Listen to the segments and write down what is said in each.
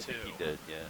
think he did, yeah.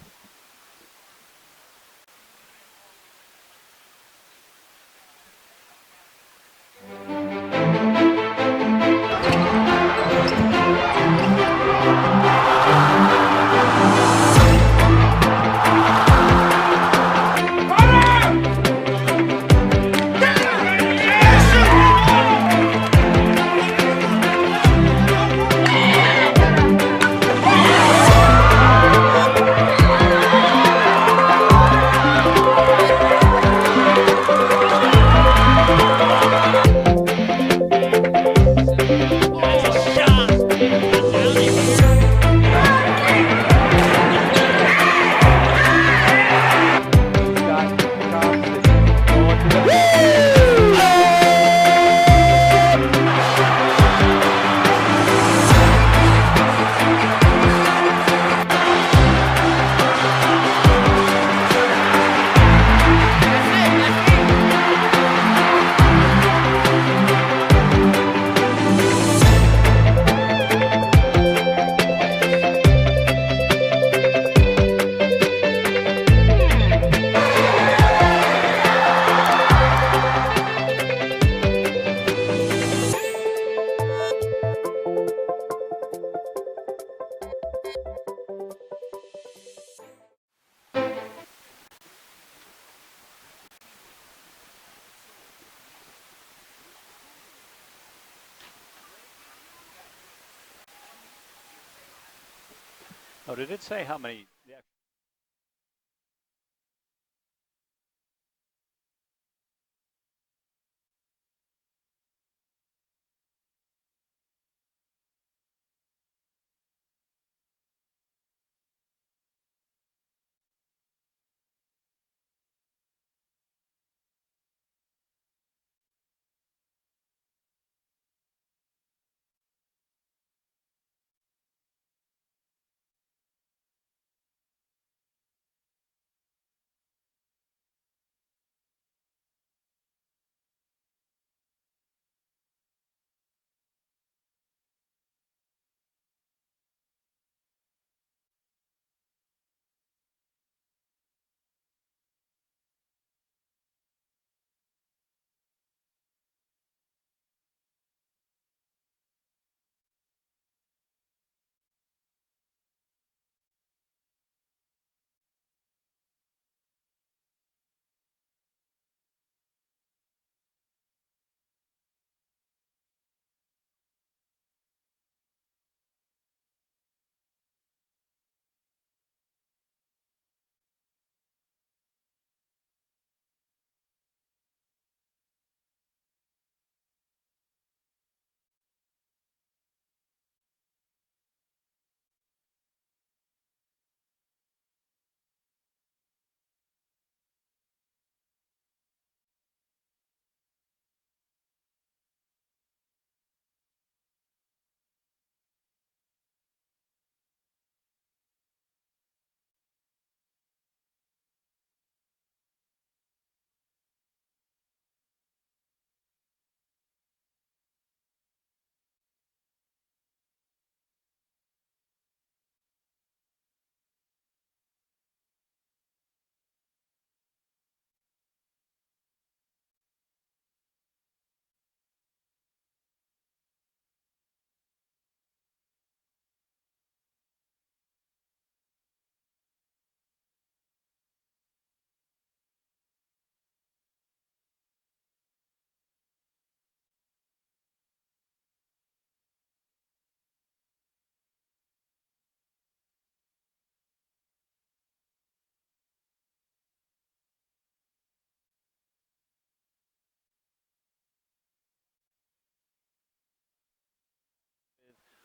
Oh, did it say how many? Yeah.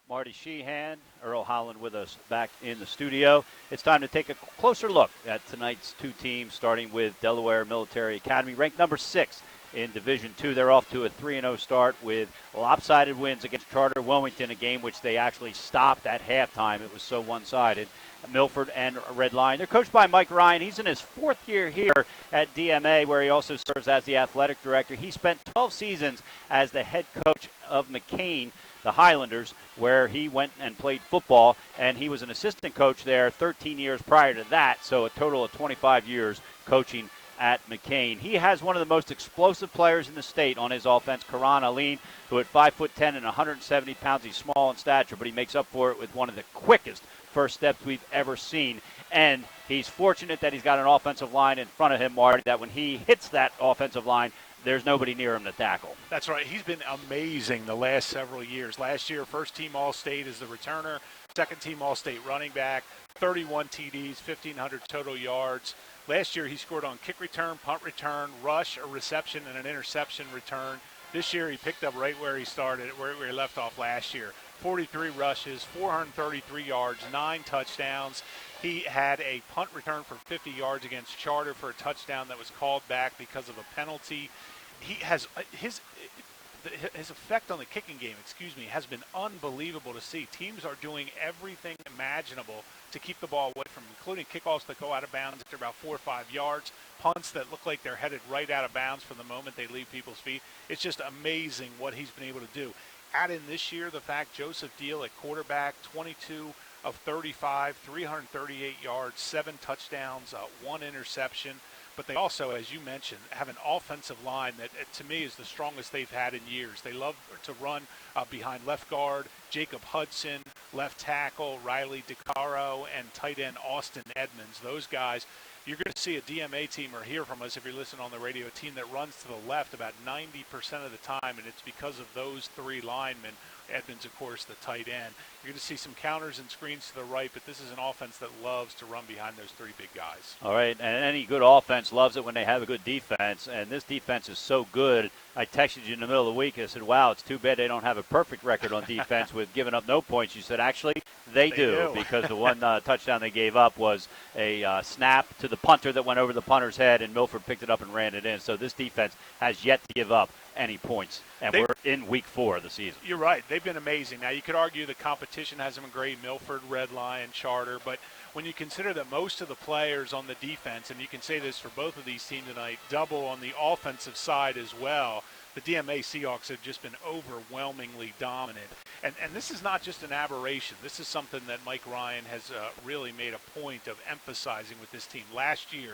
Marty Sheehan, Earl Holland with us back in the studio. It's time to take a closer look at tonight's two teams, starting with Delaware Military Academy, ranked number 6 in Division II. They're off to a 3-0 start with lopsided wins against Charter Wilmington, a game which they actually stopped at halftime. It was so one-sided. Milford and Red Lion. They're coached by Mike Ryan. He's in his 4th year here at DMA, where he also serves as the athletic director. He spent 12 seasons as the head coach of McCain. the Highlanders, where he went and played football, and he was an assistant coach there 13 years prior to that, so a total of 25 years coaching at McCain. He has one of the most explosive players in the state on his offense, Karan Aline, who at 5'10" and 170 pounds, he's small in stature, but he makes up for it with one of the quickest first steps we've ever seen. And he's fortunate that he's got an offensive line in front of him, Marty, that when he hits that offensive line, there's nobody near him to tackle. That's right. He's been amazing the last several years. Last year, first-team All-State as the returner, second-team All-State running back, 31 TDs, 1,500 total yards. Last year, he scored on kick return, punt return, rush, a reception, and an interception return. This year, he picked up right where he started, where he left off last year. 43 rushes, 433 yards, 9 touchdowns. He had a punt return for 50 yards against Charter for a touchdown that was called back because of a penalty. He has his effect on the kicking game, has been unbelievable to see. Teams are doing everything imaginable to keep the ball away from him, including kickoffs that go out of bounds after about 4 or 5 yards, punts that look like they're headed right out of bounds from the moment they leave people's feet. It's just amazing what he's been able to do. Add in this year the fact Joseph Deal at quarterback, 22 of 35, 338 yards, 7 touchdowns, 1 interception. But they also, as you mentioned, have an offensive line that, to me, is the strongest they've had in years. They love to run behind left guard, Jacob Hudson, left tackle, Riley DeCaro, and tight end Austin Edmonds. Those guys, you're going to see a DMA team or hear from us if you're listening on the radio, a team that runs to the left about 90% of the time, and it's because of those 3 linemen. Edmonds, of course, the tight end. You're going to see some counters and screens to the right, but this is an offense that loves to run behind those 3 big guys. All right, and any good offense loves it when they have a good defense, and this defense is so good. I texted you in the middle of the week and I said, wow, it's too bad they don't have a perfect record on defense with giving up no points. You said, actually, they do, because the one touchdown they gave up was a snap to the punter that went over the punter's head, and Milford picked it up and ran it in. So this defense has yet to give up any points, and we're in week 4 of the season. You're right. They've been amazing. Now, you could argue the competition hasn't been great, Milford, Red Lion, Charter, but when you consider that most of the players on the defense, and you can say this for both of these teams tonight, double on the offensive side as well, the DMA Seahawks have just been overwhelmingly dominant. And this is not just an aberration. This is something that Mike Ryan has really made a point of emphasizing with this team. Last year,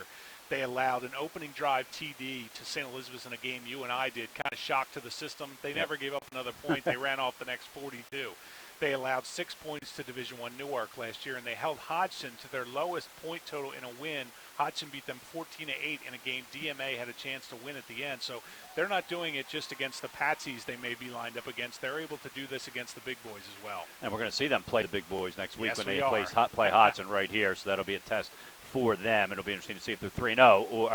they allowed an opening drive TD to St. Elizabeth in a game you and I did, kind of shock to the system. They never gave up another point. They ran off the next 42. They allowed 6 points to Division I Newark last year, and they held Hodgson to their lowest point total in a win. Hodgson beat them 14-8 in a game DMA had a chance to win at the end. So they're not doing it just against the Patsies they may be lined up against. They're able to do this against the big boys as well. And we're going to see them play the big boys next week when they play Hodgson right here, so that'll be a test for them. It'll be interesting to see if they're 4-0 or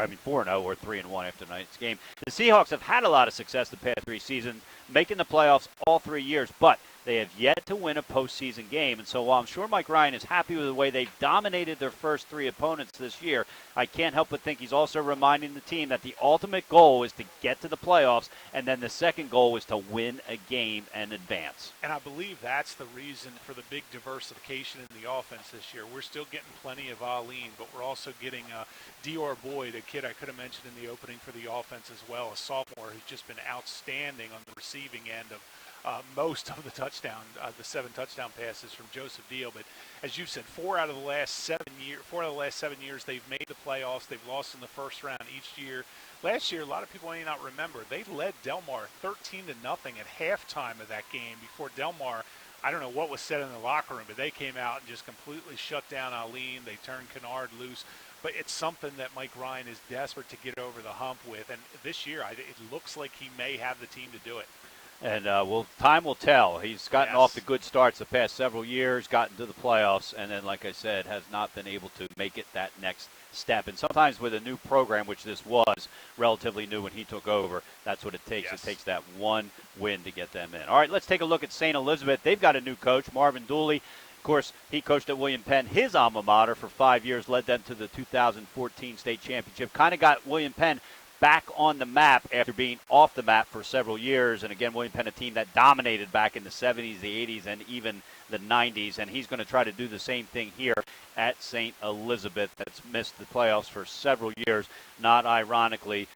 3-1 after tonight's game. The Seahawks have had a lot of success the past 3 seasons, making the playoffs all 3 years, but they have yet to win a postseason game. And so while I'm sure Mike Ryan is happy with the way they've dominated their first 3 opponents this year, I can't help but think he's also reminding the team that the ultimate goal is to get to the playoffs, and then the second goal is to win a game and advance. And I believe that's the reason for the big diversification in the offense this year. We're still getting plenty of Aline, but we're also getting Dior Boyd, a kid I could have mentioned in the opening for the offense as well, a sophomore who's just been outstanding on the receiving end of most of the 7 touchdown passes from Joseph Deal. But as you said, 4 out of the last 7 years they've made the playoffs. They've lost in the first round each year. Last year, a lot of people may not remember, they led Delmar 13-0 at halftime of that game before Delmar, I don't know what was said in the locker room, but they came out and just completely shut down Aline. They turned Kennard loose. But it's something that Mike Ryan is desperate to get over the hump with. And this year, it looks like he may have the team to do it. And time will tell. He's gotten off to good starts the past several years, gotten to the playoffs, and then, like I said, has not been able to make it that next step. And sometimes with a new program, which this was relatively new when he took over, that's what it takes. It takes that one win to get them in. All right, let's take a look at St. Elizabeth. They've got a new coach, Marvin Dooley. Of course, he coached at William Penn, his alma mater, for 5 years, led them to the 2014 state championship, kind of got William Penn back on the map after being off the map for several years. And again, William Penn, a team that dominated back in the 70s, the 80s, and even the 90s, and he's going to try to do the same thing here at St. Elizabeth, that's missed the playoffs for several years. Not ironically,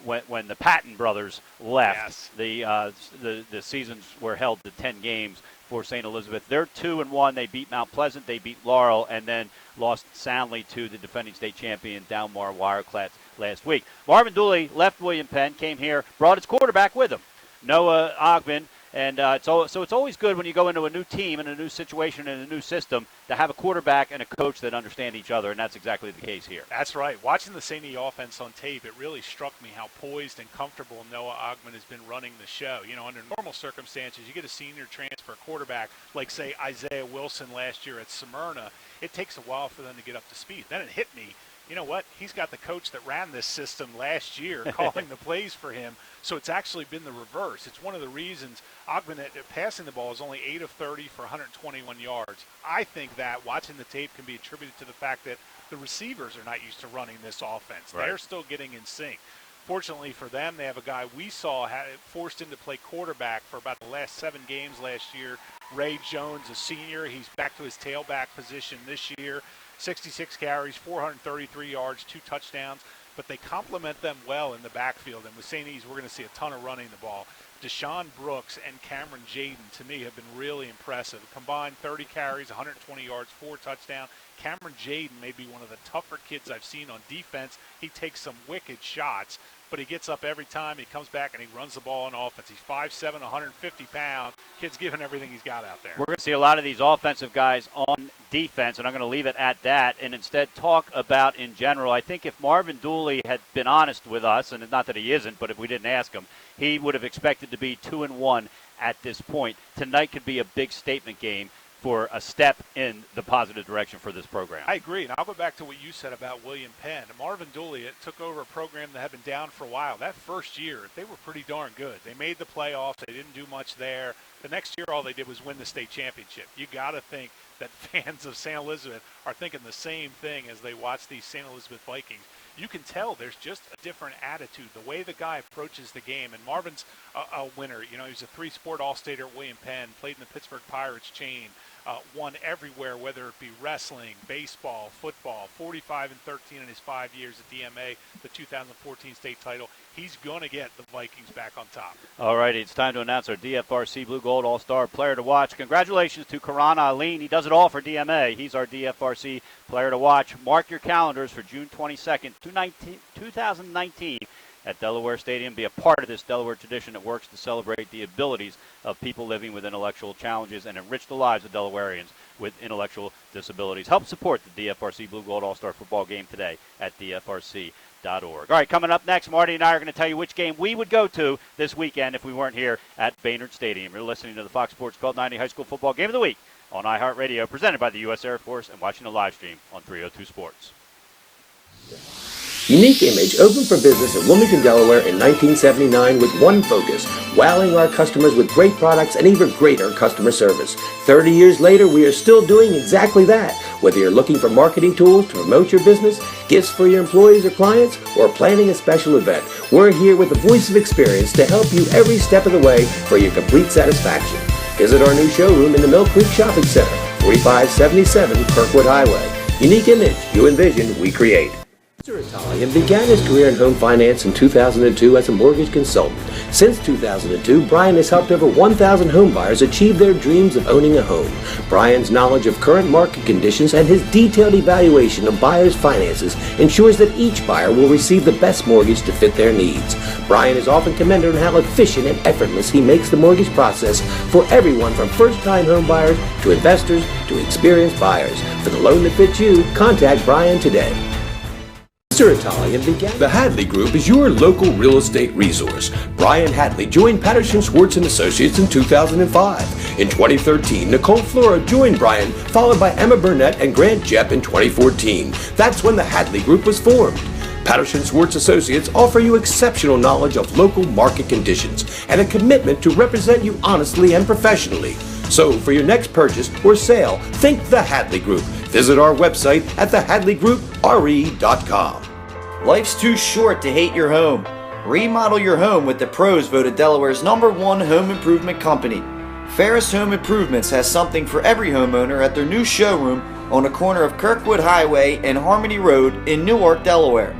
when the Patton brothers left, yes, the seasons were held to 10 games for St. Elizabeth. They're 2-1. They beat Mount Pleasant, they beat Laurel, and then lost soundly to the defending state champion Dalmar Wireclats last week. Marvin Dooley left William Penn, came here, brought his quarterback with him, Noah Ogman. And so it's always good when you go into a new team and a new situation and a new system to have a quarterback and a coach that understand each other, and that's exactly the case here. That's right. Watching the St. E offense on tape, it really struck me how poised and comfortable Noah Ogman has been running the show. You know, under normal circumstances, you get a senior transfer quarterback like, say, Isaiah Wilson last year at Smyrna. It takes a while for them to get up to speed. Then it hit me. You know what? He's got the coach that ran this system last year calling the plays for him. So it's actually been the reverse. It's one of the reasons Ogman at passing the ball is only 8 of 30 for 121 yards. I think that watching the tape can be attributed to the fact that the receivers are not used to running this offense. Right. They're still getting in sync. Fortunately for them, they have a guy we saw forced into play quarterback for about the last 7 games last year. Ray Jones, a senior. He's back to his tailback position this year. 66 carries, 433 yards, 2 touchdowns. But they complement them well in the backfield. And with St. E's, we're going to see a ton of running the ball. Deshaun Brooks and Cameron Jaden, to me, have been really impressive. Combined 30 carries, 120 yards, 4 touchdowns. Cameron Jaden may be one of the tougher kids I've seen on defense. He takes some wicked shots, but he gets up every time. He comes back and he runs the ball on offense. He's 5'7", 150 pounds. Kid's giving everything he's got out there. We're going to see a lot of these offensive guys on defense, and I'm going to leave it at that and instead talk about in general. I think if Marvin Dooley had been honest with us, and not that he isn't, but if we didn't ask him, he would have expected to be 2-1 at this point. Tonight could be a big statement game for a step in the positive direction for this program. I agree, and I'll go back to what you said about William Penn. Marvin Dooley took over a program that had been down for a while. That first year, they were pretty darn good. They made the playoffs. They didn't do much there. The next year, all they did was win the state championship. You got to think that fans of St. Elizabeth are thinking the same thing as they watch these St. Elizabeth Vikings. You can tell there's just a different attitude, the way the guy approaches the game. And Marvin's a winner. You know, he's a 3-sport All-Stater at William Penn, played in the Pittsburgh Pirates chain, won everywhere, whether it be wrestling, baseball, football, 45-13 in his 5 years at DMA, the 2014 state title. He's going to get the Vikings back on top. All righty, it's time to announce our DFRC Blue Gold All-Star player to watch. Congratulations to Karan Aline. He does it all for DMA. He's our DFRC player to watch. Mark your calendars for June 22nd, 2019 at Delaware Stadium. Be a part of this Delaware tradition that works to celebrate the abilities of people living with intellectual challenges and enrich the lives of Delawareans with intellectual disabilities. Help support the DFRC Blue Gold All-Star football game today at DFRC.org. All right, coming up next, Marty and I are going to tell you which game we would go to this weekend if we weren't here at Baynard Stadium. You're listening to the Fox Sports 1290 High School Football Game of the Week on iHeartRadio, presented by the U.S. Air Force and watching the live stream on 302 Sports. Unique Image opened for business in Wilmington, Delaware in 1979 with one focus, wowing our customers with great products and even greater customer service. 30 years later, we are still doing exactly that. Whether you're looking for marketing tools to promote your business, gifts for your employees or clients, or planning a special event, we're here with the voice of experience to help you every step of the way for your complete satisfaction. Visit our new showroom in the Mill Creek Shopping Center, 4577 Kirkwood Highway. Unique Image, you envision, we create. Mr. Italian began his career in home finance in 2002 as a mortgage consultant. Since 2002, Brian has helped over 1,000 home buyers achieve their dreams of owning a home. Brian's knowledge of current market conditions and his detailed evaluation of buyers' finances ensures that each buyer will receive the best mortgage to fit their needs. Brian is often commended on how efficient and effortless he makes the mortgage process for everyone from first-time home buyers to investors to experienced buyers. For the loan that fits you, contact Brian today. Mr. Italian began. The Hadley Group is your local real estate resource. Brian Hadley joined Patterson Schwartz & Associates in 2005. In 2013, Nicole Flora joined Brian, followed by Emma Burnett and Grant Jepp in 2014. That's when the Hadley Group was formed. Patterson Schwartz Associates offer you exceptional knowledge of local market conditions and a commitment to represent you honestly and professionally. So for your next purchase or sale, think the Hadley Group. Visit our website at thehadleygroup.re.com. Life's too short to hate your home. Remodel your home with the pros voted Delaware's #1 home improvement company. Ferris Home Improvements has something for every homeowner at their new showroom on the corner of Kirkwood Highway and Harmony Road in Newark, Delaware.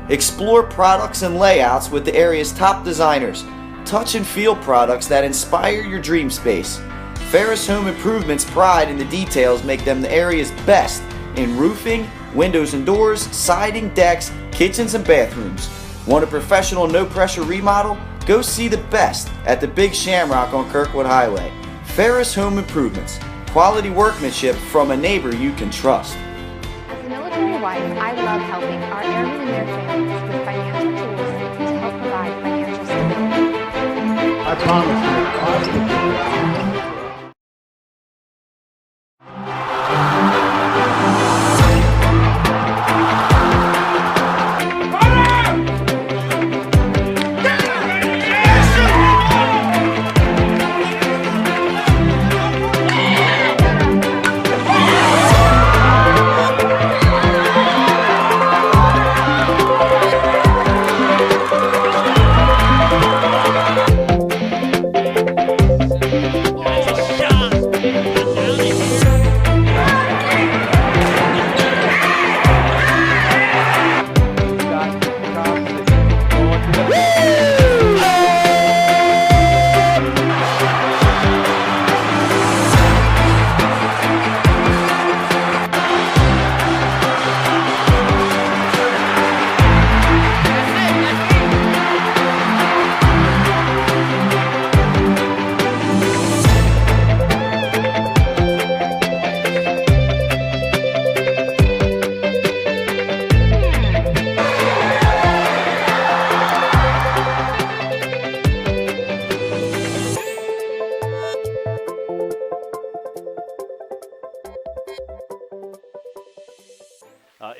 Explore products and layouts with the area's top designers. Touch and feel products that inspire your dream space. Ferris Home Improvements' pride in the details make them the area's best in roofing, windows and doors, siding, decks, kitchens, and bathrooms. Want a professional, no-pressure remodel? Go see the best at the Big Shamrock on Kirkwood Highway. Ferris Home Improvements. Quality workmanship from a neighbor you can trust. As a military wife, I love helping our airmen and their families with financial tools to help provide financial stability. I promise you.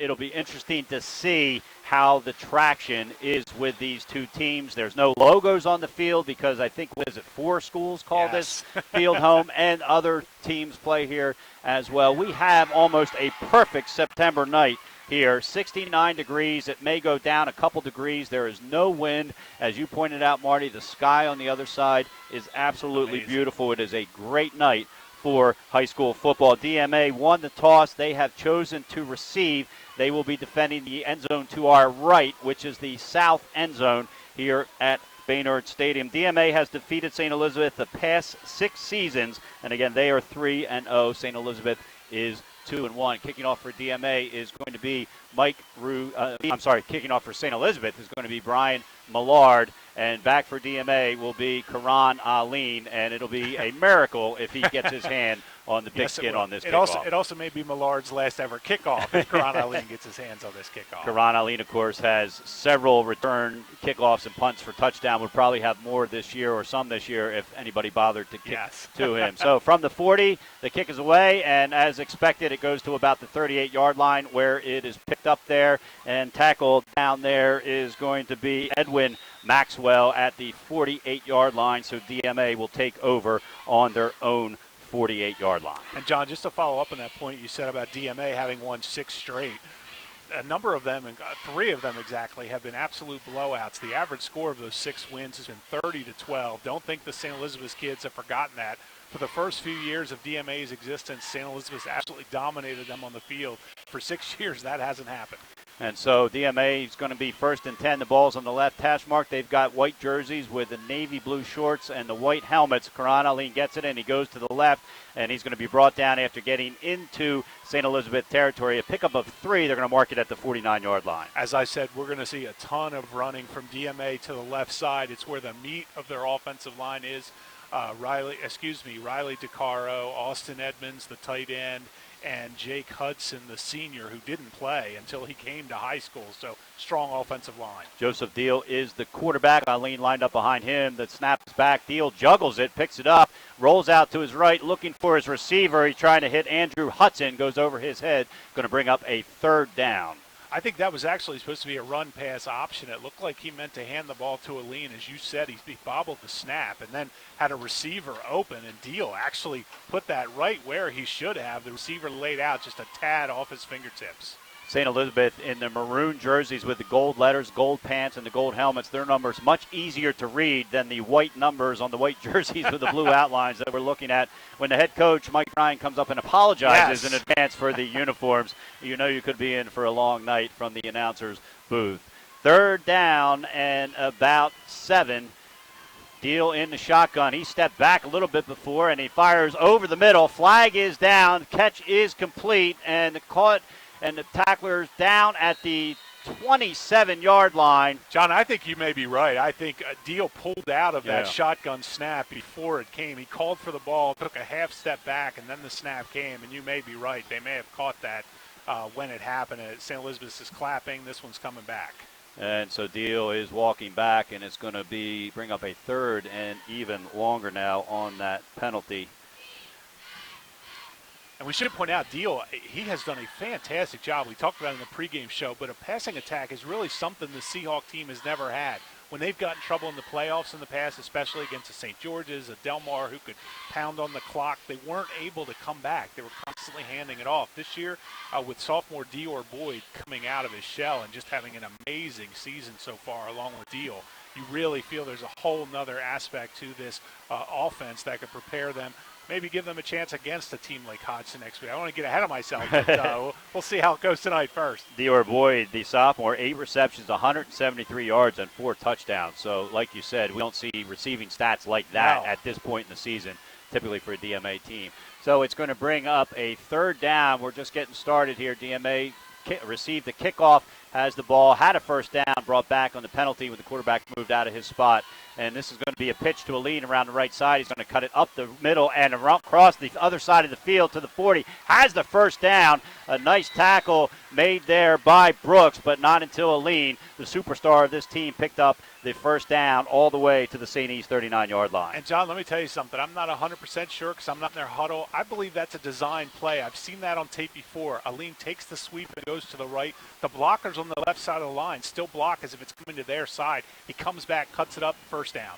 It'll be interesting to see how the traction is with these two teams. There's no logos on the field because I think, what is it, 4 schools call this field home, and other teams play here as well. We have almost a perfect September night here, 69 degrees. It may go down a couple degrees. There is no wind. As you pointed out, Marty, the sky on the other side is absolutely beautiful. It is a great night for high school football. DMA won the toss. They have chosen to receive. They will be defending the end zone to our right, which is the south end zone here at Baynard Stadium. DMA has defeated St. Elizabeth the past 6 seasons, and again, they are 3-0. St. Elizabeth is 2-1. Kicking off for DMA is going to be kicking off for St. Elizabeth is going to be Brian Millard, and back for DMA will be Karan Aline, and it'll be a miracle if he gets his hand on the big skid on this kickoff. It also may be Millard's last ever kickoff if Karan Aline gets his hands on this kickoff. Karan Aline, of course, has several return kickoffs and punts for touchdown. Would probably have more this year, or some this year, if anybody bothered to kick to him. So from the 40, the kick is away, and as expected, it goes to about the 38-yard line, where it is picked up there and tackled down there is going to be Edwin Maxwell at the 48-yard line. So DMA will take over on their own 48-yard line. And John, just to follow up on that point you said about DMA having won 6 straight, a number of them, 3 of them exactly, have been absolute blowouts. The average score of those 6 wins has been 30-12. Don't think the St. Elizabeth kids have forgotten that. For the first few years of DMA's existence, St. Elizabeth absolutely dominated them on the field. For 6 years, that hasn't happened. And so DMA is going to be 1st and 10. The ball's on the left hash mark. They've got white jerseys with the navy blue shorts and the white helmets. Karan Aline gets it, and he goes to the left, and he's going to be brought down after getting into St. Elizabeth territory. A pickup of 3. They're going to mark it at the 49-yard line. As I said, we're going to see a ton of running from DMA to the left side. It's where the meat of their offensive line is. Riley DeCaro, Austin Edmonds, the tight end, and Jake Hudson, the senior, who didn't play until he came to high school. So strong offensive line. Joseph Deal is the quarterback. Aline lined up behind him. The snap is back. Deal juggles it, picks it up, rolls out to his right, looking for his receiver. He's trying to hit Andrew Hudson, goes over his head, going to bring up a 3rd down. I think that was actually supposed to be a run-pass option. It looked like he meant to hand the ball to Aline. As you said, he bobbled the snap and then had a receiver open, and Deal actually put that right where he should have. The receiver laid out just a tad off his fingertips. St. Elizabeth in the maroon jerseys with the gold letters, gold pants, and the gold helmets. Their numbers much easier to read than the white numbers on the white jerseys with the blue outlines that we're looking at. When the head coach, Mike Ryan, comes up and apologizes in advance for the uniforms, you know you could be in for a long night from the announcer's booth. 3rd down and about 7. Deal in the shotgun. He stepped back a little bit before, and he fires over the middle. Flag is down. Catch is complete, and the tackler's down at the 27-yard line. John, I think you may be right. I think Deal pulled out of that shotgun snap before it came. He called for the ball, took a half step back, and then the snap came, and you may be right. They may have caught that when it happened. St. Elizabeth is clapping. This one's coming back. And so Deal is walking back, and it's going to bring up a 3rd and even longer now on that penalty. And we should point out, Deal, he has done a fantastic job. We talked about it in the pregame show, but a passing attack is really something the Seahawk team has never had. When they've gotten trouble in the playoffs in the past, especially against a St. George's, a Delmar who could pound on the clock, they weren't able to come back. They were constantly handing it off. This year, with sophomore Dior Boyd coming out of his shell and just having an amazing season so far along with Deal, you really feel there's a whole nother aspect to this offense that could prepare them, maybe give them a chance against a team like Hodgson next week. I don't want to get ahead of myself, but we'll see how it goes tonight first. Dior Boyd, the sophomore, 8 receptions, 173 yards, and 4 touchdowns. So, like you said, we don't see receiving stats like that at this point in the season, typically for a DMA team. So it's going to bring up a 3rd down. We're just getting started here. DMA received the kickoff, has the ball, had a 1st down, brought back on the penalty when the quarterback moved out of his spot. And this is going to be a pitch to Aline around the right side. He's going to cut it up the middle and across the other side of the field to the 40. Has the 1st down. A nice tackle made there by Brooks, but not until Aline, the superstar of this team, picked up the 1st down all the way to the St. East 39-yard line. And, John, let me tell you something. I'm not 100% sure because I'm not in their huddle. I believe that's a design play. I've seen that on tape before. Aline takes the sweep and goes to the right. The blockers on the left side of the line still block as if it's coming to their side. He comes back, cuts it up, 1st down.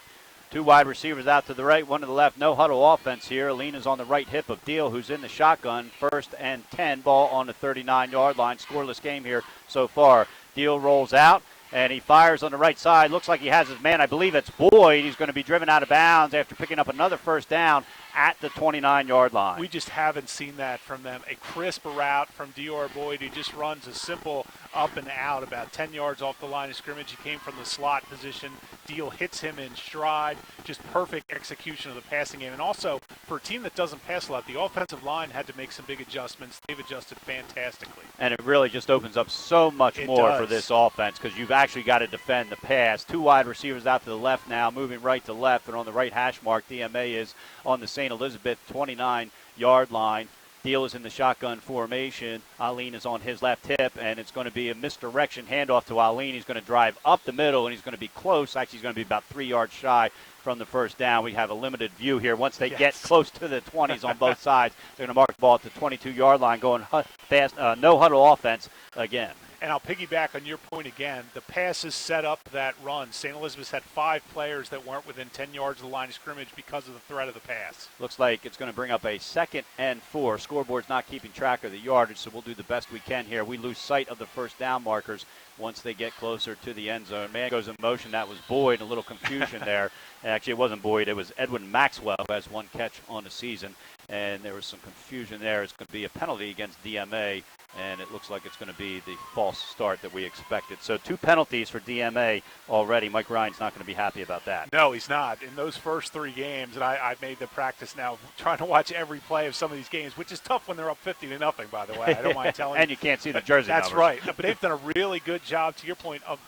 2 wide receivers out to the right, 1 to the left. No huddle offense here. Aline is on the right hip of Deal, who's in the shotgun. 1st and 10, ball on the 39-yard line. Scoreless game here so far. Deal rolls out, and he fires on the right side. Looks like he has his man. I believe it's Boyd. He's going to be driven out of bounds after picking up another 1st down at the 29-yard line. We just haven't seen that from them. A crisp route from Dior Boyd. He just runs a simple up and out about 10 yards off the line of scrimmage. He came from the slot position. Deal hits him in stride. Just perfect execution of the passing game. And also, for a team that doesn't pass a lot, the offensive line had to make some big adjustments. They've adjusted fantastically. And it really just opens up so much more for this offense because you've actually got to defend the pass. 2 wide receivers out to the left now, moving right to left, and on the right hash mark, DMA is on the St. Elizabeth 29-yard line. Deal is in the shotgun formation. Aline is on his left hip, and it's going to be a misdirection handoff to Aline. He's going to drive up the middle, and he's going to be close. Actually, he's going to be about 3 yards shy from the 1st down. We have a limited view here. Once they get close to the 20s on both sides, they're going to mark the ball at the 22-yard line, going fast, no huddle offense again. And I'll piggyback on your point again. The passes set up that run. St. Elizabeth's had 5 players that weren't within 10 yards of the line of scrimmage because of the threat of the pass. Looks like it's going to bring up a 2nd and 4. Scoreboard's not keeping track of the yardage, so we'll do the best we can here. We lose sight of the 1st down markers once they get closer to the end zone. Man goes in motion. That was Boyd. A little confusion there. Actually, it wasn't Boyd. It was Edwin Maxwell, who has 1 catch on the season. And there was some confusion there. It's going to be a penalty against DMA, and it looks like it's going to be the false start that we expected. So 2 penalties for DMA already. Mike Ryan's not going to be happy about that. No, he's not. In those first 3 games, and I've made the practice now trying to watch every play of some of these games, which is tough when they're up 50-0, by the way. I don't mind telling you. And you can't see the jersey That's numbers. right. But they've done a really good job, to your point, of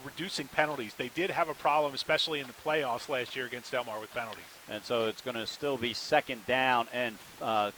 reducing penalties. They did have a problem, especially in the playoffs last year against Delmar with penalties. And so it's going to still be 2nd down and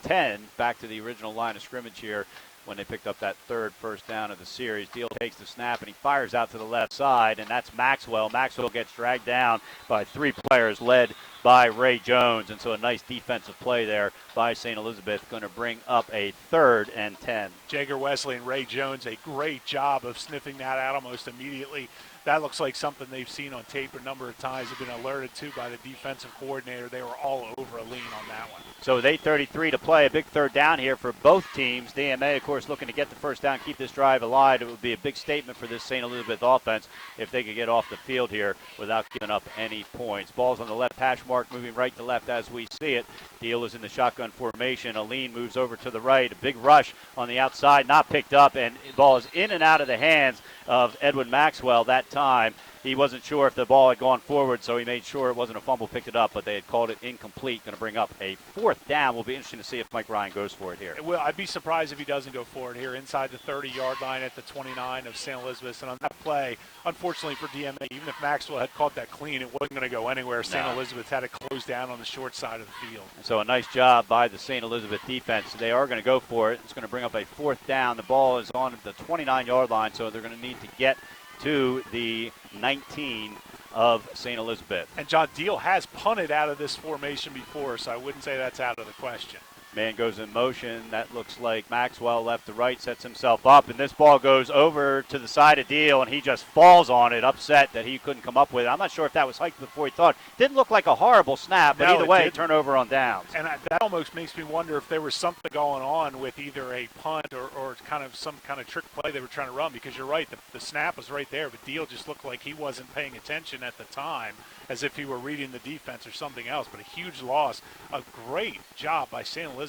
10, back to the original line of scrimmage here when they picked up that 3rd first down of the series. Deal takes the snap, and he fires out to the left side, and that's Maxwell. Maxwell gets dragged down by 3 players led by Ray Jones. And so a nice defensive play there by St. Elizabeth, going to bring up a 3rd and 10. Jager Wesley and Ray Jones, a great job of sniffing that out almost immediately. That looks like something they've seen on tape a number of times. They've been alerted to by the defensive coordinator. They were all over a lean on that one. So with 8:33 to play, a big 3rd down here for both teams. DMA, of course, looking to get the first down, keep this drive alive. It would be a big statement for this St. Elizabeth offense if they could get off the field here without giving up any points. Ball's on the left hash mark, moving right to left as we see it. Deal is in the shotgun formation. Aline moves over to the right. A big rush on the outside, not picked up, and the ball is in and out of the hands of Edwin Maxwell that time. He wasn't sure if the ball had gone forward, so he made sure it wasn't a fumble, picked it up, but they had called it incomplete. Going to bring up a 4th down. Will be interesting to see if Mike Ryan goes for it here. Well, I'd be surprised if he doesn't go for it here inside the 30-yard line at the 29 of St. Elizabeth. And on that play, unfortunately for DMA, even if Maxwell had caught that clean, it wasn't going to go anywhere. St. Elizabeth had to close down on the short side of the field. So a nice job by the St. Elizabeth defense. They are going to go for it. It's going to bring up a 4th down. The ball is on the 29-yard line, so they're going to need to get to the 19 of St. Elizabeth. And John Deal has punted out of this formation before, so I wouldn't say that's out of the question. Man goes in motion. That looks like Maxwell left to right, sets himself up, and this ball goes over to the side of Deal, and he just falls on it, upset that he couldn't come up with it. I'm not sure if that was hiked before he thought. Didn't look like a horrible snap, but either way, turnover on downs. And that almost makes me wonder if there was something going on with either a punt or kind of some kind of trick play they were trying to run, because you're right, the snap was right there, but Deal just looked like he wasn't paying attention at the time, as if he were reading the defense or something else. But a huge loss. A great job by St. Elizabeth.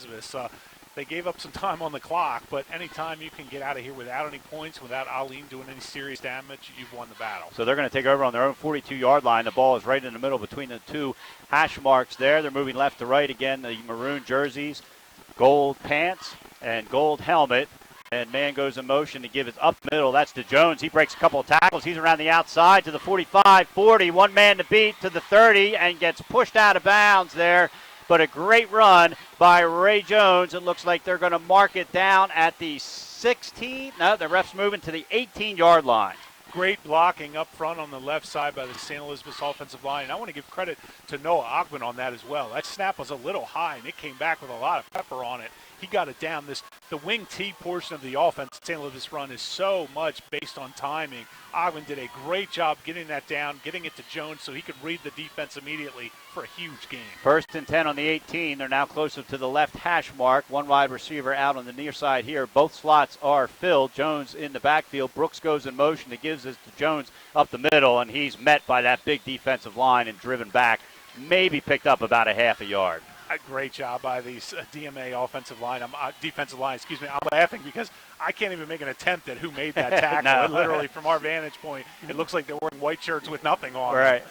They gave up some time on the clock, but anytime you can get out of here without any points, without Aline doing any serious damage, you've won the battle. So they're going to take over on their own 42-yard line. The ball is right in the middle between the 2 hash marks there. They're moving left to right again. The maroon jerseys, gold pants, and gold helmet. And man goes in motion to give it up middle. That's to Jones. He breaks a couple of tackles. He's around the outside to the 45, 40. One man to beat to the 30 and gets pushed out of bounds there. But a great run by Ray Jones. It looks like they're going to mark it down at the 16. No, the ref's moving to the 18-yard line. Great blocking up front on the left side by the St. Elizabeth's offensive line. And I want to give credit to Noah Ogman on that as well. That snap was a little high, and it came back with a lot of pepper on it. He got it down. The wing T portion of the offense, St. Elizabeth's run, is so much based on timing. Ogman did a great job getting that down, getting it to Jones so he could read the defense immediately for a huge gain. 1st and 10 on the 18. They're now closer to the left hash mark. One wide receiver out on the near side here. Both slots are filled. Jones in the backfield. Brooks goes in motion. He gives this to Jones up the middle, and he's met by that big defensive line and driven back. Maybe picked up about a half a yard. A great job by the DMA defensive line. I'm laughing because I can't even make an attempt at who made that tackle. No. Literally, from our vantage point, it looks like they're wearing white shirts with nothing on. Right.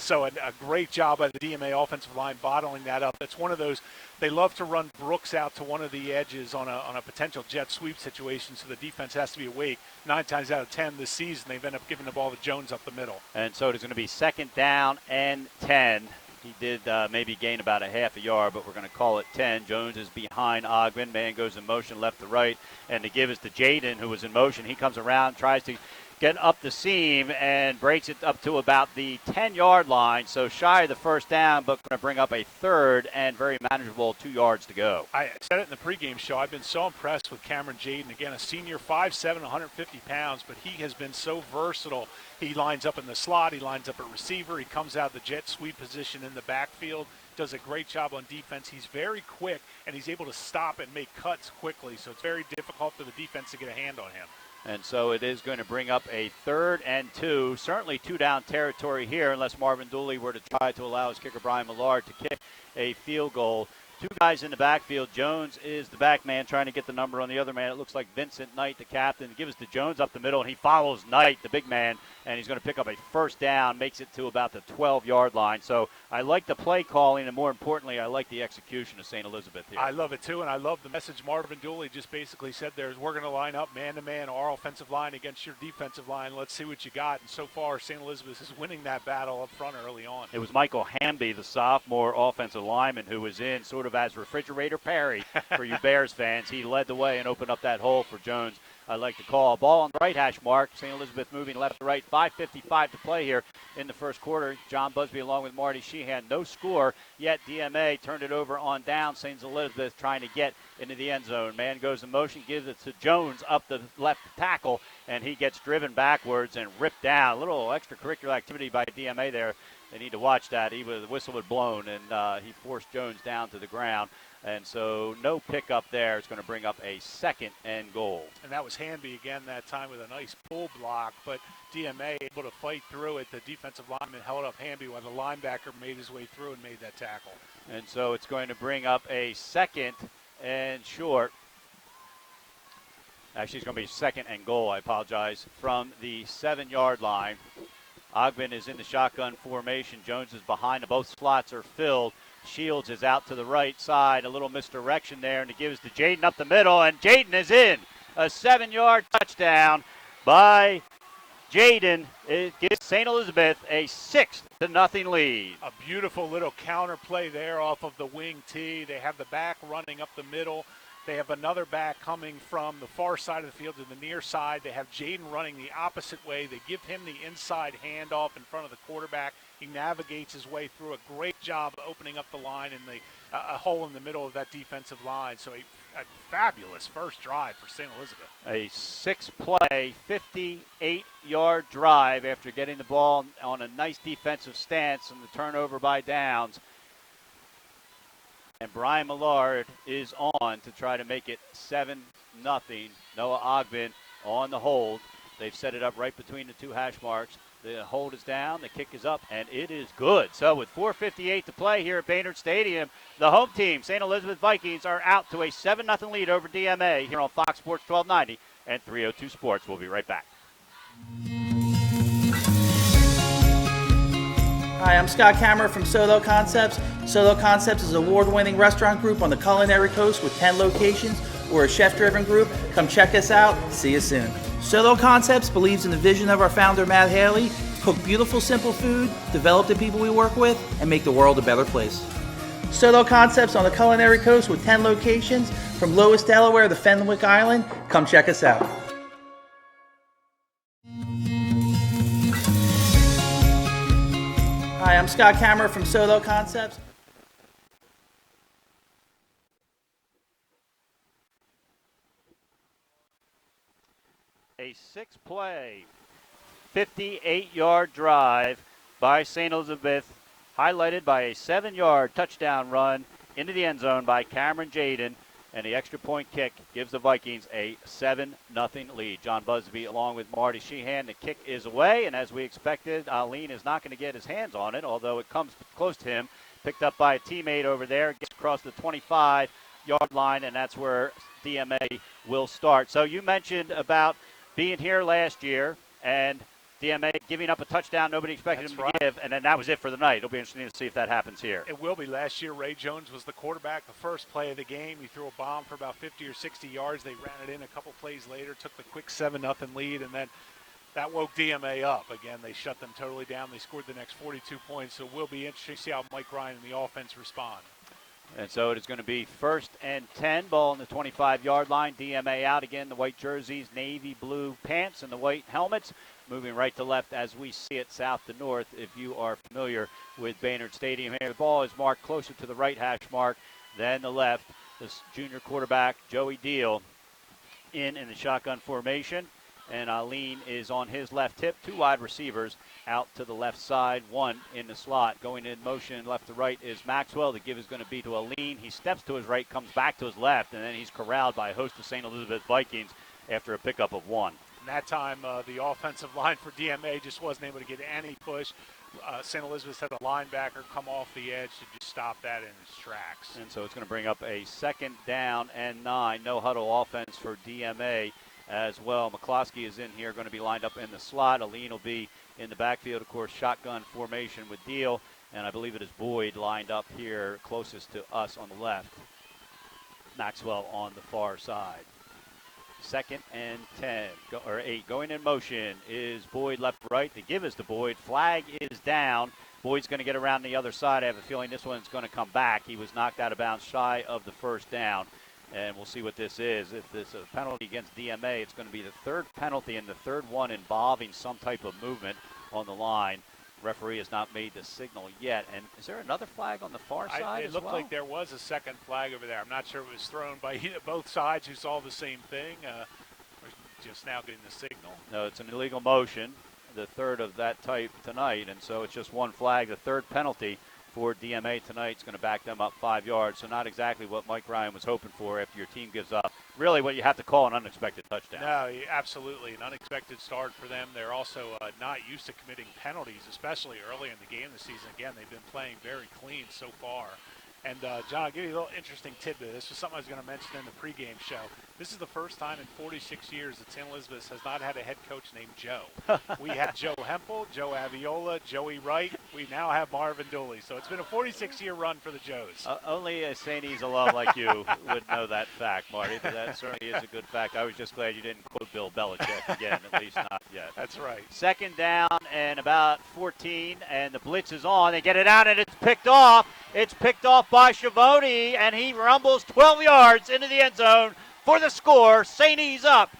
So a great job by the DMA offensive line bottling that up. That's one of those. They love to run Brooks out to one of the edges on a potential jet sweep situation, so the defense has to be awake. 9 times out of 10 this season, they've ended up giving the ball to Jones up the middle. And so it is going to be 2nd down and 10. He did maybe gain about a half a yard, but we're going to call it 10. Jones is behind Ogman. Man goes in motion left to right, and the give is to Jaden, who was in motion. He comes around, tries to get up the seam, and breaks it up to about the 10-yard line. So shy of the first down, but going to bring up a 3rd and very manageable 2 yards to go. I said it in the pregame show. I've been so impressed with Cameron Jaden. Again, a senior, 5'7", 150 pounds, but he has been so versatile. He lines up in the slot. He lines up at receiver. He comes out of the jet sweep position in the backfield. Does a great job on defense. He's very quick, and he's able to stop and make cuts quickly. So it's very difficult for the defense to get a hand on him. And so it is going to bring up a 3rd and 2. Certainly 2-down territory here, unless Marvin Dooley were to try to allow his kicker Brian Millard to kick a field goal. 2 guys in the backfield. Jones is the back man trying to get the number on the other man. It looks like Vincent Knight, the captain, gives to Jones up the middle, and he follows Knight, the big man, and he's going to pick up a 1st down, makes it to about the 12-yard line. So I like the play calling, and more importantly, I like the execution of St. Elizabeth here. I love it, too, and I love the message Marvin Dooley just basically said there is we're going to line up man-to-man, our offensive line against your defensive line. Let's see what you got. And so far, St. Elizabeth is winning that battle up front early on. It was Michael Hamby, the sophomore offensive lineman, who was in sort of of as Refrigerator Perry for you Bears fans. He led the way and opened up that hole for Jones. I'd like to call. Ball on the right hash mark. St. Elizabeth moving left to right. 5:55 to play here in the first quarter. John Busby along with Marty Sheehan. No score, yet DMA turned it over on down. St. Elizabeth trying to get into the end zone. Man goes in motion, gives it to Jones up the left tackle, and he gets driven backwards and ripped down. A little extracurricular activity by DMA there. They need to watch that. The whistle had blown, and he forced Jones down to the ground. And so no pickup there. It's going to bring up a 2nd and goal. And that was Hanby again that time with a nice pull block, but DMA able to fight through it. The defensive lineman held up Hanby while the linebacker made his way through and made that tackle. And so it's going to bring up a 2nd and short. Actually, it's going to be 2nd and goal, I apologize, from the 7-yard line. Ogben is in the shotgun formation. Jones is behind. Both slots are filled. Shields is out to the right side. A little misdirection there, and it gives to Jaden up the middle, and Jaden is in. A 7-yard touchdown by Jaden. It gives St. Elizabeth a 6-0 lead. A beautiful little counter play there off of the wing tee. They have the back running up the middle. They have another back coming from the far side of the field to the near side. They have Jaden running the opposite way. They give him the inside handoff in front of the quarterback. He navigates his way through. A great job opening up the line in a hole in the middle of that defensive line. So a fabulous first drive for St. Elizabeth. A 6-play, 58-yard drive after getting the ball on a nice defensive stance and the turnover by Downs. And Brian Millard is on to try to make it 7-0. Noah Ogben on the hold. They've set it up right between the 2 hash marks. The hold is down, the kick is up, and it is good. So with 4:58 to play here at Baynard Stadium, the home team, St. Elizabeth Vikings, are out to a 7-0 lead over DMA here on Fox Sports 1290 and 302 Sports. We'll be right back. Hi, I'm Scott Kammerer from Solo Concepts. Solo Concepts is an award-winning restaurant group on the culinary coast with 10 locations. We're a chef-driven group. Come check us out. See you soon. Solo Concepts believes in the vision of our founder, Matt Haley, cook beautiful, simple food, develop the people we work with, and make the world a better place. Solo Concepts on the culinary coast with 10 locations from Lois, Delaware to Fenwick Island. Come check us out. Hi, I'm Scott Kammerer from Solo Concepts. A 6-play, 58-yard drive by St. Elizabeth, highlighted by a 7-yard touchdown run into the end zone by Cameron Jaden, and the extra point kick gives the Vikings a 7-0 lead. John Busby along with Marty Sheehan. The kick is away, and as we expected, Aline is not going to get his hands on it, although it comes close to him. Picked up by a teammate over there, gets across the 25-yard line, and that's where DMA will start. So you mentioned about being here last year and DMA giving up a touchdown nobody expected him to give, and then that was it for the night. It'll be interesting to see if that happens here. It will be. Last year, Ray Jones was the quarterback the first play of the game. He threw a bomb for about 50 or 60 yards. They ran it in a couple plays later, took the quick 7-0 lead, and then that woke DMA up. Again, they shut them totally down. They scored the next 42 points, so it will be interesting to see how Mike Ryan and the offense respond. And so it is going to be 1st and 10, ball on the 25-yard line. DMA out again, the white jerseys, navy blue pants, and the white helmets. Moving right to left as we see it, south to north, if you are familiar with Baynard Stadium here. The ball is marked closer to the right hash mark than the left. This junior quarterback, Joey Deal, in the shotgun formation. And Aline is on his left hip. 2 wide receivers out to the left side, 1 in the slot. Going in motion left to right is Maxwell. The give is going to be to Aline. He steps to his right, comes back to his left, and then he's corralled by a host of St. Elizabeth Vikings after a pickup of 1. And that time, the offensive line for DMA just wasn't able to get any push. St. Elizabeth had a linebacker come off the edge to just stop that in its tracks. And so it's going to bring up a 2nd down and 9. No huddle offense for DMA as well. McCloskey is in here, going to be lined up in the slot. Aline will be in the backfield, of course, shotgun formation with Deal. And I believe it is Boyd lined up here closest to us on the left. Maxwell on the far side. 2nd and 10, or 8. Going in motion is Boyd left right. The give is to Boyd. Flag is down. Boyd's going to get around the other side. I have a feeling this one's going to come back. He was knocked out of bounds shy of the first down. And we'll see what this is. If this is a penalty against DMA, it's going to be the third penalty and the third one involving some type of movement on the line. Referee has not made the signal yet. And is there another flag on the far side It looked like there was a second flag over there. I'm not sure it was thrown by both sides who saw the same thing. We're just now getting the signal. No, it's an illegal motion, the third of that type tonight. And so it's just one flag. The third penalty for DMA tonight is going to back them up 5 yards. So not exactly what Mike Ryan was hoping for after your team gives up. Really what you have to call an unexpected touchdown. No, absolutely. An unexpected start for them. They're also not used to committing penalties, especially early in the game this season. Again, they've been playing very clean so far. And, John, I'll give you a little interesting tidbit. This was something I was going to mention in the pregame show. This is the first time in 46 years that St. Elizabeth's has not had a head coach named Joe. We had Joe Hempel, Joe Aviola, Joey Wright. We now have Marvin Dooley. So it's been a 46-year run for the Joes. Only a St. E's alum like you would know that fact, Marty. But that certainly is a good fact. I was just glad you didn't quote Bill Belichick again, at least not yet. That's right. 2nd down and about 14, and the blitz is on. They get it out, and it's picked off. It's picked off by Schiavone, and he rumbles 12 yards into the end zone for the score. St. E's up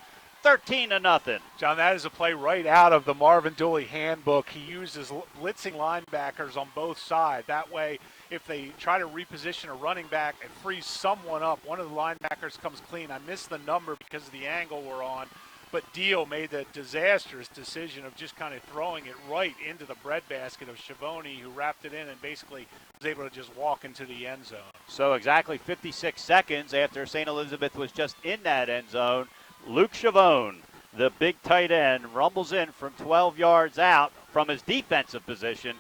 13-0. John, that is a play right out of the Marvin Dooley handbook. He uses blitzing linebackers on both sides. That way, if they try to reposition a running back and freeze someone up, one of the linebackers comes clean. I missed the number because of the angle we're on. But Deal made the disastrous decision of just kind of throwing it right into the breadbasket of Schiavone, who wrapped it in and basically was able to just walk into the end zone. So exactly 56 seconds after St. Elizabeth was just in that end zone, Luke Schiavone, the big tight end, rumbles in from 12 yards out from his defensive position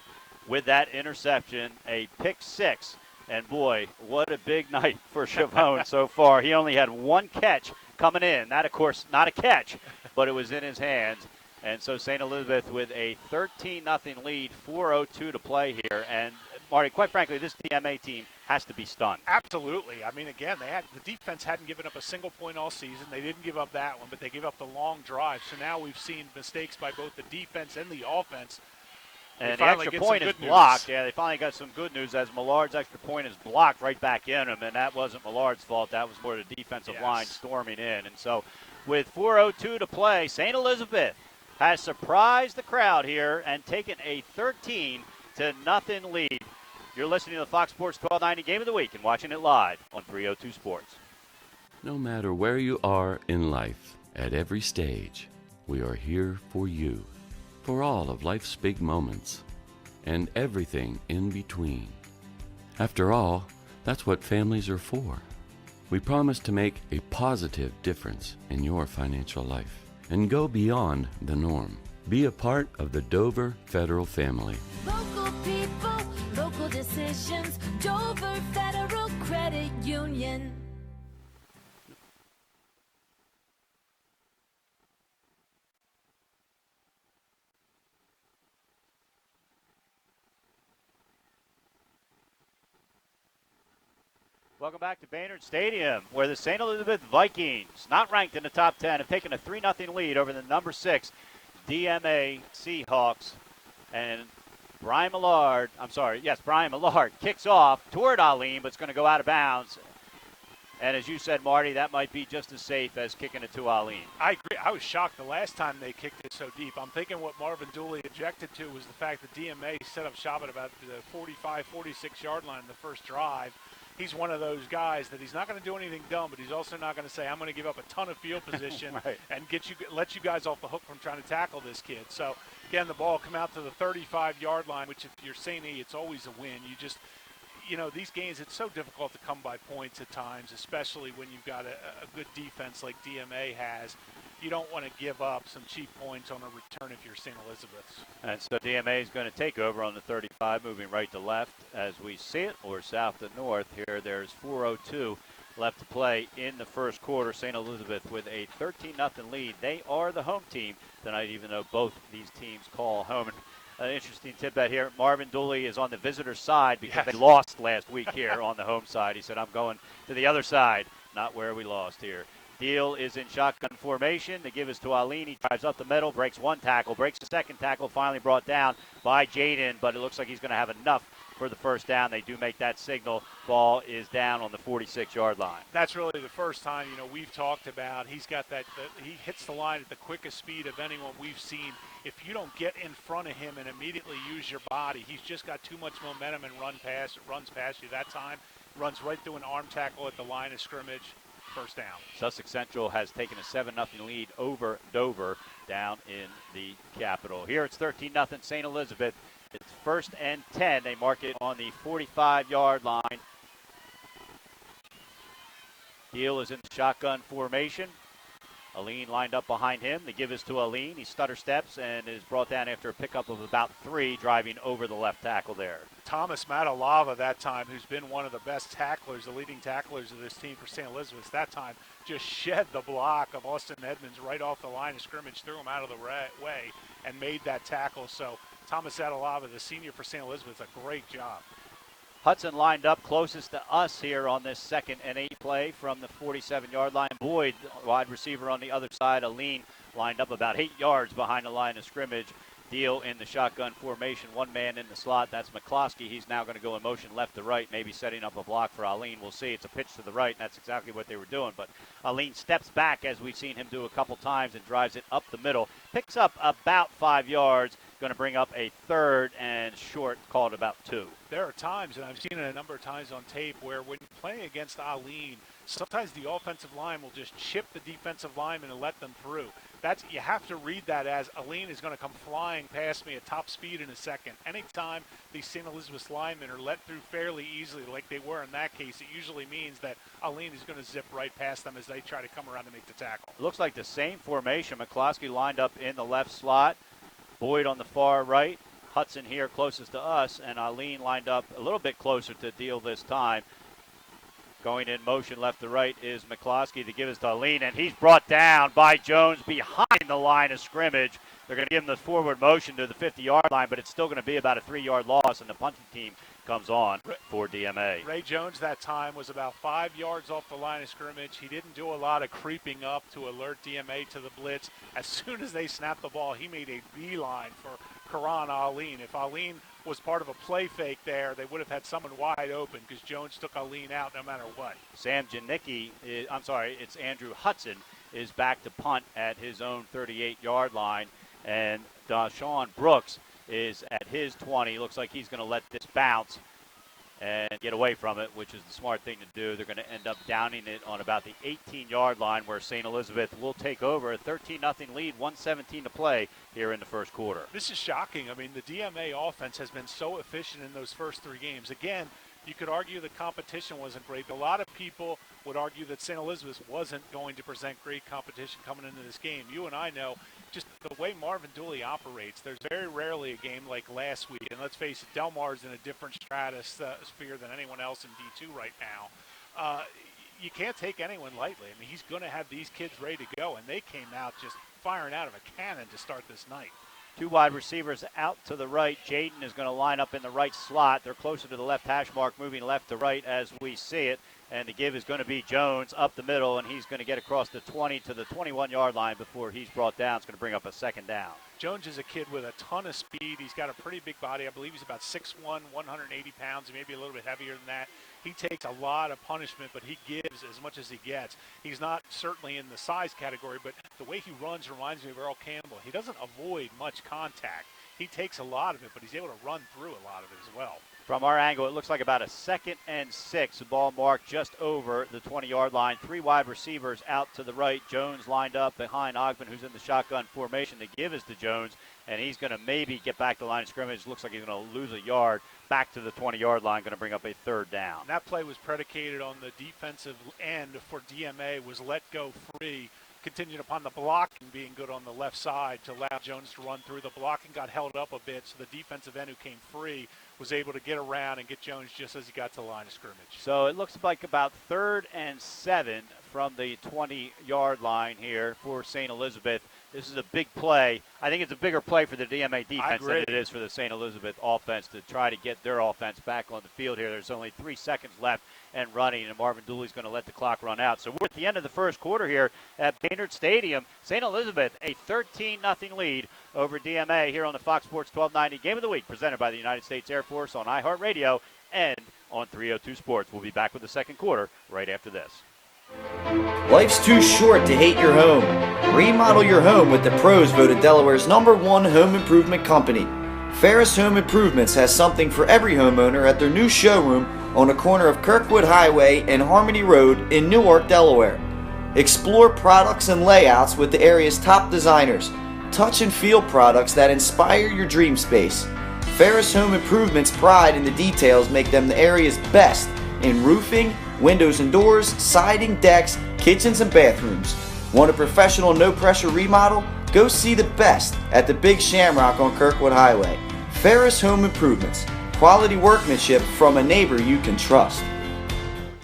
with that interception, a pick 6. And boy, what a big night for Schiavone so far. He only had one catch coming in. That, of course, not a catch, but it was in his hands. And so St. Elizabeth with a 13-0 lead, 4:02 to play here. And, Marty, quite frankly, this DMA team has to be stunned. Absolutely. I mean, again, the defense hadn't given up a single point all season. They didn't give up that one, but they gave up the long drive. So now we've seen mistakes by both the defense and the offense. And the extra point is blocked. Yeah, they finally got some good news as Millard's extra point is blocked right back in him, and that wasn't Millard's fault. That was more the defensive line storming in. And so with 4:02 to play, St. Elizabeth has surprised the crowd here and taken a 13-0 lead. You're listening to the Fox Sports 1290 Game of the Week and watching it live on 302 Sports. No matter where you are in life, at every stage, we are here for you. For all of life's big moments, and everything in between. After all, that's what families are for. We promise to make a positive difference in your financial life and go beyond the norm. Be a part of the Dover Federal family. Local people, local decisions, Dover Federal Credit Union. Welcome back to Baynard Stadium, where the St. Elizabeth Vikings, not ranked in the top 10, have taken a 3-0 lead over the number 6 DMA Seahawks. And Brian Millard kicks off toward Alim, but it's going to go out of bounds. And as you said, Marty, that might be just as safe as kicking it to Alim. I agree. I was shocked the last time they kicked it so deep. I'm thinking what Marvin Dooley objected to was the fact that DMA set up shop at about the 45, 46-yard line in the first drive. He's one of those guys that he's not going to do anything dumb, but he's also not going to say, I'm going to give up a ton of field position right. and let you guys off the hook from trying to tackle this kid. So, again, the ball come out to the 35-yard line, which if you're St. E, it's always a win. These games, it's so difficult to come by points at times, especially when you've got a good defense like DMA has. You don't want to give up some cheap points on a return if you're St. Elizabeth's. And so DMA is going to take over on the 35, moving right to left as we see it, or south to north here. There's 4:02 left to play in the first quarter. St. Elizabeth with a 13-0 lead. They are the home team tonight, even though both these teams call home. And an interesting tidbit here, Marvin Dooley is on the visitor side because they lost last week here on the home side. He said, I'm going to the other side, not where we lost here. Deal is in shotgun formation. The give is to Aline. He drives up the middle, breaks one tackle, breaks the second tackle, finally brought down by Jaden, but it looks like he's going to have enough for the first down. They do make that signal. Ball is down on the 46-yard line. That's really the first time, we've talked about he hits the line at the quickest speed of anyone we've seen. If you don't get in front of him and immediately use your body, he's just got too much momentum and runs past you. That time, runs right through an arm tackle at the line of scrimmage. First down. Sussex Central has taken a 7-0 lead over Dover down in the Capitol. Here it's 13-0 St. Elizabeth. It's 1st and 10. They mark it on the 45-yard line. Deal is in shotgun formation. Aline lined up behind him. The give is to Aline. He stutter steps and is brought down after a pickup of about 3, driving over the left tackle there. Thomas Matalava that time, who's been one of the best tacklers, the leading tacklers of this team for St. Elizabeth, that time just shed the block of Austin Edmonds right off the line of scrimmage, threw him out of the way, and made that tackle. So Thomas Matalava, the senior for St. Elizabeth, a great job. Hudson lined up closest to us here on this 2nd and 8 play from the 47-yard line. Boyd, wide receiver on the other side. Aline lined up about 8 yards behind the line of scrimmage. Deal in the shotgun formation. One man in the slot. That's McCloskey. He's now going to go in motion left to right, maybe setting up a block for Aline. We'll see. It's a pitch to the right, and that's exactly what they were doing. But Aline steps back, as we've seen him do a couple times, and drives it up the middle. Picks up about 5 yards. Going to bring up a 3rd and short, called about 2. There are times, and I've seen it a number of times on tape, where when you're playing against Aline, sometimes the offensive line will just chip the defensive lineman and let them through. You have to read that as Aline is going to come flying past me at top speed in a second. Anytime these St. Elizabeth linemen are let through fairly easily, like they were in that case, it usually means that Aline is going to zip right past them as they try to come around to make the tackle. It looks like the same formation. McCloskey lined up in the left slot. Boyd on the far right. Hudson here closest to us, and Aline lined up a little bit closer to Deal this time. Going in motion left to right is McCloskey. The give is to Aline, and he's brought down by Jones behind the line of scrimmage. They're going to give him the forward motion to the 50-yard line, but it's still going to be about a 3-yard loss, and the punting team comes on for DMA. Ray Jones that time was about 5 yards off the line of scrimmage. He didn't do a lot of creeping up to alert DMA to the blitz. As soon as they snapped the ball, he made a beeline for Karan Aline. If Aline was part of a play fake there, they would have had someone wide open because Jones took Aline out no matter what. Sam Janicki, it's Andrew Hudson, is back to punt at his own 38-yard line, and Dashawn Brooks is at his 20. Looks like he's going to let this bounce and get away from it, which is the smart thing to do. They're going to end up downing it on about the 18-yard line, where St. Elizabeth will take over. A 13-0 lead, 1:17 to play here in the first quarter. This is shocking. I mean, the DMA offense has been so efficient in those first 3 games. Again, you could argue the competition wasn't great, but a lot of people would argue that St. Elizabeth wasn't going to present great competition coming into this game. You and I know just the way Marvin Dooley operates. There's very rarely a game like last week, and let's face it, Delmar's in a different stratosphere than anyone else in D2 right now. You can't take anyone lightly. I mean, he's going to have these kids ready to go, and they came out just firing out of a cannon to start this night. 2 wide receivers out to the right. Jaden is going to line up in the right slot. They're closer to the left hash mark, moving left to right as we see it. And the give is going to be Jones up the middle, and he's going to get across the 20 to the 21-yard line before he's brought down. It's going to bring up a 2nd down. Jones is a kid with a ton of speed. He's got a pretty big body. I believe he's about 6'1", 180 pounds, maybe a little bit heavier than that. He takes a lot of punishment, but he gives as much as he gets. He's not certainly in the size category, but the way he runs reminds me of Earl Campbell. He doesn't avoid much contact. He takes a lot of it, but he's able to run through a lot of it as well. From our angle, it looks like about a 2nd and 6. The ball marked just over the 20-yard line. 3 wide receivers out to the right. Jones lined up behind Ogben, who's in the shotgun formation. The give is to Jones, and he's going to maybe get back to the line of scrimmage. Looks like he's going to lose a yard. Back to the 20-yard line, going to bring up a 3rd down. And that play was predicated on the defensive end for DMA was let go free, contingent upon the blocking being good on the left side to allow Jones to run through. The blocking got held up a bit, so the defensive end who came free was able to get around and get Jones just as he got to the line of scrimmage. So it looks like about 3rd and 7 from the 20-yard line here for St. Elizabeth. This is a big play. I think it's a bigger play for the DMA defense than agree. it is for the St. Elizabeth offense to try to get their offense back on the field here. There's only 3 seconds left and running, and Marvin Dooley's going to let the clock run out. So we're at the end of the first quarter here at Baynard Stadium. St. Elizabeth, a 13-0 lead over DMA here on the Fox Sports 1290 Game of the Week, presented by the United States Air Force on iHeartRadio and on 302 Sports. We'll be back with the second quarter right after this. Life's too short to hate your home. Remodel your home with the pros voted Delaware's #1 home improvement company. Ferris Home Improvements has something for every homeowner at their new showroom on the corner of Kirkwood Highway and Harmony Road in Newark, Delaware. Explore products and layouts with the area's top designers. Touch and feel products that inspire your dream space. Ferris Home Improvement's pride in the details make them the area's best in roofing, windows and doors, siding, decks, kitchens, and bathrooms. Want a professional, no-pressure remodel? Go see the best at the Big Shamrock on Kirkwood Highway. Ferris Home Improvements. Quality workmanship from a neighbor you can trust.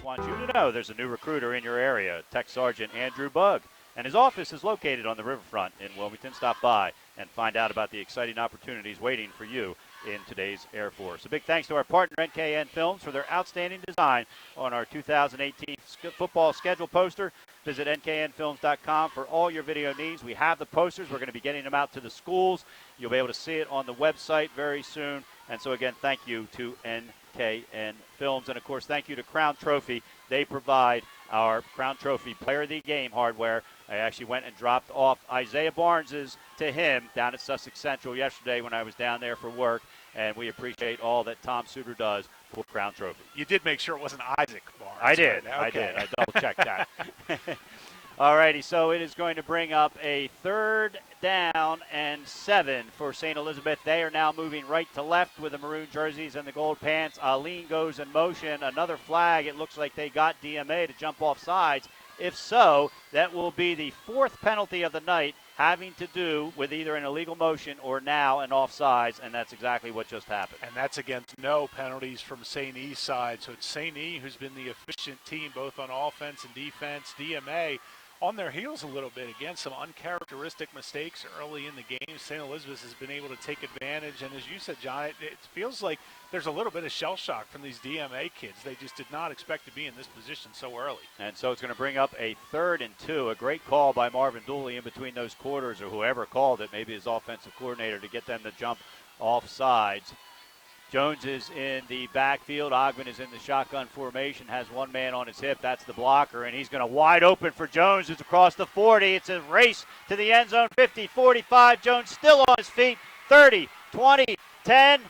Want you to know there's a new recruiter in your area, Tech Sergeant Andrew Bugg, and his office is located on the riverfront in Wilmington. Stop by and find out about the exciting opportunities waiting for you in today's Air Force. A big thanks to our partner, NKN Films, for their outstanding design on our 2018 football schedule poster. Visit nknfilms.com for all your video needs. We have the posters. We're going to be getting them out to the schools. You'll be able to see it on the website very soon. And so, again, thank you to NKN Films. And, of course, thank you to Crown Trophy. They provide our Crown Trophy Player of the Game hardware. I actually went and dropped off Isaiah Barnes's to him down at Sussex Central yesterday when I was down there for work, and we appreciate all that Tom Suter does for Crown Trophy. You did make sure it wasn't Isaac Barnes. I did. Right? Okay. I double-checked that. All righty, so it is going to bring up a 3rd down and 7 for St. Elizabeth. They are now moving right to left with the maroon jerseys and the gold pants. Aline goes in motion. Another flag. It looks like they got DMA to jump off sides. If so, that will be the 4th penalty of the night, having to do with either an illegal motion or now an offsides, and that's exactly what just happened. And that's against no penalties from St. E's side. So it's St. E who's been the efficient team both on offense and defense. DMA on their heels a little bit. Again, some uncharacteristic mistakes early in the game. St. Elizabeth has been able to take advantage. And as you said, John, it feels like there's a little bit of shell shock from these DMA kids. They just did not expect to be in this position so early. And so it's going to bring up a 3rd and 2. A great call by Marvin Dooley in between those quarters, or whoever called it, maybe his offensive coordinator, to get them to jump off sides. Jones is in the backfield. Ogman is in the shotgun formation, has one man on his hip. That's the blocker, and he's going to wide open for Jones, who's across the 40. It's a race to the end zone, 50, 45. Jones still on his feet, 30, 20, 10.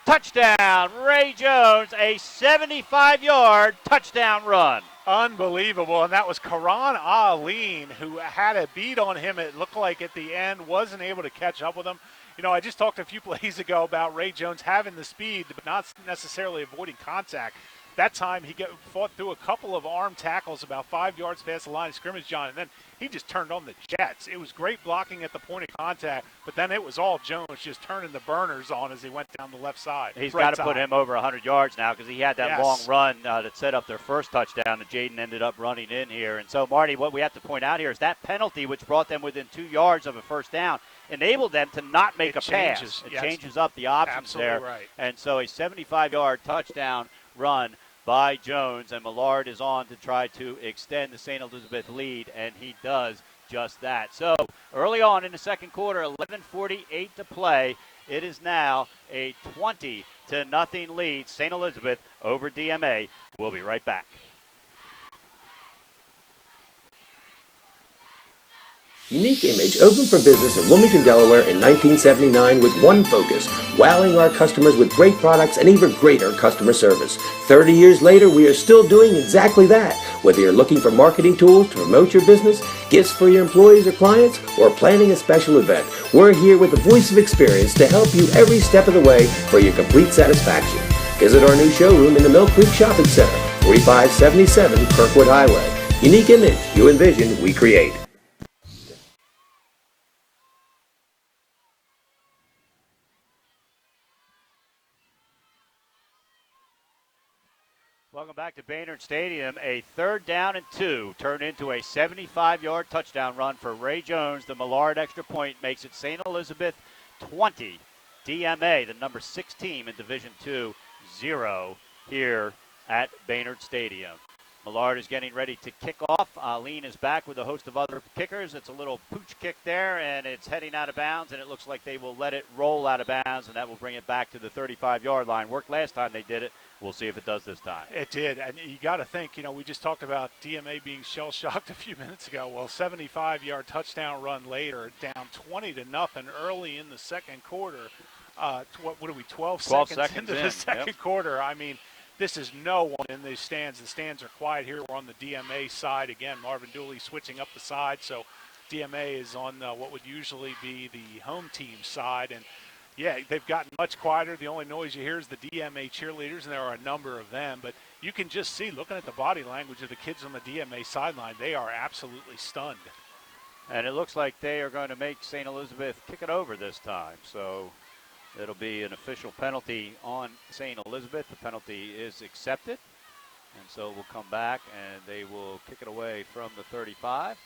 Touchdown, Ray Jones, a 75-yard touchdown run. Unbelievable, and that was Karan Aline, who had a beat on him, it looked like at the end, wasn't able to catch up with him. You know, I just talked a few plays ago about Ray Jones having the speed, but not necessarily avoiding contact. That time he fought through a couple of arm tackles about 5 yards past the line of scrimmage, John, and then he just turned on the jets. It was great blocking at the point of contact, but then it was all Jones just turning the burners on as he went down the left side. He's got to put him over 100 yards now because he had that long run that set up their first touchdown that Jaden ended up running in here. And so, Marty, what we have to point out here is that penalty, which brought them within 2 yards of a first down, enabled them to not make a pass. It changes up the options there. Right. And so a 75-yard touchdown run by Jones, and Millard is on to try to extend the St. Elizabeth lead, and he does just that. So early on in the second quarter, 11:48 to play. It is now a 20-0 lead, St. Elizabeth over DMA. We'll be right back. Unique Image opened for business in Wilmington, Delaware in 1979 with one focus, wowing our customers with great products and even greater customer service. 30 years later, we are still doing exactly that. Whether you're looking for marketing tools to promote your business, gifts for your employees or clients, or planning a special event, we're here with the voice of experience to help you every step of the way for your complete satisfaction. Visit our new showroom in the Mill Creek Shopping Center, 4577 Kirkwood Highway. Unique Image, you envision, we create. Welcome back to Baynard Stadium. A 3rd down and 2 turned into a 75-yard touchdown run for Ray Jones. The Millard extra point makes it St. Elizabeth 20, DMA, the number 6 team in Division II, 0 here at Baynard Stadium. Millard is getting ready to kick off. Aline is back with a host of other kickers. It's a little pooch kick there, and it's heading out of bounds, and it looks like they will let it roll out of bounds, and that will bring it back to the 35-yard line. Worked last time they did it. We'll see if it does this time. It did, and you got to think, we just talked about DMA being shell-shocked a few minutes ago. Well, 75-yard touchdown run later, down 20-0 early in the second quarter. What are we, 12 seconds into the second quarter? I mean, this is no one in the stands. The stands are quiet here. We're on the DMA side. Again, Marvin Dooley switching up the side. So DMA is on what would usually be the home team side. And, yeah, they've gotten much quieter. The only noise you hear is the DMA cheerleaders, and there are a number of them. But you can just see, looking at the body language of the kids on the DMA sideline, they are absolutely stunned. And it looks like they are going to make St. Elizabeth kick it over this time. So it'll be an official penalty on St. Elizabeth. The penalty is accepted. And so we'll come back, and they will kick it away from the 35.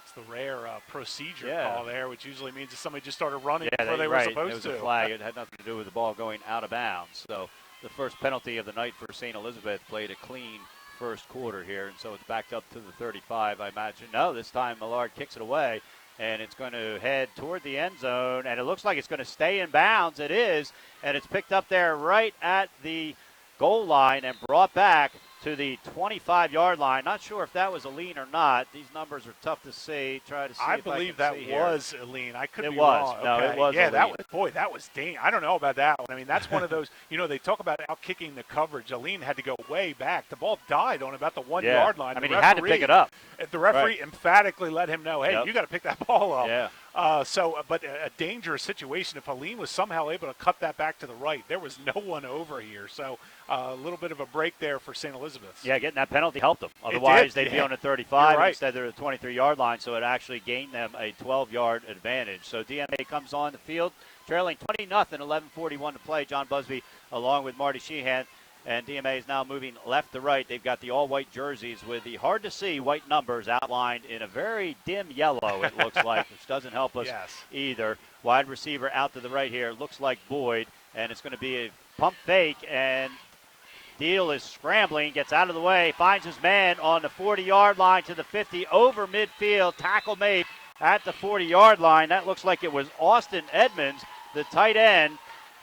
It's the rare procedure call there, which usually means that somebody just started running before they were supposed to. It was to. a flag. It had nothing to do with the ball going out of bounds. So the first penalty of the night for St. Elizabeth, played a clean first quarter here, and so it's backed up to the 35, I imagine. No, this time Millard kicks it away, and it's going to head toward the end zone, and it looks like it's going to stay in bounds. It is, and it's picked up there right at the goal line and brought back to the 25-yard line. Not sure if that was Aline or not. These numbers are tough to see. Try to see. I believe that was Aline. I could be wrong. It was. No, okay. it was. Yeah, Aline. that was dang. I don't know about that one. I mean, that's one of those. They talk about out kicking the coverage. Aline had to go way back. The ball died on about the 1 yard line. I mean, he had to pick it up. The referee emphatically let him know, hey, you got to pick that ball up. Yeah. But a dangerous situation. If Aline was somehow able to cut that back to the right, there was no one over here. So a little bit of a break there for St. Elizabeth. Yeah, getting that penalty helped them. Otherwise, they'd be on the 35 right. instead of the 23-yard line, so it actually gained them a 12-yard advantage. So DMA comes on the field, trailing 20-0, 11:41 to play. John Busby along with Marty Sheehan. And DMA is now moving left to right. They've got the all-white jerseys with the hard-to-see white numbers outlined in a very dim yellow, it looks like, which doesn't help us either. Wide receiver out to the right here. Looks like Boyd, and it's going to be a pump fake, and Deal is scrambling, gets out of the way, finds his man on the 40-yard line to the 50, over midfield, tackle made at the 40-yard line. That looks like it was Austin Edmonds, the tight end,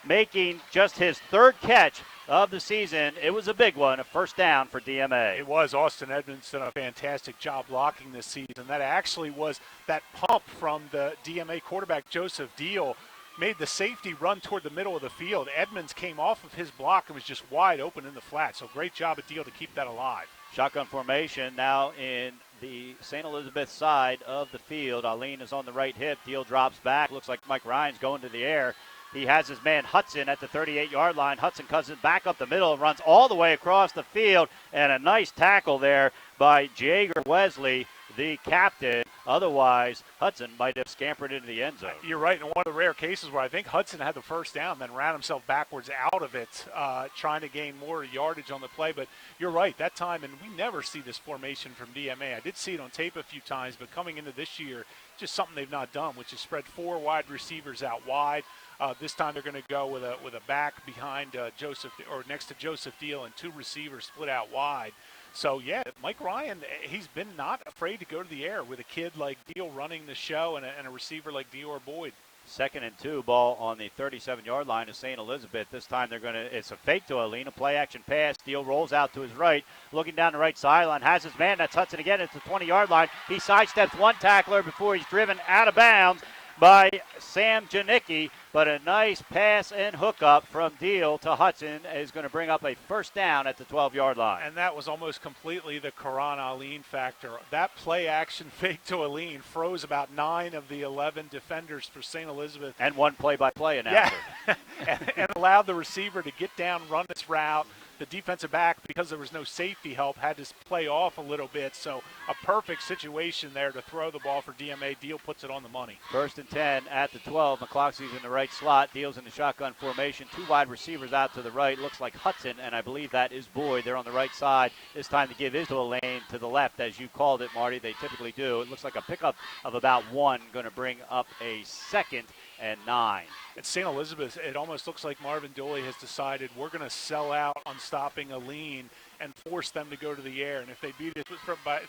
making just his 3rd catch of the season. It was a big one, a first down for DMA. It was. Austin Edmonds done a fantastic job blocking this season. That actually was that pump from the DMA quarterback, Joseph Deal, made the safety run toward the middle of the field. Edmonds came off of his block and was just wide open in the flat. So great job at Deal to keep that alive. Shotgun formation now in the St. Elizabeth side of the field. Aline is on the right hip. Deal drops back. Looks like Mike Ryan's going to the air. He has his man Hudson at the 38-yard line. Hudson comes back up the middle and runs all the way across the field. And a nice tackle there by Jager Wesley, the captain. Otherwise, Hudson might have scampered into the end zone. You're right. In one of the rare cases where I think Hudson had the first down, then ran himself backwards out of it, trying to gain more yardage on the play. But you're right. That time, and we never see this formation from DMA. I did see it on tape a few times, but coming into this year, just something they've not done, which is spread 4 wide receivers out wide. This time they're going to go with a back behind Joseph, or next to Joseph Deal, and 2 receivers split out wide. So, yeah, Mike Ryan, he's been not afraid to go to the air with a kid like Deal running the show and a receiver like Dior Boyd. 2nd and 2, ball on the 37-yard line of St. Elizabeth. This time it's a fake to Aline, a play-action pass. Deal rolls out to his right, looking down the right sideline, has his man. That's Hudson again at the 20-yard line. He sidesteps one tackler before he's driven out of bounds by Sam Janicki, but a nice pass and hookup from Deal to Hudson is going to bring up a first down at the 12-yard line. And that was almost completely the Karan Aline factor. That play-action fake to Aline froze about 9 of the 11 defenders for St. Elizabeth. And one play-by-play announcer. Yeah, and allowed the receiver to get down, run its route, the defensive back, because there was no safety help, had to play off a little bit. So a perfect situation there to throw the ball for DMA. Deal puts it on the money. 1st and 10 at the 12. McCloskey's in the right slot. Deal's in the shotgun formation. 2 wide receivers out to the right. Looks like Hudson, and I believe that is Boyd. They're on the right side. This time to give is to a lane to the left, as you called it, Marty. They typically do. It looks like a pickup of about 1, going to bring up a 2nd and 9. At St. Elizabeth, it almost looks like Marvin Dooley has decided we're going to sell out on stopping a lean and force them to go to the air. And if they beat us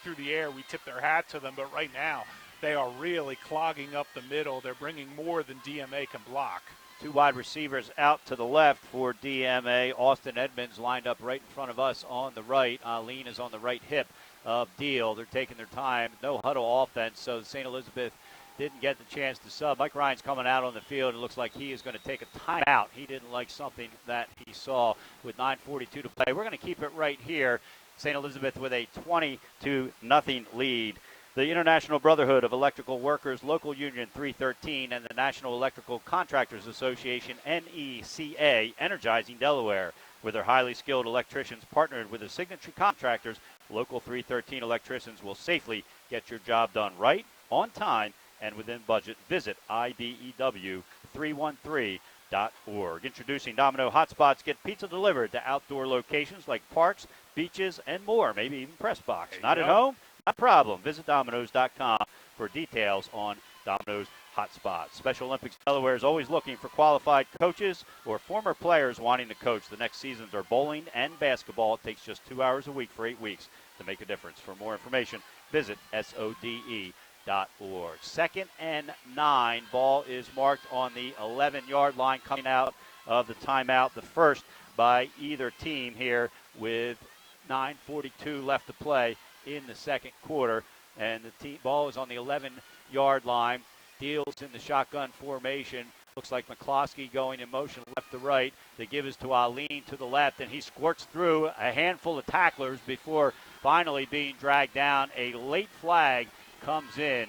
through the air, we tip their hat to them. But right now, they are really clogging up the middle. They're bringing more than DMA can block. 2 wide receivers out to the left for DMA. Austin Edmonds lined up right in front of us on the right. Lean is on the right hip of Deal. They're taking their time. No huddle offense, so St. Elizabeth didn't get the chance to sub. Mike Ryan's coming out on the field. It looks like he is going to take a timeout. He didn't like something that he saw with 9:42 to play. We're going to keep it right here. St. Elizabeth with a 20-0 lead. The International Brotherhood of Electrical Workers Local Union 313 and the National Electrical Contractors Association, NECA, energizing Delaware. With their highly skilled electricians partnered with the signature contractors, Local 313 electricians will safely get your job done right, on time, and within budget. Visit IBEW313.org. Introducing Domino Hotspots. Get pizza delivered to outdoor locations like parks, beaches, and more, maybe even press box. Not at home? Not a problem. Visit Domino's.com for details on Domino's Hotspots. Special Olympics Delaware is always looking for qualified coaches or former players wanting to coach. The next seasons are bowling and basketball. It takes just 2 hours a week for 8 weeks to make a difference. For more information, visit SODE.org. 2nd and 9. Ball is marked on the 11-yard line coming out of the timeout. The first by either team here with 9:42 left to play in the second quarter. And the ball is on the 11-yard line. Deals in the shotgun formation. Looks like McCloskey going in motion left to right. The give is to Aline to the left, and he squirts through a handful of tacklers before finally being dragged down. A late flag comes in.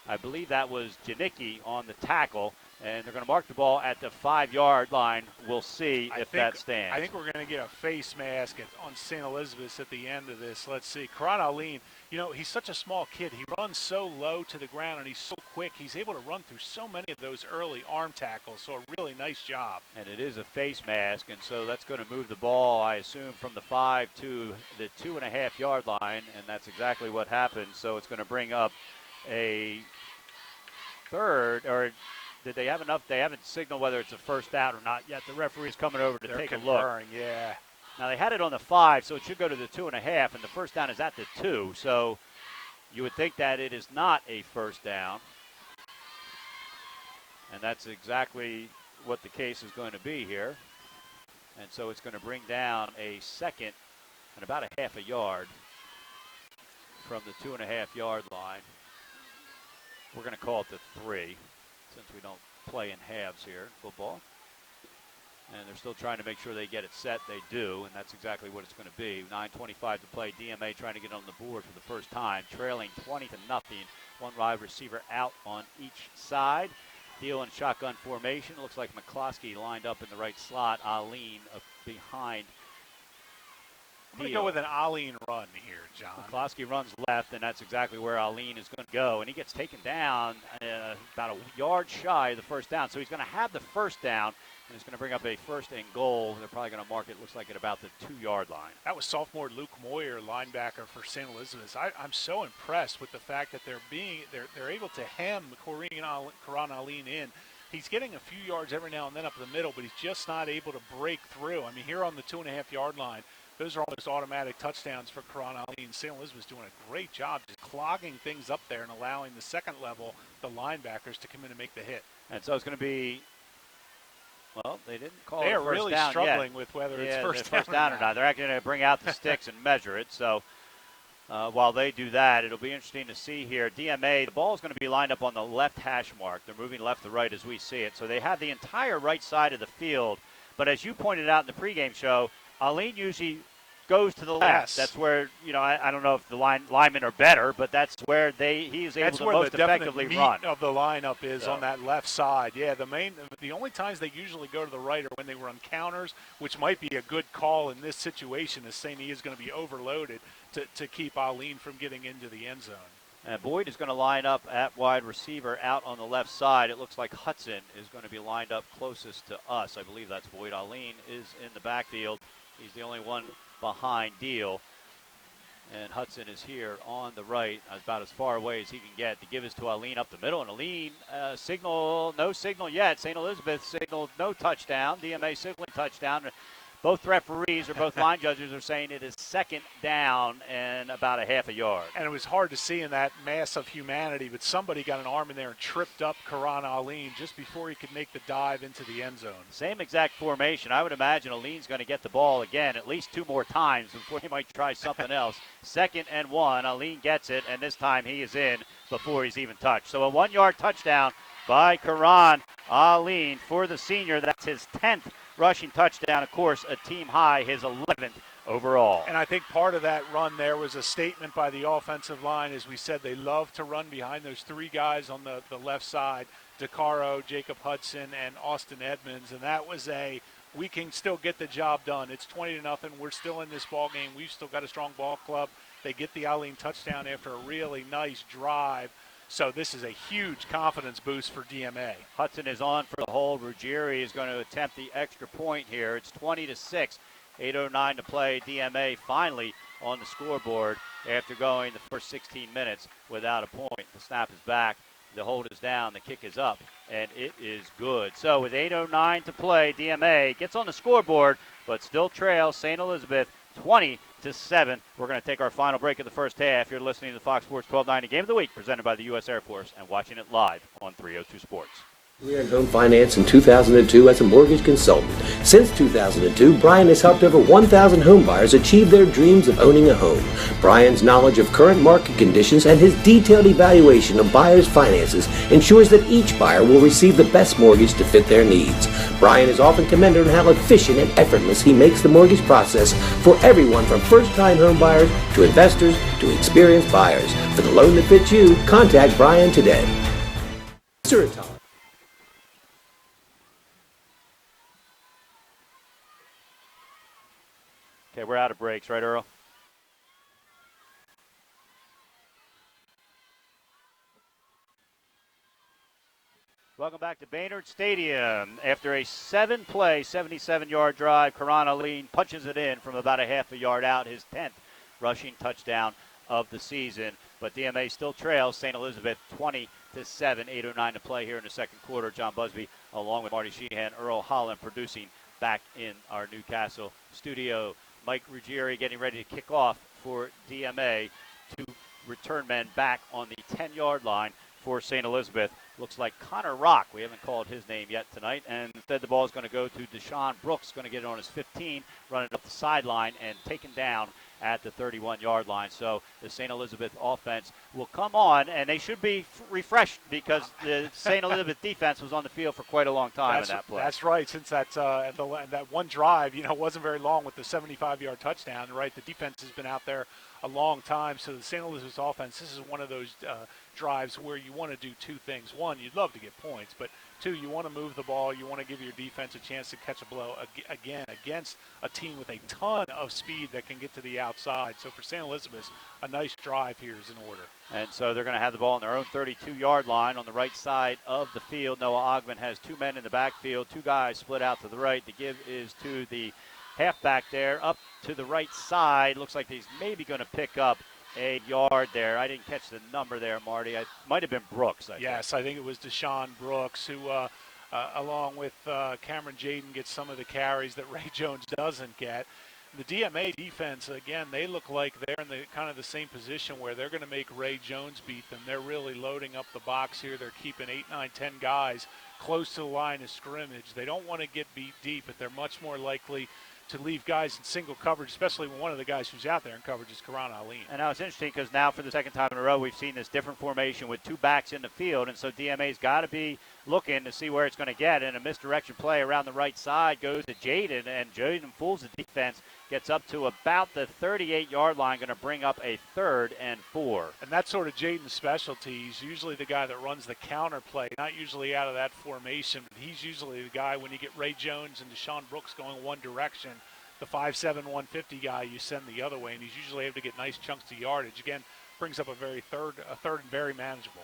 I believe that was Janicki on the tackle, and they're going to mark the ball at the 5-yard line. We'll see if that stands. I think we're going to get a face mask on St. Elizabeth's at the end of this. Let's see. Karan Aline, he's such a small kid. He runs so low to the ground, and he's so quick. He's able to run through so many of those early arm tackles, so a really nice job. And it is a face mask, and so that's going to move the ball, I assume, from the 5 to the 2.5-yard line, and that's exactly what happened. So it's going to bring up a third, or did they have enough? They haven't signaled whether it's a first down or not yet. The referee's coming over to take a look. Yeah. Now they had it on the 5, so it should go to the 2.5, and the first down is at the 2. So you would think that it is not a first down. And that's exactly what the case is going to be here. And so it's going to bring down a 2nd and about a half a yard from the 2.5-yard line. We're going to call it the 3 since we don't play in halves here in football. And they're still trying to make sure they get it set. They do, and that's exactly what it's going to be. 9:25 to play. DMA trying to get on the board for the first time, trailing 20-0. One wide receiver out on each side. Deal in shotgun formation. Looks like McCloskey lined up in the right slot. Aline behind. I'm going to go with an Aline run here, John. McCloskey runs left, and that's exactly where Aline is going to go. And he gets taken down about a yard shy of the first down. So he's going to have the first down, and it's going to bring up a 1st and goal. They're probably going to mark it, looks like, at about the 2-yard line. That was sophomore Luke Moyer, linebacker for St. Elizabeth. I'm so impressed with the fact that they're able to hem Karan Aline in. He's getting a few yards every now and then up the middle, but he's just not able to break through. I mean, here on the 2.5-yard line, those are almost automatic touchdowns for Karan Aline. St. Elizabeth's doing a great job just clogging things up there and allowing the second level, the linebackers, to come in and make the hit. And so it's going to be, well, they didn't call it first down. They're really yet. struggling with whether it's first down or not. They're actually going to bring out the sticks and measure it. So while they do that, it'll be interesting to see here. DMA, the ball is going to be lined up on the left hash mark. They're moving left to right as we see it. So they have the entire right side of the field. But as you pointed out in the pregame show, Aline usually goes to the left. Yes. That's where, I don't know if the linemen are better, but that's where he is able to most effectively run. Of the lineup is on that left side. Yeah, the only times they usually go to the right are when they run counters, which might be a good call in this situation, as saying he is going to be overloaded to keep Aline from getting into the end zone. And Boyd is going to line up at wide receiver out on the left side. It looks like Hudson is going to be lined up closest to us. I believe that's Boyd. Aline is in the backfield. He's the only one behind Deal. And Hudson is here on the right, about as far away as he can get. To give us to Aline up the middle. And Aline, no signal yet. St. Elizabeth signaled no touchdown. DMA signaling touchdown. Both referees or both line judges are saying it is second down and about a half a yard. And it was hard to see in that mass of humanity, but somebody got an arm in there and tripped up Karan Aline just before he could make the dive into the end zone. Same exact formation. I would imagine Aline's going to get the ball again at least 2 more times before he might try something else. 2nd and 1. Aline gets it, and this time he is in before he's even touched. So a 1-yard touchdown by Karan Aline for the senior. That's his 10th rushing touchdown, of course, a team high, his 11th overall. And I think part of that run there was a statement by the offensive line. As we said, they love to run behind those 3 guys on the left side, DeCaro, Jacob Hudson, and Austin Edmonds. And that was we can still get the job done. It's 20-0. We're still in this ball game. We've still got a strong ball club. They get the Aline touchdown after a really nice drive. So this is a huge confidence boost for DMA. Hudson is on for the hold. Ruggieri is going to attempt the extra point here. It's 20-6, 8:09 to play. DMA finally on the scoreboard after going the first 16 minutes without a point. The snap is back. The hold is down. The kick is up, and it is good. So with 8:09 to play, DMA gets on the scoreboard, but still trails St. Elizabeth 20-7. We're going to take our final break of the first half. You're listening to the Fox Sports 1290 Game of the Week presented by the U.S. Air Force and watching it live on 302 Sports. Career in home finance in 2002 as a mortgage consultant. Since 2002, Brian has helped over 1,000 home buyers achieve their dreams of owning a home. Brian's knowledge of current market conditions and his detailed evaluation of buyers' finances ensures that each buyer will receive the best mortgage to fit their needs. Brian is often commended on how efficient and effortless he makes the mortgage process for everyone from first-time home buyers to investors to experienced buyers. For the loan that fits you, contact Brian today. Suratol. Okay, we're out of breaks, right, Earl? Welcome back to Baynard Stadium. After a 7-play, 77-yard drive, Karan Aline punches it in from about a half a yard out, his 10th rushing touchdown of the season. But DMA still trails St. Elizabeth 20-7, 8:09 to play here in the second quarter. John Busby, along with Marty Sheehan, Earl Holland producing back in our Newcastle studio. Mike Ruggieri getting ready to kick off for DMA. 2 return men back on the 10-yard line for St. Elizabeth. Looks like Connor Rock. We haven't called his name yet tonight. And instead the ball is going to go to Deshaun Brooks, going to get it on his 15, running up the sideline and taken down at the 31-yard line. So the St. Elizabeth offense will come on, and they should be refreshed because the St. Elizabeth defense was on the field for quite a long time in that play. That's right. Since that one drive, wasn't very long with the 75-yard touchdown, right? The defense has been out there a long time. So the St. Elizabeth offense, this is one of those drives where you want to do 2 things. One, you'd love to get points, but 2, you want to move the ball. You want to give your defense a chance to catch a blow again against a team with a ton of speed that can get to the outside. So for St. Elizabeth, a nice drive here is in order. And so they're going to have the ball on their own 32-yard line on the right side of the field. Noah Ogman has 2 men in the backfield, 2 guys split out to the right. The give is to the halfback there, up to the right side. Looks like he's maybe going to pick up a yard there. I didn't catch the number there, Marty. It might have been Brooks, Yes, I think it was Deshaun Brooks, who, along with Cameron Jaden, gets some of the carries that Ray Jones doesn't get. The DMA defense, again, they look like they're in the kind of the same position where they're going to make Ray Jones beat them. They're really loading up the box here. They're keeping 8, 9, 10 guys close to the line of scrimmage. They don't want to get beat deep, but they're much more likely to leave guys in single coverage, especially when one of the guys who's out there in coverage is Karan Ali. And now it's interesting because now for the second time in a row we've seen this different formation with two backs in the field, and so DMA's got to be looking to see where it's going to get. And a misdirection play around the right side goes to Jaden, and Jaden fools the defense, gets up to about the 38-yard line, going to bring up a 3rd and 4. And that's sort of Jaden's specialty. He's usually the guy that runs the counter play, not usually out of that formation, but he's usually the guy when you get Ray Jones and Deshaun Brooks going one direction, the 5'7", 150 guy you send the other way, and he's usually able to get nice chunks of yardage. Again, brings up a third and very manageable.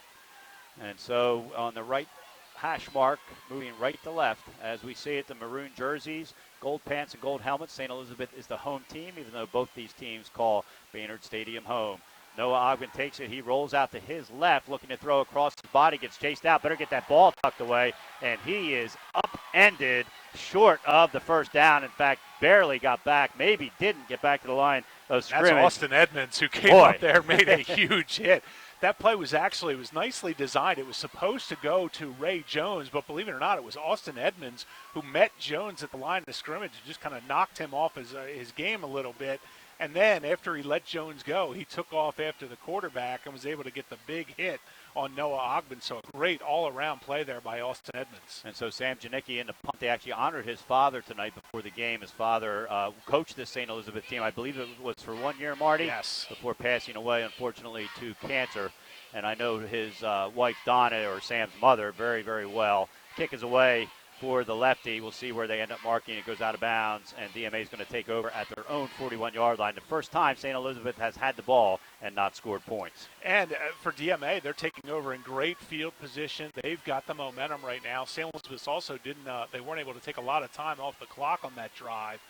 And so on the right hash mark, moving right to left, as we see it, the maroon jerseys, gold pants and gold helmets. St. Elizabeth is the home team, even though both these teams call Baynard Stadium home. Noah Ogden takes it. He rolls out to his left, looking to throw across his body, gets chased out. Better get that ball tucked away, and he is upended short of the first down. In fact, barely got back, maybe didn't get back to the line of scrimmage. That's Austin Edmonds who came up there, made a huge hit. That play was nicely designed. It was supposed to go to Ray Jones, but believe it or not, it was Austin Edmonds who met Jones at the line of scrimmage and just kind of knocked him off his game a little bit. And then after he let Jones go, he took off after the quarterback and was able to get the big hit on Noah Ogden. So a great all-around play there by Austin Edmonds. And so Sam Janicki in the punt, they actually honored his father tonight before the game. His father coached this St. Elizabeth team. I believe it was for 1 year, Marty? Yes. Before passing away, unfortunately, to cancer. And I know his wife, Donna, or Sam's mother, very, very well. Kick is away for the lefty. We'll see where they end up marking. It goes out of bounds, and DMA is going to take over at their own 41-yard line. The first time St. Elizabeth has had the ball and not scored points. And for DMA, they're taking over in great field position. They've got the momentum right now. St. Elizabeth also they weren't able to take a lot of time off the clock on that drive.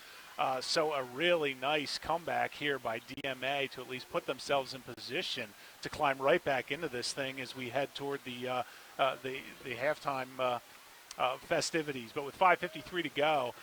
So a really nice comeback here by DMA to at least put themselves in position to climb right back into this thing as we head toward the halftime festivities. But with 5:53 to go,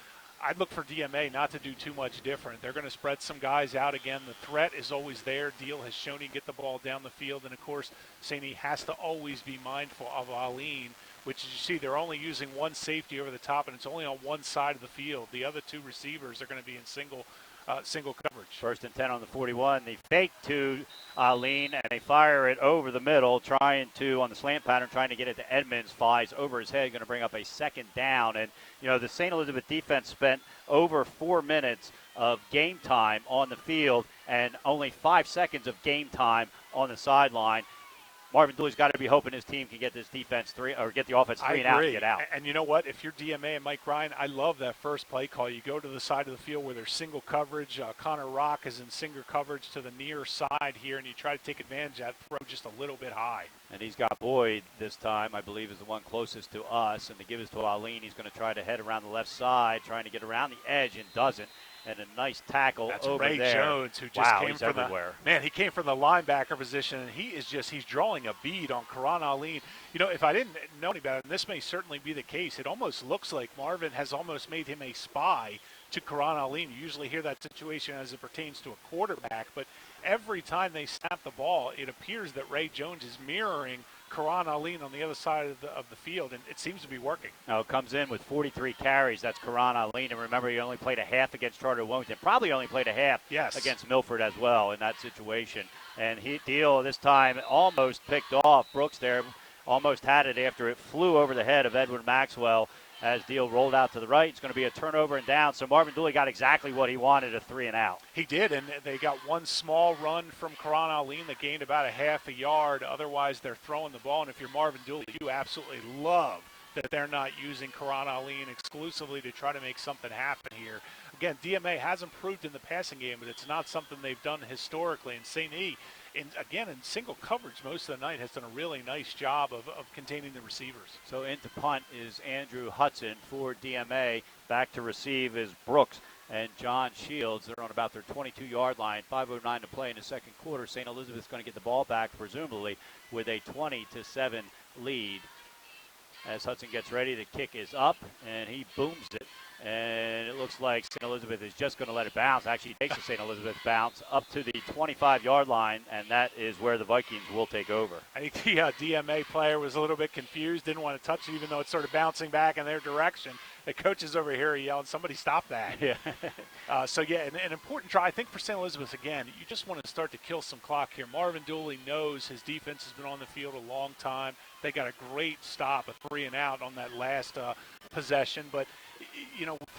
I'd look for DMA not to do too much different. They're going to spread some guys out again. The threat is always there. Deal has shown he can get the ball down the field. And, of course, St. E has to always be mindful of Aline, which, as you see, they're only using one safety over the top, and it's only on one side of the field. The other two receivers are going to be in single coverage. 1st and 10 on the 41. They fake to Aline, and they fire it over the middle, on the slant pattern, trying to get it to Edmonds. Flies over his head, going to bring up a 2nd down. And, the St. Elizabeth defense spent over 4 minutes of game time on the field and only 5 seconds of game time on the sideline. Marvin Dooley's got to be hoping his team can get this defense get the offense 3 and out and get out. And you know what? If you're DMA and Mike Ryan, I love that first play call. You go to the side of the field where there's single coverage. Connor Rock is in single coverage to the near side here, and you try to take advantage of that throw just a little bit high. And he's got Boyd this time, I believe, is the one closest to us. And to give it to Aline, he's going to try to head around the left side, trying to get around the edge, and doesn't. And a nice tackle That's over Ray there. Jones, who just came from everywhere. He came from the linebacker position, and he's drawing a bead on Karan Aline. If I didn't know any better, and this may certainly be the case, it almost looks like Marvin has almost made him a spy to Karan Aline. You usually hear that situation as it pertains to a quarterback, but every time they snap the ball, it appears that Ray Jones is mirroring Karan Aline on the other side of the field, and it seems to be working. Now, comes in with 43 carries. That's Karan Aline. And remember, he only played a half against Charter Wilmington. Probably only played a half against Milford as well in that situation. And Deal this time almost picked off Brooks there. Almost had it after it flew over the head of Edward Maxwell as Deal rolled out to the right. It's going to be a turnover and down. So Marvin Dooley got exactly what he wanted, a 3 and out. He did, and they got one small run from Karan Aline that gained about a half a yard. Otherwise, they're throwing the ball. And if you're Marvin Dooley, you absolutely love that they're not using Karan Aline exclusively to try to make something happen here. Again, DMA has improved in the passing game, but it's not something they've done historically. And St. E., in single coverage most of the night, has done a really nice job of containing the receivers. So into punt is Andrew Hudson for DMA. Back to receive is Brooks and John Shields. They're on about their 22-yard line. 5:09 to play in the second quarter. St. Elizabeth's going to get the ball back, presumably, with a 20-7 lead. As Hudson gets ready, the kick is up, and he booms it. And it looks like St. Elizabeth is just going to let it bounce. Actually, it takes the St. Elizabeth bounce up to the 25-yard line, and that is where the Vikings will take over. I think the DMA player was a little bit confused, didn't want to touch it, even though it's sort of bouncing back in their direction. The coaches over here yelled, "Somebody stop that!" Yeah. An important try. I think for St. Elizabeth, again, you just want to start to kill some clock here. Marvin Dooley knows his defense has been on the field a long time. They got a great stop, a 3-and-out on that last possession, but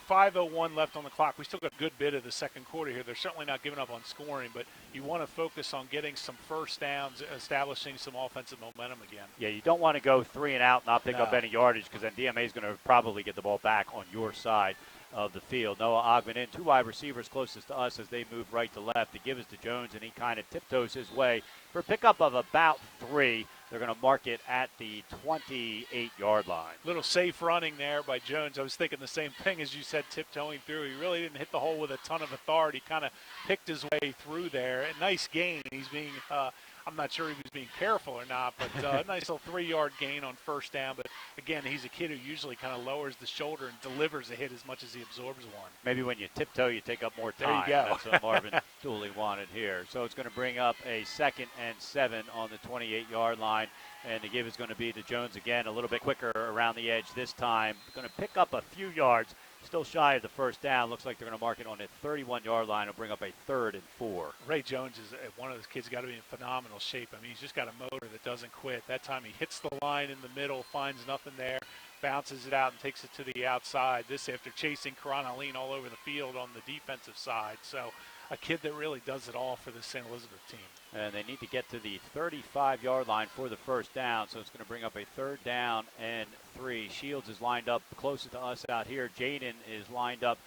5:01 left on the clock. We still got a good bit of the second quarter here. They're certainly not giving up on scoring, but you want to focus on getting some first downs, establishing some offensive momentum again. Yeah, you don't want to go 3-and-out, not pick up any yardage, because then DMA is going to probably get the ball back on your side of the field. Noah Ogman in, 2 wide receivers closest to us as they move right to left. To give us to Jones, and he kind of tiptoes his way for a pickup of about 3. They're going to mark it at the 28-yard line. Little safe running there by Jones. I was thinking the same thing as you said, tiptoeing through. He really didn't hit the hole with a ton of authority. Kind of picked his way through there. A nice gain. He's being, I'm not sure he was being careful or not, but a nice little 3-yard gain on first down. But again, he's a kid who usually kind of lowers the shoulder and delivers a hit as much as he absorbs one. Maybe when you tiptoe, you take up more time. There you go. That's what Marvin Dooley wanted here. So it's going to bring up a 2nd and 7 on the 28-yard line. And the give is going to be to Jones again, a little bit quicker around the edge this time. Going to pick up a few yards, still shy of the first down. Looks like they're going to mark it on the 31-yard line and bring up a 3rd and 4. Ray Jones is one of those kids got to be in phenomenal shape. I mean, he's just got a motor that doesn't quit. That time he hits the line in the middle, finds nothing there, bounces it out and takes it to the outside. This after chasing Karan Aline all over the field on the defensive side. So a kid that really does it all for the St. Elizabeth team. And they need to get to the 35-yard line for the first down, so it's going to bring up a 3rd down and 3. Shields is lined up closest to us out here. Jaden is lined up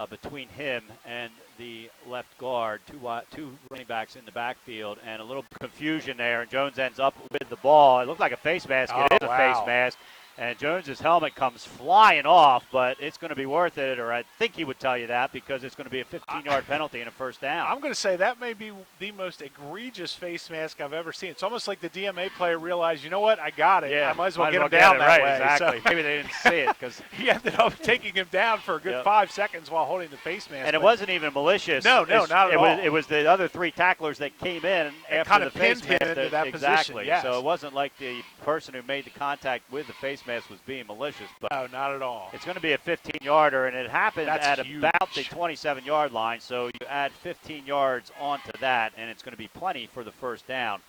between him and the left guard. Two running backs in the backfield, and a little confusion there, and Jones ends up with the ball. It looked like a face mask. It is a face mask. And Jones's helmet comes flying off, but it's going to be worth it, or I think he would tell you that, because it's going to be a 15-yard penalty and a first down. I'm going to say that may be the most egregious face mask I've ever seen. It's almost like the DMA player realized, you know what, I got it. Yeah, I might as well get him down that right, way. Exactly. So maybe they didn't see it because he ended up taking him down for a good 5 seconds while holding the face mask. And it wasn't even malicious. No, not at all. It was the other 3 tacklers that came in after kind the of face pinned him mask. into that Exactly. position. Yes. So it wasn't like the person who made the contact with the face mask was being malicious. But no, not at all. It's going to be a 15-yarder, and it happened at huge. about the 27-yard line. So you add 15 yards onto that, and it's going to be plenty for the first down.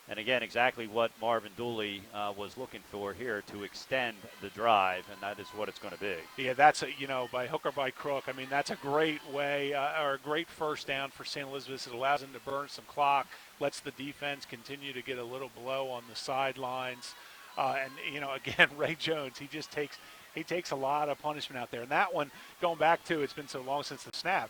And again, exactly what Marvin Dooley was looking for here to extend the drive, and that is what it's going to be. Yeah, that's by hook or by crook. I mean, that's a great way or a great first down for St. Elizabeth. It allows them to burn some clock, lets the defense continue to get a little blow on the sidelines. Again, Ray Jones, he takes a lot of punishment out there. And that one, going back to, it's been so long since the snap.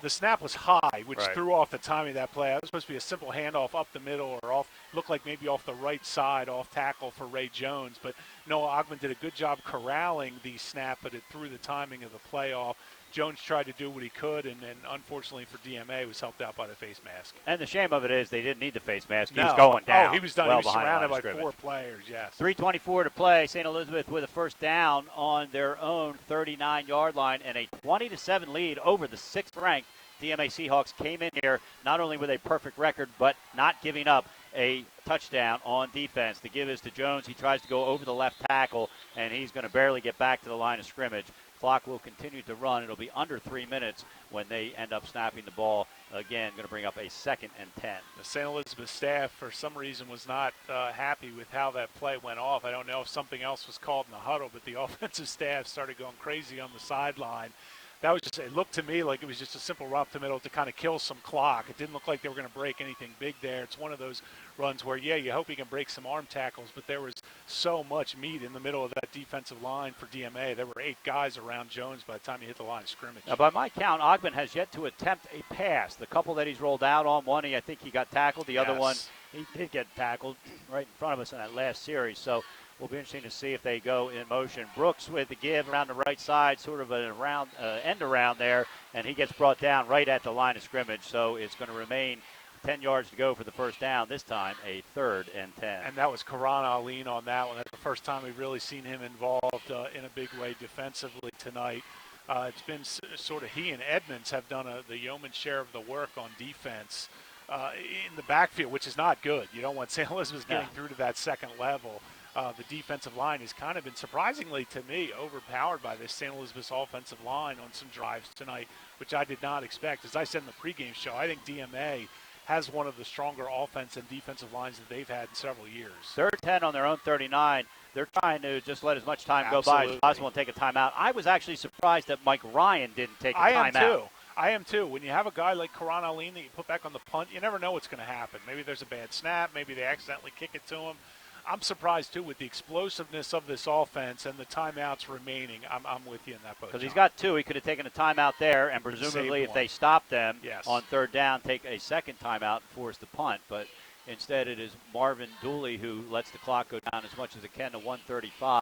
The snap was high, which threw off the timing of that play. That was supposed to be a simple handoff up the middle or looked like maybe off the right side, off tackle for Ray Jones. But Noah Ogman did a good job corralling the snap, but it threw the timing of the play off. Jones tried to do what he could, and unfortunately for DMA, was helped out by the face mask. And the shame of it is they didn't need the face mask. He No. was going down. Oh, he was done. Well he was surrounded by scrimmage. 4 players, yes. 3:24 to play. St. Elizabeth with a first down on their own 39-yard line and a 20-7 lead over the 6th-ranked DMA Seahawks. Came in here not only with a perfect record, but not giving up a touchdown on defense. The give is to Jones. He tries to go over the left tackle, and he's going to barely get back to the line of scrimmage. Clock will continue to run. It'll be under 3 minutes when they end up snapping the ball. Again, going to bring up a 2nd and 10. The St. Elizabeth staff, for some reason, was not happy with how that play went off. I don't know if something else was called in the huddle, but the offensive staff started going crazy on the sideline. That was just, it looked to me like it was just a simple run up the middle to kind of kill some clock. It didn't look like they were going to break anything big there. It's one of those runs where, you hope you can break some arm tackles, but there was so much meat in the middle of that defensive line for DMA. There were 8 guys around Jones by the time he hit the line of scrimmage. Now, by my count, Ogman has yet to attempt a pass. The couple that he's rolled out on, one, I think he got tackled. The other one, he did get tackled right in front of us in that last series. So will be interesting to see if they go in motion. Brooks with the give around the right side, sort of an end around there, and he gets brought down right at the line of scrimmage. So it's going to remain 10 yards to go for the first down, this time a 3rd and 10. And that was Karan Aline on that one. That's the first time we've really seen him involved in a big way defensively tonight. It's been sort of he and Edmonds have done the yeoman's share of the work on defense in the backfield, which is not good. You don't want St. Elizabeth getting through to that second level. The defensive line has kind of been, surprisingly to me, overpowered by this St. Elizabeth's offensive line on some drives tonight, which I did not expect. As I said in the pregame show, I think DMA has one of the stronger offense and defensive lines that they've had in several years. 3rd and 10 on their own 39. They're trying to just let as much time go by as possible and take a timeout. I was actually surprised that Mike Ryan didn't take a timeout. I am too. When you have a guy like Karan Aline that you put back on the punt, you never know what's going to happen. Maybe there's a bad snap. Maybe they accidentally kick it to him. I'm surprised, too, with the explosiveness of this offense and the timeouts remaining. I'm with you in that boat. Because he's got 2. He could have taken a timeout there, and presumably if they stop them on 3rd down, take a second timeout and force the punt. But instead it is Marvin Dooley who lets the clock go down as much as it can to 1:35.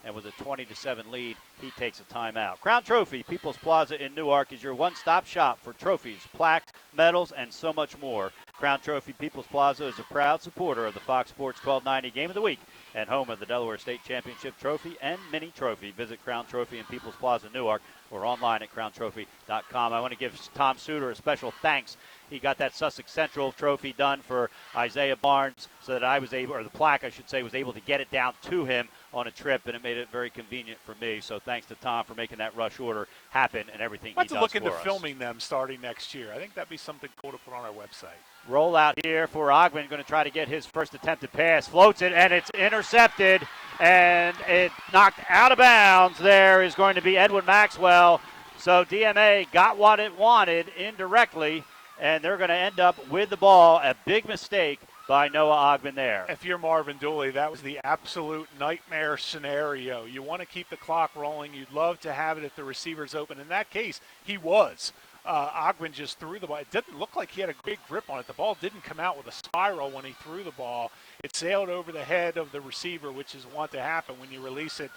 And with a 20-7 lead, he takes a timeout. Crown Trophy, People's Plaza in Newark, is your one-stop shop for trophies, plaques, medals, and so much more. Crown Trophy People's Plaza is a proud supporter of the Fox Sports 1290 Game of the Week and home of the Delaware State Championship Trophy and Mini Trophy. Visit Crown Trophy in People's Plaza, Newark, or online at crowntrophy.com. I want to give Tom Suter a special thanks. He got that Sussex Central trophy done for Isaiah Barnes so that I was able, or the plaque, I should say, was able to get it down to him on a trip, and it made it very convenient for me. So thanks to Tom for making that rush order happen and everything he does for us. Let's look into filming them starting next year. I think that'd be something cool to put on our website. Roll out here for Ogman, going to try to get his first attempted pass. Floats it, and it's intercepted, and it knocked out of bounds. There is going to be Edwin Maxwell. So DMA got what it wanted indirectly, and they're going to end up with the ball. A big mistake by Noah Ogman there. If you're Marvin Dooley, that was the absolute nightmare scenario. You want to keep the clock rolling. You'd love to have it if the receiver's open. In that case, he was. Ogman just threw the ball. It didn't look like he had a great grip on it. The ball didn't come out with a spiral when he threw the ball. It sailed over the head of the receiver, which is what to happen when you release it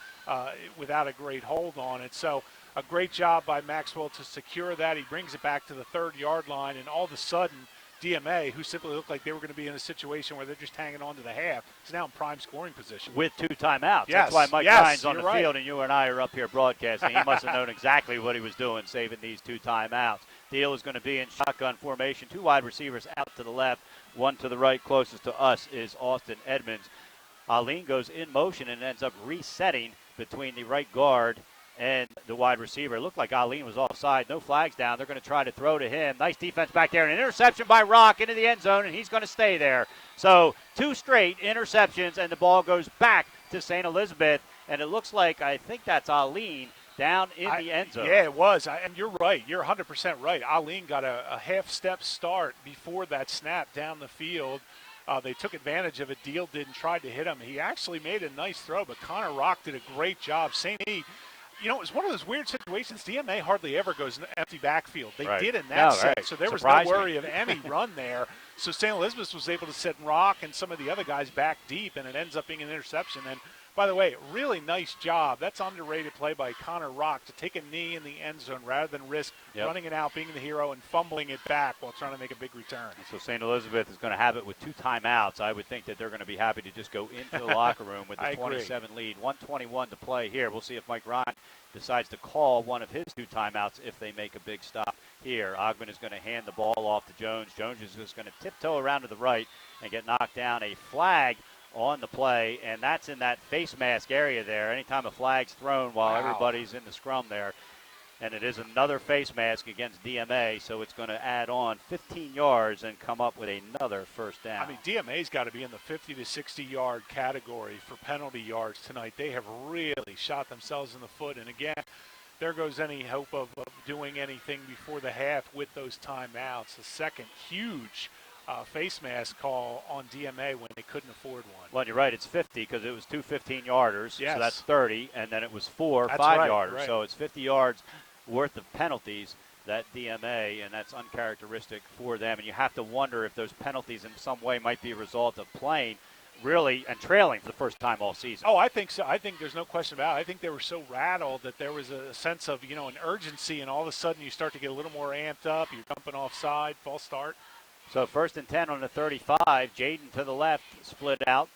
without a great hold on it. So a great job by Maxwell to secure that. He brings it back to the 30-yard line, and all of a sudden, DMA, who simply looked like they were going to be in a situation where they're just hanging on to the half, is now in prime scoring position. With 2 timeouts. Yes. That's why Mike Ryan's on the right. field and you and I are up here broadcasting. He must have known exactly what he was doing, saving these 2 timeouts. Deal is going to be in shotgun formation. 2 wide receivers out to the left, 1 to the right. Closest to us is Austin Edmonds. Aline goes in motion and ends up resetting between the right guard and the wide receiver. It looked like Aline was offside. No flags down. They're going to try to throw to him. Nice defense back there. An interception by Rock into the end zone, and he's going to stay there. So 2 straight interceptions, and the ball goes back to St. Elizabeth. And it looks like, I think that's Aline down in the end zone. Yeah, it was. And you're right. You're 100% right. Aline got a half-step start before that snap down the field. They took advantage of it. Deal didn't try to hit him. He actually made a nice throw, but Connor Rock did a great job. St. E., you know, it was one of those weird situations. DMA hardly ever goes empty backfield. They did in that set, so there was no worry of any run there. So St. Elizabeth was able to set Rock and some of the other guys back deep, and it ends up being an interception. And, by the way, really nice job. That's underrated play by Connor Rock to take a knee in the end zone rather than risk running it out, being the hero, and fumbling it back while trying to make a big return. So St. Elizabeth is going to have it with 2 timeouts. I would think that they're going to be happy to just go into the locker room with the 27 lead. 1:21 to play here. We'll see if Mike Ryan decides to call one of his 2 timeouts if they make a big stop here. Ogman is going to hand the ball off to Jones. Jones is just going to tiptoe around to the right and get knocked down. A flag on the play, and that's in that face mask area there. Anytime a flag's thrown while everybody's in the scrum there. And it is another face mask against DMA, so it's going to add on 15 yards and come up with another first down. I mean, DMA's got to be in the 50 to 60-yard category for penalty yards tonight. They have really shot themselves in the foot. And, again, there goes any hope of doing anything before the half with those timeouts. The second huge face mask call on DMA when they couldn't afford one. Well, you're right. It's 50 because it was 2 15-yarders, yes. So that's 30, and then it was 4 5-yarders. Right. So it's 50 yards worth of penalties that DMA, and that's uncharacteristic for them. And you have to wonder if those penalties in some way might be a result of playing really and trailing for the first time all season. Oh, I think so. I think there's no question about it. I think they were so rattled that there was a sense of, an urgency, and all of a sudden you start to get a little more amped up. You're jumping offside, false start. So 1st and 10 on the 35. Jaden to the left, split out.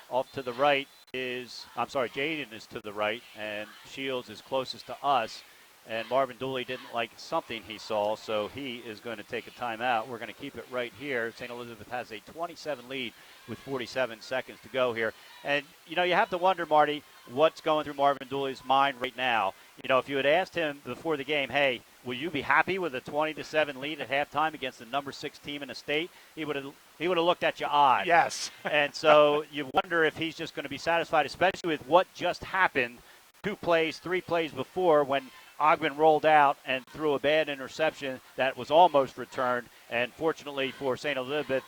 Off to the right Jaden is to the right, and Shields is closest to us. And Marvin Dooley didn't like something he saw, so he is going to take a timeout. We're going to keep it right here. St. Elizabeth has a 27 lead with 47 seconds to go here. And, you have to wonder, Marty, what's going through Marvin Dooley's mind right now. If you had asked him before the game, hey, will you be happy with a 20-7 lead at halftime against the number 6 team in the state? He would have looked at you odd. Yes. And so you wonder if he's just going to be satisfied, especially with what just happened 3 plays before when Ogden rolled out and threw a bad interception that was almost returned. And fortunately for St. Elizabeth,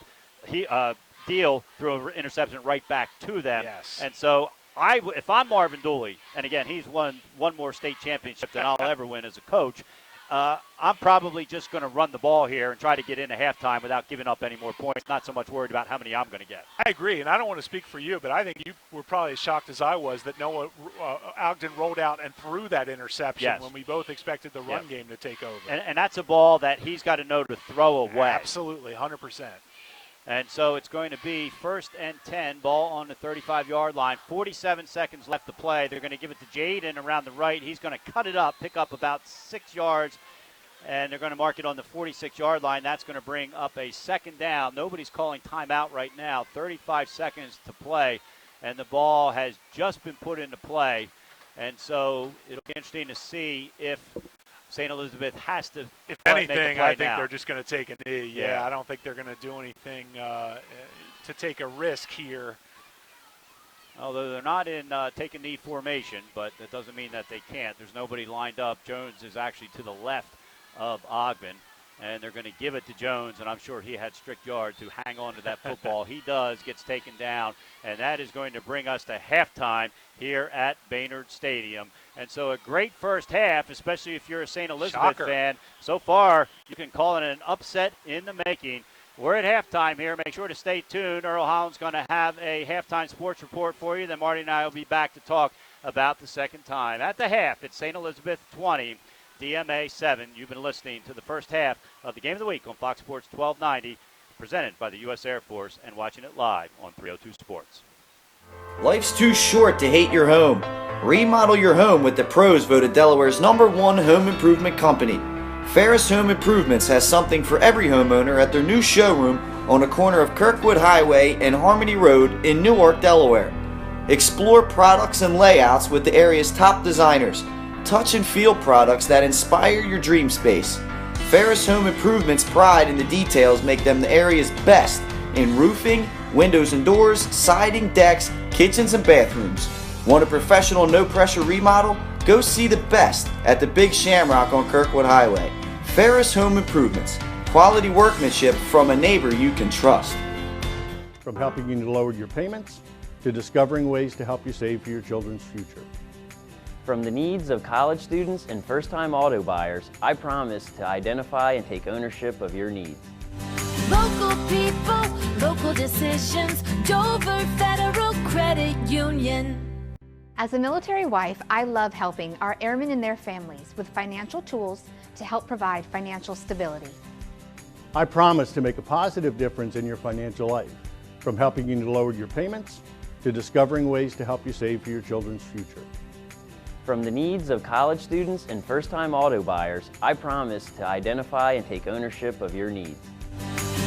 Deal threw an interception right back to them. Yes. And so if I'm Marvin Dooley, and again, he's won one more state championship than I'll ever win as a coach, I'm probably just going to run the ball here and try to get into halftime without giving up any more points, not so much worried about how many I'm going to get. I agree, and I don't want to speak for you, but I think you were probably as shocked as I was that Ogden rolled out and threw that interception when we both expected the run game to take over. And that's a ball that he's got to know to throw away. Absolutely, 100%. And so it's going to be 1st and 10, ball on the 35-yard line. 47 seconds left to play. They're going to give it to Jaden around the right. He's going to cut it up, pick up about 6 yards, and they're going to mark it on the 46-yard line. That's going to bring up a 2nd down. Nobody's calling timeout right now. 35 seconds to play, and the ball has just been put into play. And so it'll be interesting to see if St. Elizabeth has to. If anything, I think now. They're just going to take a knee. Yeah, I don't think they're going to do anything to take a risk here. Although they're not in take a knee formation, but that doesn't mean that they can't. There's nobody lined up. Jones is actually to the left of Ogden, and they're going to give it to Jones, and I'm sure he had strict yards to hang on to that football. He does, gets taken down, and that is going to bring us to halftime here at Baynard Stadium. And so a great first half, especially if you're a St. Elizabeth fan. So far, you can call it an upset in the making. We're at halftime here. Make sure to stay tuned. Earl Holland's going to have a halftime sports report for you. Then Marty and I will be back to talk about the second time. At the half, it's St. Elizabeth 20, DMA 7. You've been listening to the first half of the Game of the Week on Fox Sports 1290, presented by the U.S. Air Force, and watching it live on 302 Sports. Life's too short to hate your home. Remodel your home with the pros voted Delaware's #1 home improvement company. Ferris Home Improvements has something for every homeowner at their new showroom on the corner of Kirkwood Highway and Harmony Road in Newark, Delaware. Explore products and layouts with the area's top designers. Touch and feel products that inspire your dream space. Ferris Home Improvements' pride in the details make them the area's best in roofing, windows and doors, siding, decks, kitchens, and bathrooms. Want a professional, no-pressure remodel? Go see the best at the Big Shamrock on Kirkwood Highway. Ferris Home Improvements. Quality workmanship from a neighbor you can trust. From helping you to lower your payments to discovering ways to help you save for your children's future. From the needs of college students and first-time auto buyers, I promise to identify and take ownership of your needs. Local people, local decisions, Dover Federal Credit Union. As a military wife, I love helping our airmen and their families with financial tools to help provide financial stability. I promise to make a positive difference in your financial life, from helping you to lower your payments to discovering ways to help you save for your children's future. From the needs of college students and first-time auto buyers, I promise to identify and take ownership of your needs.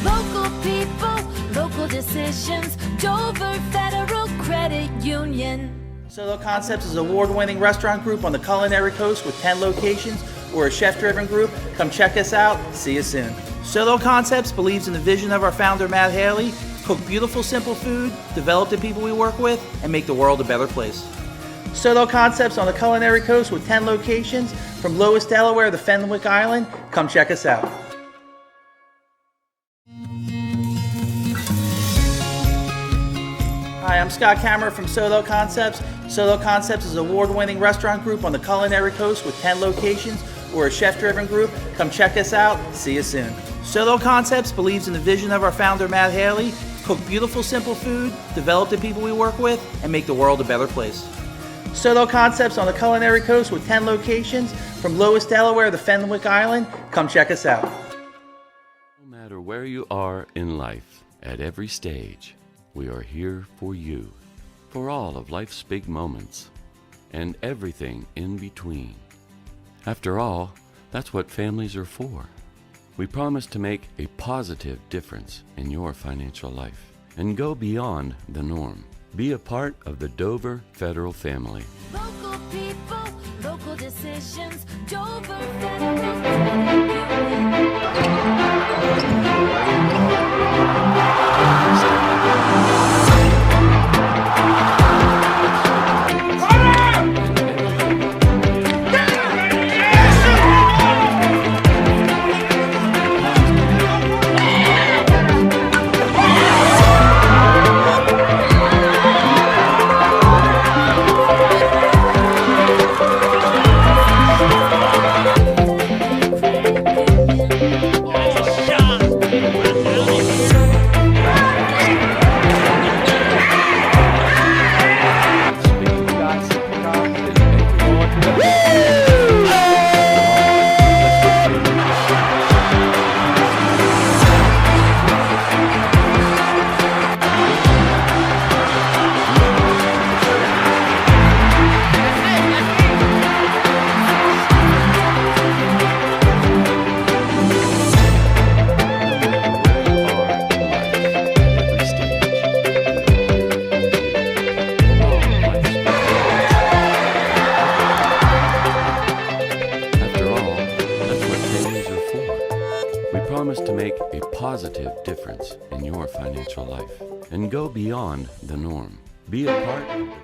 Local people, local decisions, Dover Federal Credit Union. Solo Concepts is an award-winning restaurant group on the culinary coast with 10 locations. We're a chef-driven group. Come check us out. See you soon. Solo Concepts believes in the vision of our founder, Matt Haley: cook beautiful, simple food, develop the people we work with, and make the world a better place. Solo Concepts on the culinary coast with 10 locations, from Lois, Delaware to Fenwick Island. Come check us out. Hi, I'm Scott Kammerer from Solo Concepts. Solo Concepts is an award-winning restaurant group on the culinary coast with 10 locations. We're a chef-driven group. Come check us out. See you soon. Solo Concepts believes in the vision of our founder, Matt Haley: cook beautiful, simple food, develop the people we work with, and make the world a better place. Solo Concepts on the culinary coast with 10 locations, from Lois, Delaware to Fenwick Island. Come check us out. No matter where you are in life, at every stage, we are here for you, for all of life's big moments, and everything in between. After all, that's what families are for. We promise to make a positive difference in your financial life and go beyond the norm. Be a part of the Dover Federal family. Local people, local decisions, Dover Federal Credit positive difference in your financial life and go beyond the norm. Be a part of the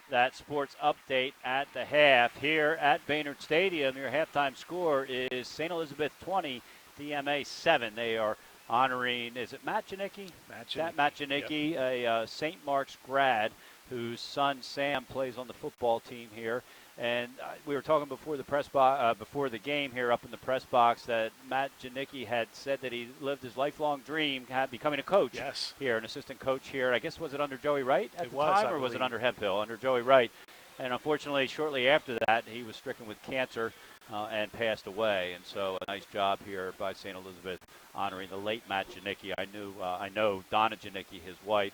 that sports update at the half. Here at Baynard Stadium, your halftime score is St. Elizabeth 20, DMA 7. They are honoring, is it Matt Janicki? Matt Janicki, yep. A St. Mark's grad whose son Sam plays on the football team here. And we were talking before the before the game here up in the press box that Matt Janicki had said that he lived his lifelong dream becoming a coach here, an assistant coach here. I guess was it under Joey Wright at the time, or was it under Hemphill? Under Joey Wright. And unfortunately, shortly after that, he was stricken with cancer and passed away. And so a nice job here by St. Elizabeth honoring the late Matt Janicki. I know Donna Janicki, his wife,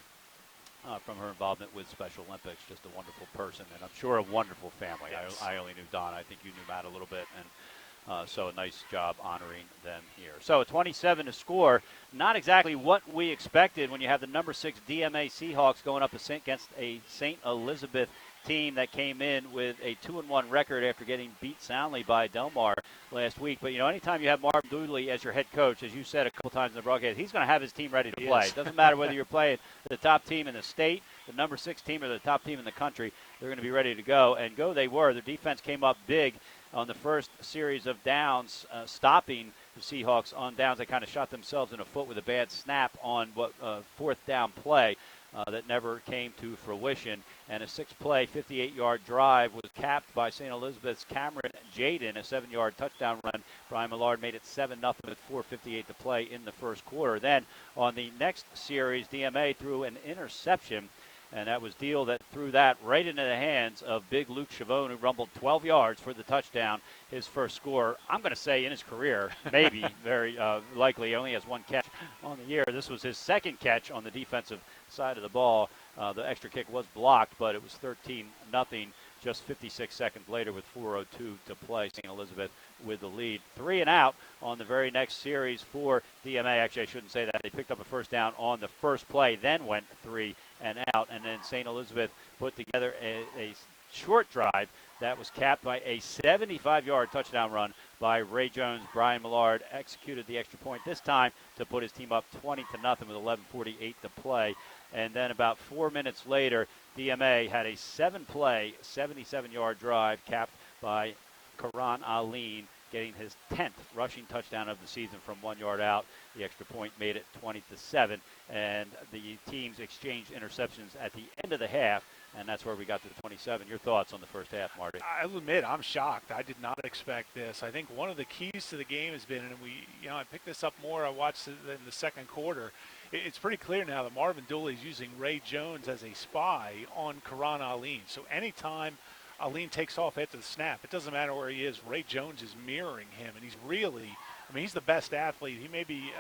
from her involvement with Special Olympics, just a wonderful person, and I'm sure a wonderful family. Yes. I only knew Donna. I think you knew Matt a little bit, and so a nice job honoring them here. So a 27 to score, not exactly what we expected when you have the number 6 DMA Seahawks going up against a St. Elizabeth team that came in with a 2-1 record after getting beat soundly by Delmar last week. But, anytime you have Marvin Dooley as your head coach, as you said a couple times in the broadcast, he's going to have his team ready to play. It doesn't matter whether you're playing the top team in the state, the number 6 team, or the top team in the country. They're going to be ready to go, and go they were. Their defense came up big on the first series of downs, stopping the Seahawks on downs. They kind of shot themselves in the foot with a bad snap on what fourth down play that never came to fruition. And a 6-play, 58-yard drive was capped by St. Elizabeth's Cameron Jaden, a 7-yard touchdown run. Brian Millard made it 7-0 with 4:58 to play in the first quarter. Then on the next series, DMA threw an interception, and that was Deal that threw that right into the hands of big Luke Chavone, who rumbled 12 yards for the touchdown, his first score, I'm going to say, in his career, maybe, very likely. He only has one catch on the year. This was his second catch on the defensive side of the ball. The extra kick was blocked, but it was 13-0 just 56 seconds later with 4:02 to play. St. Elizabeth with the lead. 3 and out on the very next series for DMA. Actually, I shouldn't say that. They picked up a first down on the first play, then went 3 and out. And then St. Elizabeth put together a short drive that was capped by a 75-yard touchdown run by Ray Jones. Brian Millard executed the extra point this time to put his team up 20-0 with 11:48 to play. And then about 4 minutes later, DMA had a 7-play, 77-yard drive capped by Karan Aline, getting his 10th rushing touchdown of the season from 1 yard out. The extra point made it 20-7, and the teams exchanged interceptions at the end of the half, and that's where we got to the 27. Your thoughts on the first half, Marty? I'll admit, I'm shocked. I did not expect this. I think one of the keys to the game has been, and I picked this up more. I watched it in the second quarter. It's pretty clear now that Marvin Dooley is using Ray Jones as a spy on Karan Aline. So anytime Aline takes off after the snap, it doesn't matter where he is. Ray Jones is mirroring him, and he's really, he's the best athlete. He may be,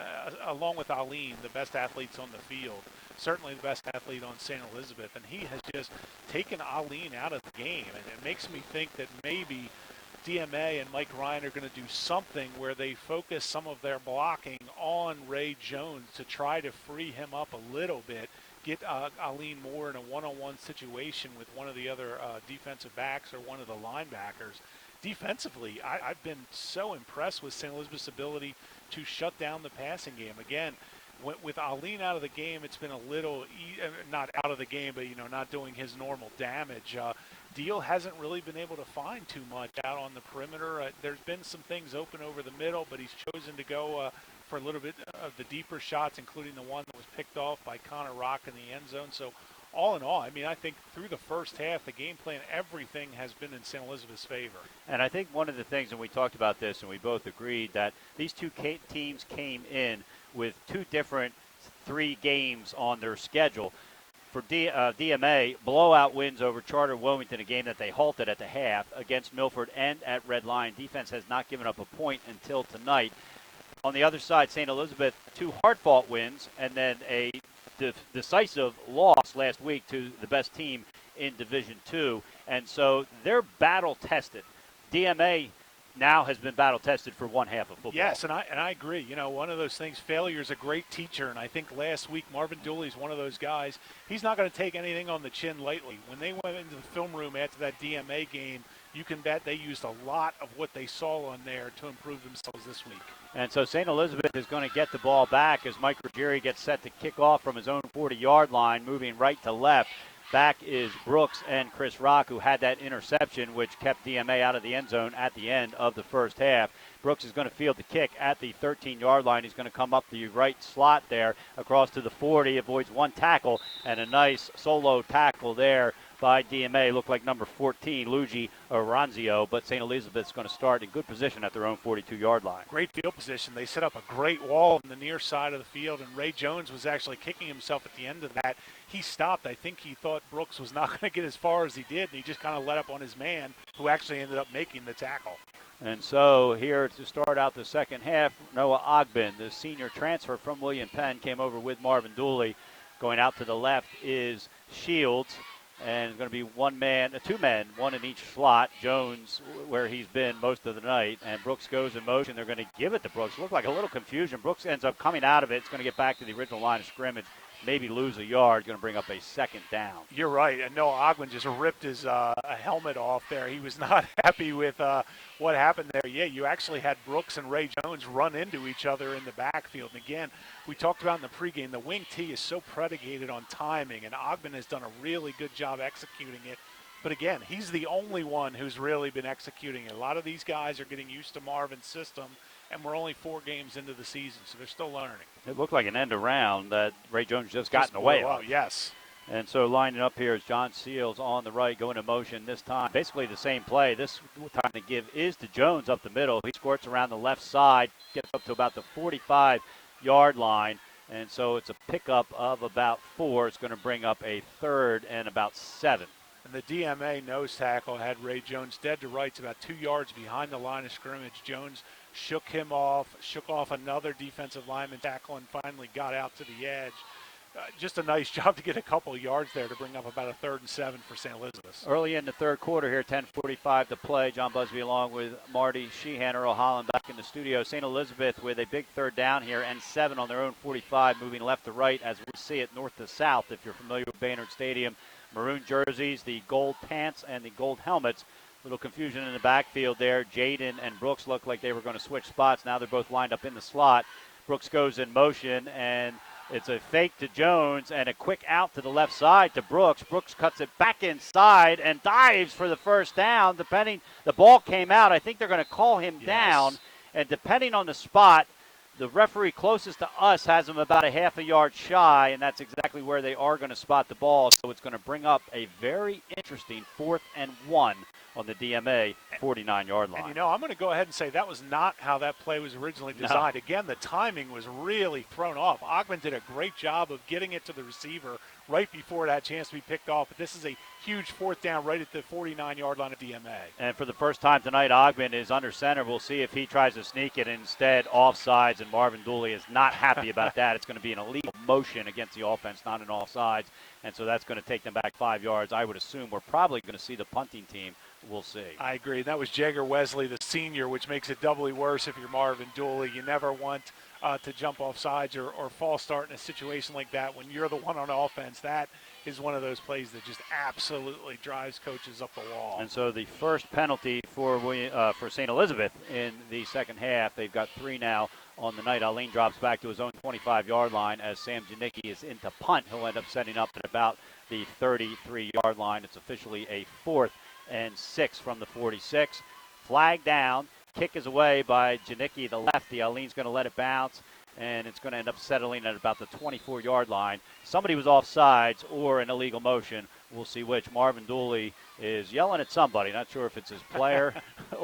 along with Aline, the best athletes on the field. Certainly the best athlete on St. Elizabeth, and he has just taken Aline out of the game. And it makes me think that maybe DMA and Mike Ryan are going to do something where they focus some of their blocking on Ray Jones to try to free him up a little bit, get Aline more in a one-on-one situation with one of the other defensive backs or one of the linebackers. Defensively, I've been so impressed with St. Elizabeth's ability to shut down the passing game. Again, with Aline out of the game, it's been a little, not out of the game, but, not doing his normal damage. Deal hasn't really been able to find too much out on the perimeter. There's been some things open over the middle, but he's chosen to go for a little bit of the deeper shots, including the one that was picked off by Connor Rock in the end zone. So all in all, I think through the first half, the game plan, everything has been in St. Elizabeth's favor. And I think one of the things, and we talked about this, and we both agreed that these two teams came in with 2 different 3 games on their schedule. For DMA, blowout wins over Charter Wilmington, a game that they halted at the half, against Milford and at Red Lion. Defense has not given up a point until tonight. On the other side, St. Elizabeth, 2 hard-fought wins, and then a decisive loss last week to the best team in Division II. And so they're battle-tested. DMA now has been battle-tested for one half of football. Yes, and I agree. One of those things, failure is a great teacher, and I think last week Marvin Dooley is one of those guys. He's not going to take anything on the chin lightly. When they went into the film room after that DMA game, you can bet they used a lot of what they saw on there to improve themselves this week. And so St. Elizabeth is going to get the ball back as Mike Ruggieri gets set to kick off from his own 40-yard line, moving right to left. Back is Brooks and Chris Rock, who had that interception, which kept DMA out of the end zone at the end of the first half. Brooks is going to field the kick at the 13-yard line. He's going to come up the right slot there across to the 40, avoids one tackle, and a nice solo tackle there by DMA. Looked like number 14, Luigi Aranzio, but St. Elizabeth's going to start in good position at their own 42-yard line. Great field position. They set up a great wall on the near side of the field, and Ray Jones was actually kicking himself at the end of that. He stopped. I think he thought Brooks was not going to get as far as he did, and he just kind of let up on his man, who actually ended up making the tackle. And so here to start out the second half, Noah Ogben, the senior transfer from William Penn, came over with Marvin Dooley. Going out to the left is Shields. And it's going to be two men, one in each slot. Jones, where he's been most of the night, and Brooks goes in motion. They're going to give it to Brooks. Looked like a little confusion. Brooks ends up coming out of it. It's going to get back to the original line of scrimmage, maybe lose a yard. Going to bring up a second down. You're right. And Noah Ogben just ripped his helmet off there. He was not happy with what happened there. Yeah, you actually had Brooks and Ray Jones run into each other in the backfield. And again, we talked about in the pregame, the wing tee is so predicated on timing, and Ogben has done a really good job executing it. But again, he's the only one who's really been executing it. A lot of these guys are getting used to Marvin's system, and we're only 4 games into the season, so they're still learning. It looked like an end around that Ray Jones just got in the way of. Yes. And so lining up here is John Seals on the right, going in motion this time. Basically the same play. This time the give is to Jones up the middle. He squirts around the left side, gets up to about the 45-yard line. And so it's a pickup of about 4. It's going to bring up a third and about 7. And the DMA nose tackle had Ray Jones dead to rights about 2 yards behind the line of scrimmage. Jones shook off another defensive lineman tackle, and finally got out to the edge. Just a nice job to get a couple of yards there to bring up about a 3rd and 7 for St. Elizabeth. Early in the third quarter here, 10:45 to play. John Busby along with Marty Sheehan, Earl Holland back in the studio. St. Elizabeth with a big third down here and 7 on their own 45, moving left to right as we see it north to south. If you're familiar with Baynard Stadium, maroon jerseys, the gold pants, and the gold helmets. Little confusion in the backfield there. Jaden and Brooks looked like they were going to switch spots. Now they're both lined up in the slot. Brooks goes in motion, and it's a fake to Jones and a quick out to the left side to Brooks. Brooks cuts it back inside and dives for the first down. The ball came out. I think they're going to call him down. And depending on the spot, the referee closest to us has him about a half a yard shy, and that's exactly where they are going to spot the ball. So it's going to bring up a very interesting 4th and 1 on the DMA 49-yard line. And, I'm going to go ahead and say that was not how that play was originally designed. No. Again, the timing was really thrown off. Ogben did a great job of getting it to the receiver right before it had a chance to be picked off. But this is a huge 4th down right at the 49-yard line of DMA. And for the first time tonight, Ogben is under center. We'll see if he tries to sneak it. Instead, offsides, and Marvin Dooley is not happy about that. It's going to be an illegal motion against the offense, not an offsides. And so that's going to take them back 5 yards. I would assume we're probably going to see the punting team. We'll see. I agree. That was Jagger Wesley, the senior, which makes it doubly worse if you're Marvin Dooley. You never want to jump off sides or false start in a situation like that when you're the one on offense. That is one of those plays that just absolutely drives coaches up the wall. And so the first penalty for St. Elizabeth in the second half. They've got 3 now on the night. Alleen drops back to his own 25-yard line as Sam Janicki is into punt. He'll end up setting up at about the 33-yard line. It's officially a 4th and 6 from the 46. Flag down. Kick is away by Janicki, the lefty. Alleen's going to let it bounce, and it's going to end up settling at about the 24-yard line. Somebody was offsides or an illegal motion. We'll see which. Marvin Dooley is yelling at somebody. Not sure if it's his player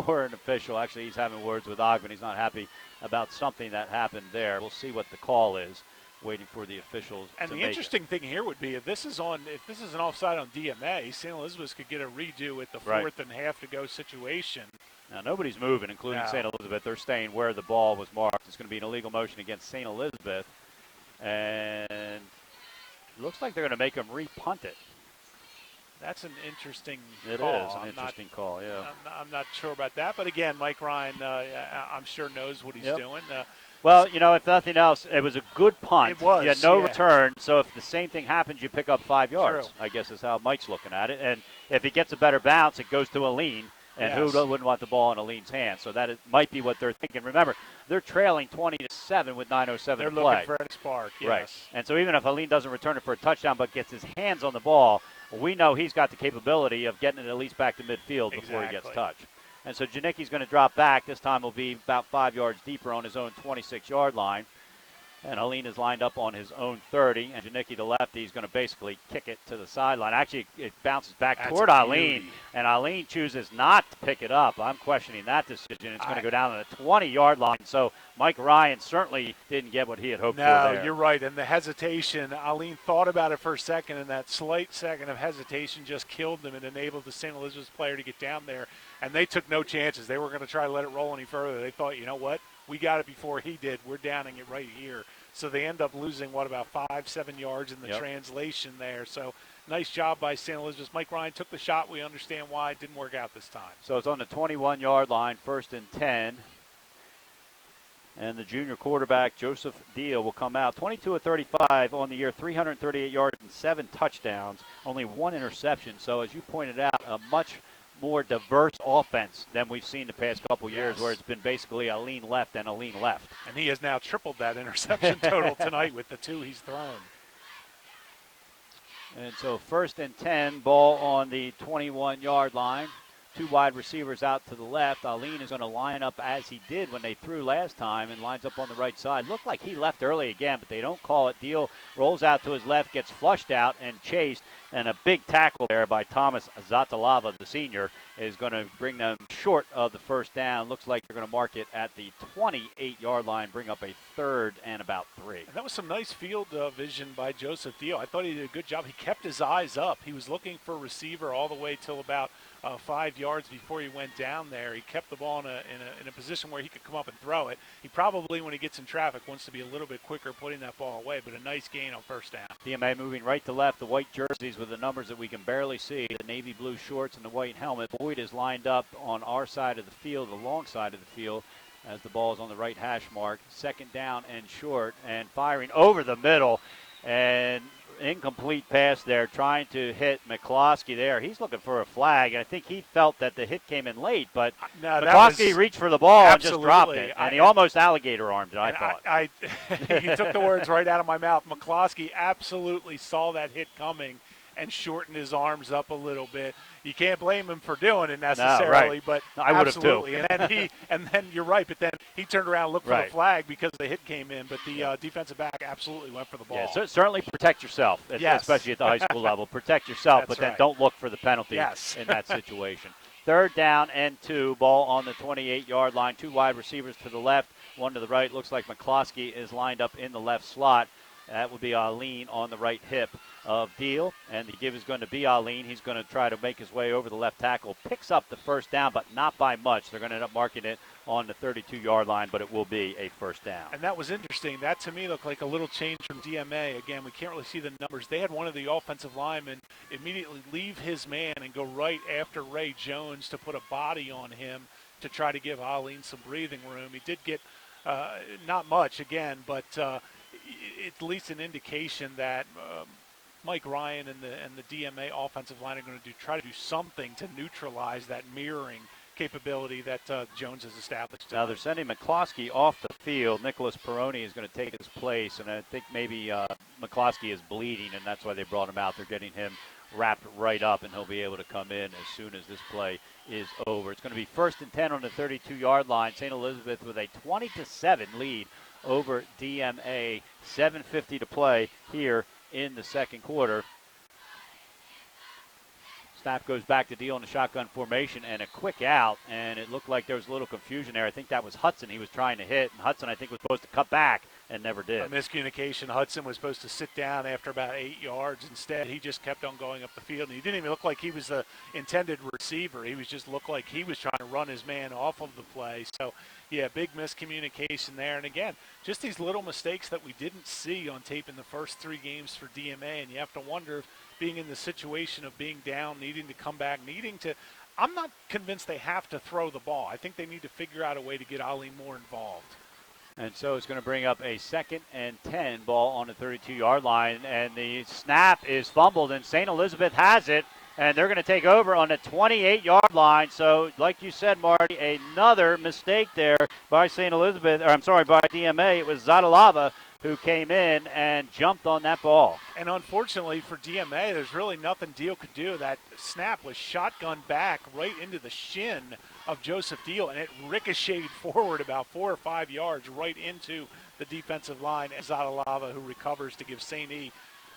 or an official. Actually, he's having words with Ogben. He's not happy about something that happened there. We'll see what the call is. Waiting for the officials to make it. And the interesting thing here would be if this is an offside on DMA, St. Elizabeth could get a redo at the 4th and half to go situation. Now nobody's moving, including St. Elizabeth. They're staying where the ball was marked. It's going to be an illegal motion against St. Elizabeth, and it looks like they're going to make them re-punt it. That's an interesting call. It is an interesting call, yeah. I'm not sure about that, but again, Mike Ryan, I'm sure knows what he's doing. Well, if nothing else, it was a good punt. It was. You had no return, so if the same thing happens, you pick up 5 yards. True. I guess is how Mike's looking at it. And if he gets a better bounce, it goes to Alleen, And Yes. who wouldn't want the ball in Aleen's hands? So that might be what they're thinking. Remember, they're trailing 20-7 with 9:07 They're to play. looking for any spark, yes. Right. And so even if Aleen doesn't return it for a touchdown but gets his hands on the ball, we know he's got the capability of getting it at least back to midfield before he gets touched. And so Janicki's going to drop back. This time will be about 5 yards deeper on his own 26-yard line. And Aleen is lined up on his own 30. And Janicki, the lefty, is going to basically kick it to the sideline. Actually, it bounces back toward Aleen. And Aleen chooses not to pick it up. I'm questioning that decision. It's going to go down to the 20-yard line. So Mike Ryan certainly didn't get what he had hoped for there. No, you're right. And the hesitation, Aleen thought about it for a second, and that slight second of hesitation just killed them and enabled the St. Elizabeth's player to get down there. And they took no chances. They were going to try to let it roll any further. They thought, you know what? We got it before he did. We're downing it right here. So they end up losing, about 5-7 yards in the translation there. So nice job by St. Elizabeth's. Mike Ryan took the shot. We understand why it didn't work out this time. So it's on the 21-yard line, 1st and 10. And the junior quarterback, Joseph Deal, will come out. 22 of 35 on the year, 338 yards and 7 touchdowns, only 1 interception. So as you pointed out, a much more diverse offense than we've seen the past couple years, where it's been basically a lean left and a lean left. And he has now tripled that interception total tonight with the 2 he's thrown. And so 1st and 10, ball on the 21-yard line. 2 wide receivers out to the left. Aleen is going to line up as he did when they threw last time and lines up on the right side. Looked like he left early again, but they don't call it. Deal rolls out to his left, gets flushed out and chased, and a big tackle there by Thomas Zatalava, the senior, is going to bring them short of the first down. Looks like they're going to mark it at the 28-yard line, bring up a 3rd and about 3. And that was some nice field vision by Joseph Deal. I thought he did a good job. He kept his eyes up. He was looking for a receiver all the way till about 5 yards before he went down there. He kept the ball in a position where he could come up and throw it. He probably, when he gets in traffic, wants to be a little bit quicker putting that ball away, but a nice gain on first down. DMA moving right to left, the white jerseys with the numbers that we can barely see, the navy blue shorts and the white helmet. Boyd is lined up on our side of the field, the long side of the field, as the ball is on the right hash mark. 2nd down and short, and firing over the middle, and incomplete pass there, trying to hit McCloskey there. He's looking for a flag, and I think he felt that the hit came in late, but McCloskey reached for the ball and just dropped it, and he almost alligator armed it, I thought. You took the words right out of my mouth. McCloskey absolutely saw that hit coming and shortened his arms up a little bit. You can't blame him for doing it necessarily, but I would have too. And then you're right, but then he turned around and looked for the flag because the hit came in, but the defensive back absolutely went for the ball. Yeah, so certainly protect yourself, especially at the high school level. Protect yourself, but then don't look for the penalty in that situation. 3rd down and 2, ball on the 28-yard line. 2 wide receivers to the left, 1 to the right. Looks like McCloskey is lined up in the left slot. That would be Aleen on the right hip of Deal, and the give is going to be Aleen. He's going to try to make his way over the left tackle, picks up the first down, but not by much. They're going to end up marking it on the 32-yard line, but it will be a first down. And that was interesting. That, to me, looked like a little change from DMA. Again, we can't really see the numbers. They had one of the offensive linemen immediately leave his man and go right after Ray Jones to put a body on him to try to give Aleen some breathing room. He did get not much, again, but at least an indication that Mike Ryan and the DMA offensive line are going to try to do something to neutralize that mirroring capability that Jones has established tonight. Now they're sending McCloskey off the field. Nicholas Peroni is going to take his place, and I think maybe McCloskey is bleeding, and that's why they brought him out. They're getting him wrapped right up, and he'll be able to come in as soon as this play is over. It's going to be 1st and 10 on the 32-yard line. St. Elizabeth with a 20-7 lead over DMA. 7:50 to play here in the second quarter. Snap goes back to Deal in the shotgun formation and a quick out, and it looked like there was a little confusion there. I think that was Hudson he was trying to hit, and Hudson, I think, was supposed to cut back and never did. A miscommunication. Hudson was supposed to sit down after about 8 yards. Instead, he just kept on going up the field, and he didn't even look like he was the intended receiver. He was just looked like he was trying to run his man off of the play. So, yeah, big miscommunication there. And, again, just these little mistakes that we didn't see on tape in the first 3 games for DMA, and you have to wonder if being in the situation of being down, needing to come back, I'm not convinced they have to throw the ball. I think they need to figure out a way to get Ali more involved. And so it's going to bring up a 2nd and 10 ball on the 32-yard line, and the snap is fumbled, and St. Elizabeth has it. and they're going to take over on the 28-yard line. So, like you said, Marty, another mistake there by St. Elizabeth, or I'm sorry, by DMA. It was Zadalava who came in and jumped on that ball. And unfortunately for DMA, there's really nothing Deal could do. That snap was shotgun back right into the shin of Joseph Deal, and it ricocheted forward about 4 or 5 yards right into the defensive line. Zadalava, who recovers to give St. E.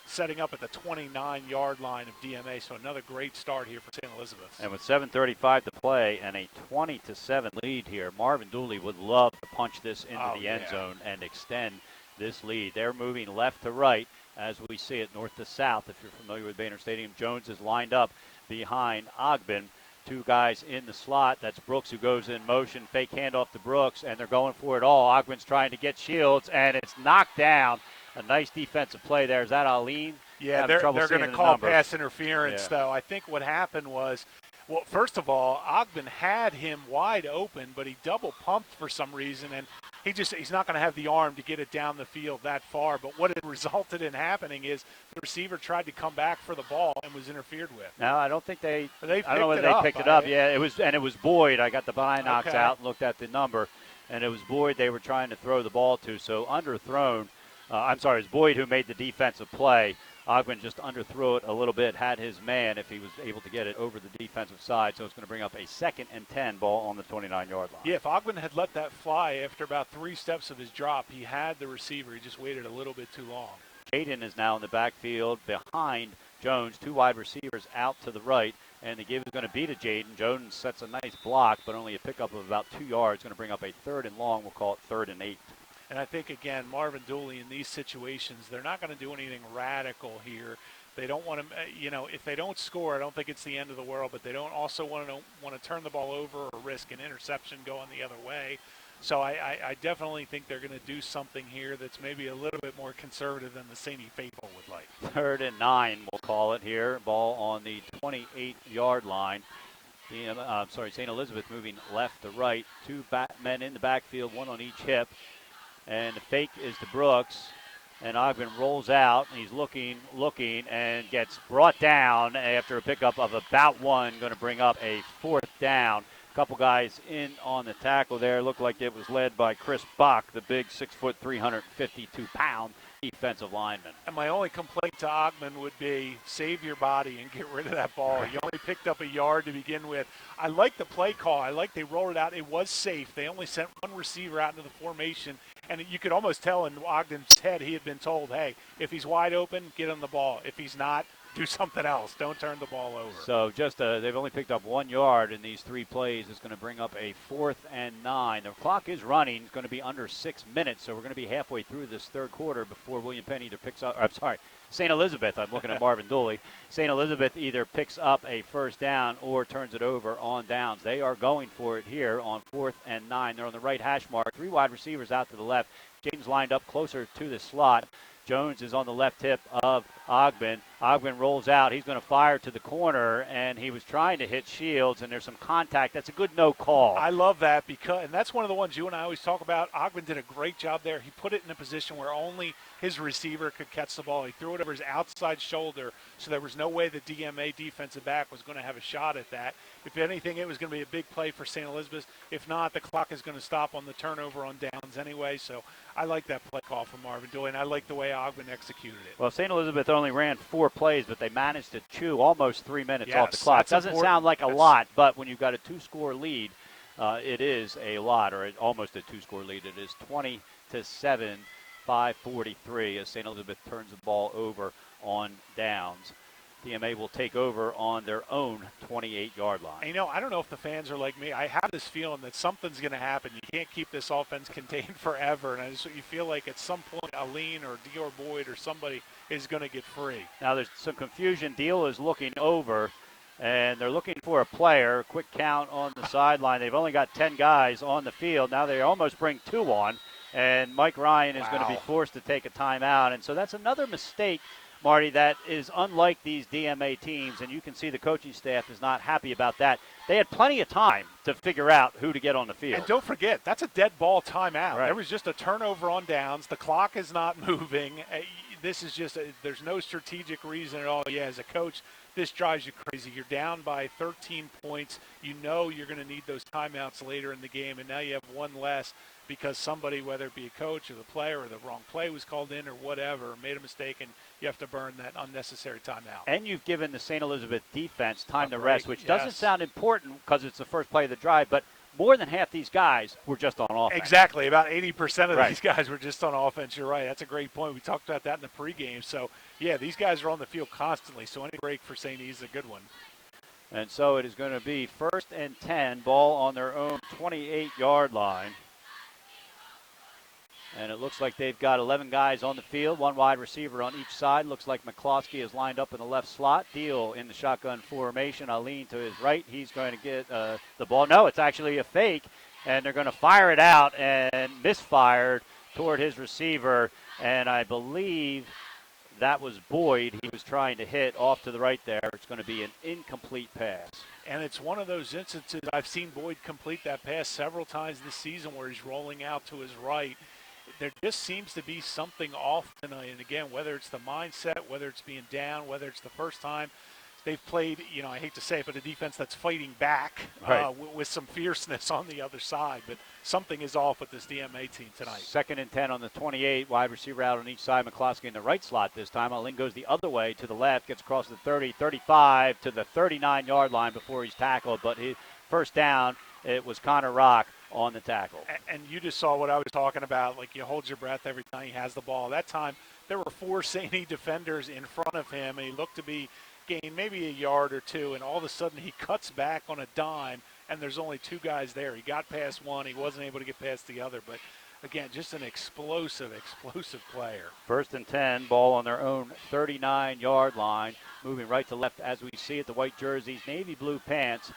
setting up at the 29-yard line of DMA. So another great start here for St. Elizabeth. And with 7:35 to play and a 20-7 lead here, Marvin Dooley would love to punch this into the end zone and extend this lead. They're moving left to right as we see it, north to south. If you're familiar with Baynard Stadium, Jones is lined up behind Ogben. 2 guys in the slot. That's Brooks who goes in motion. Fake handoff to Brooks, and they're going for it all. Ogben's trying to get Shields, and it's knocked down. A nice defensive play there. Is that Aline? Yeah, they're going to call pass interference, though. I think what happened was, well, first of all, Ogben had him wide open, but he double pumped for some reason, and he's not going to have the arm to get it down the field that far. But what it resulted in happening is the receiver tried to come back for the ball and was interfered with. No, I don't think they I don't know whether they picked it up. Yeah, it was Boyd. I got the binocs out and looked at the number, and it was Boyd they were trying to throw the ball to. So underthrown. I'm sorry, it was Boyd who made the defensive play. Ogben just underthrew it a little bit, had his man if he was able to get it over the defensive side. So it's going to bring up a 2nd and 10 ball on the 29-yard line. Yeah, if Ogben had let that fly after about 3 steps of his drop, he had the receiver. He just waited a little bit too long. Jaden is now in the backfield behind Jones. 2 wide receivers out to the right, and the give is going to be to Jaden. Jones sets a nice block, but only a pickup of about 2 yards. Going to bring up a 3rd and long. We'll call it 3rd and 8. And I think, again, Marvin Dooley in these situations, they're not going to do anything radical here. They don't want to, if they don't score, I don't think it's the end of the world, but they don't also want to turn the ball over or risk an interception going the other way. So I definitely think they're going to do something here that's maybe a little bit more conservative than the St. E. faithful would like. 3rd and 9, we'll call it here. Ball on the 28-yard line. St. Elizabeth moving left to right. 2 men in the backfield, 1 on each hip. And the fake is to Brooks, and Ogben rolls out, and he's looking, and gets brought down after a pickup of about 1, going to bring up a 4th down. A couple guys in on the tackle there. Looked like it was led by Chris Bach, the big 6', 352-pound defensive lineman. And my only complaint to Ogben would be save your body and get rid of that ball. You only picked up a yard to begin with. I like the play call. I like they rolled it out. It was safe. They only sent 1 receiver out into the formation. And you could almost tell in Ogden's head he had been told, hey, if he's wide open, get him the ball. If he's not, do something else. Don't turn the ball over. So just they've only picked up 1 yard in these 3 plays. It's going to bring up a 4th and 9. The clock is running. It's going to be under 6 minutes, so we're going to be halfway through this 3rd quarter before William Penn either picks up. St. Elizabeth. I'm looking at Marvin Dooley. St. Elizabeth either picks up a 1st down or turns it over on downs. They are going for it here on 4th and 9. They're on the right hash mark. 3 wide receivers out to the left. Jaden's lined up closer to the slot. Jones is on the left hip of Ogben. Ogben rolls out. He's going to fire to the corner, and he was trying to hit Shields, and there's some contact. That's a good no call. I love that, and that's one of the ones you and I always talk about. Ogben did a great job there. He put it in a position where only his receiver could catch the ball. He threw it over his outside shoulder, so there was no way the DMA defensive back was going to have a shot at that. If anything, it was going to be a big play for St. Elizabeth. If not, the clock is going to stop on the turnover on downs anyway. So I like that play call from Marvin Dooley, and I like the way Ogben executed it. Well, St. Elizabeth only ran 4 plays, but they managed to chew almost 3 minutes off the clock. Doesn't sound like a lot, but when you've got a 2-score lead, it is a lot, or almost a 2-score lead. It is 20-7, 5:43 as St. Elizabeth turns the ball over on downs. DMA will take over on their own 28-yard line. And, I don't know if the fans are like me. I have this feeling that something's going to happen. You can't keep this offense contained forever, and you feel like at some point Aline or Dior Boyd or somebody is going to get free. Now there's some confusion. Deal is looking over, and they're looking for a player. Quick count on the sideline. They've only got 10 guys on the field. Now they almost bring 2 on, and Mike Ryan is going to be forced to take a timeout. And so that's another mistake, Marty, that is unlike these DMA teams, and you can see the coaching staff is not happy about that. They had plenty of time to figure out who to get on the field. And don't forget, that's a dead ball timeout. Right. There was just a turnover on downs. The clock is not moving. this is just there's no strategic reason at all. Yeah, as a coach, this drives you crazy. You're down by 13 points. You know you're going to need those timeouts later in the game, and now you have one less because somebody, whether it be a coach or the player or the wrong play was called in or whatever, made a mistake, and you have to burn that unnecessary timeout. And you've given the St. Elizabeth defense time to Right, rest, which doesn't yes. sound important because it's the first play of the drive, but more than half these guys were just on offense. Exactly. About 80% of Right. these guys were just on offense. You're right. That's a great point. We talked about that in the pregame. So, yeah, these guys are on the field constantly, so any break for St. E's is a good one. And so it is going to be 1st and 10, ball on their own 28-yard line. And it looks like they've got 11 guys on the field, one wide receiver on each side. Looks like McCloskey is lined up in the left slot. Deal in the shotgun formation. Aline to his right. He's going to get the ball. No, it's actually a fake. And they're going to fire it out and misfired toward his receiver. And I believe that was Boyd he was trying to hit off to the right there. It's going to be an incomplete pass. And it's one of those instances, I've seen Boyd complete that pass several times this season where he's rolling out to his right. There just seems to be something off tonight. And again, whether it's the mindset, whether it's being down, whether it's the first time they've played, I hate to say it, but a defense that's fighting back Right. with some fierceness on the other side. But something is off with this DMA team tonight. 2nd and 10 on the 28, wide receiver out on each side. McCloskey in the right slot this time. Aline goes the other way to the left, gets across the 30, 35 to the 39-yard line before he's tackled. But his first down, it was Connor Rock on the tackle. And you just saw what I was talking about. Like, you hold your breath every time he has the ball. That time, there were 4 St. E defenders in front of him, and he looked to be gained maybe a yard or two, and all of a sudden he cuts back on a dime, and there's only 2 guys there. He got past one. He wasn't able to get past the other. But, again, just an explosive player. 1st and 10, ball on their own 39-yard line. Moving right to left as we see it, the white jerseys, navy blue pants.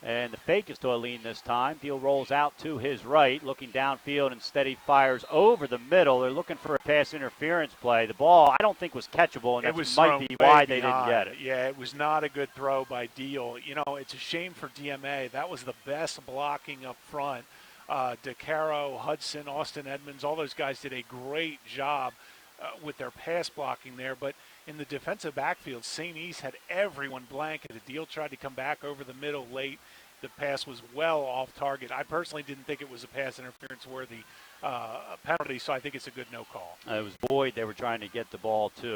And the fake is to Aline this time. Deal rolls out to his right, looking downfield. Instead, he fires over the middle. They're looking for a pass interference play. The ball, I don't think, was catchable, and that might be why they didn't get it. Yeah, it was not a good throw by Deal. It's a shame for DMA. That was the best blocking up front. DeCaro, Hudson, Austin Edmonds, all those guys did a great job with their pass blocking there. But in the defensive backfield, St. E's had everyone blanketed. Deal tried to come back over the middle late. The pass was well off target. I personally didn't think it was a pass interference worthy penalty, so I think it's a good no call. It was Boyd they were trying to get the ball to,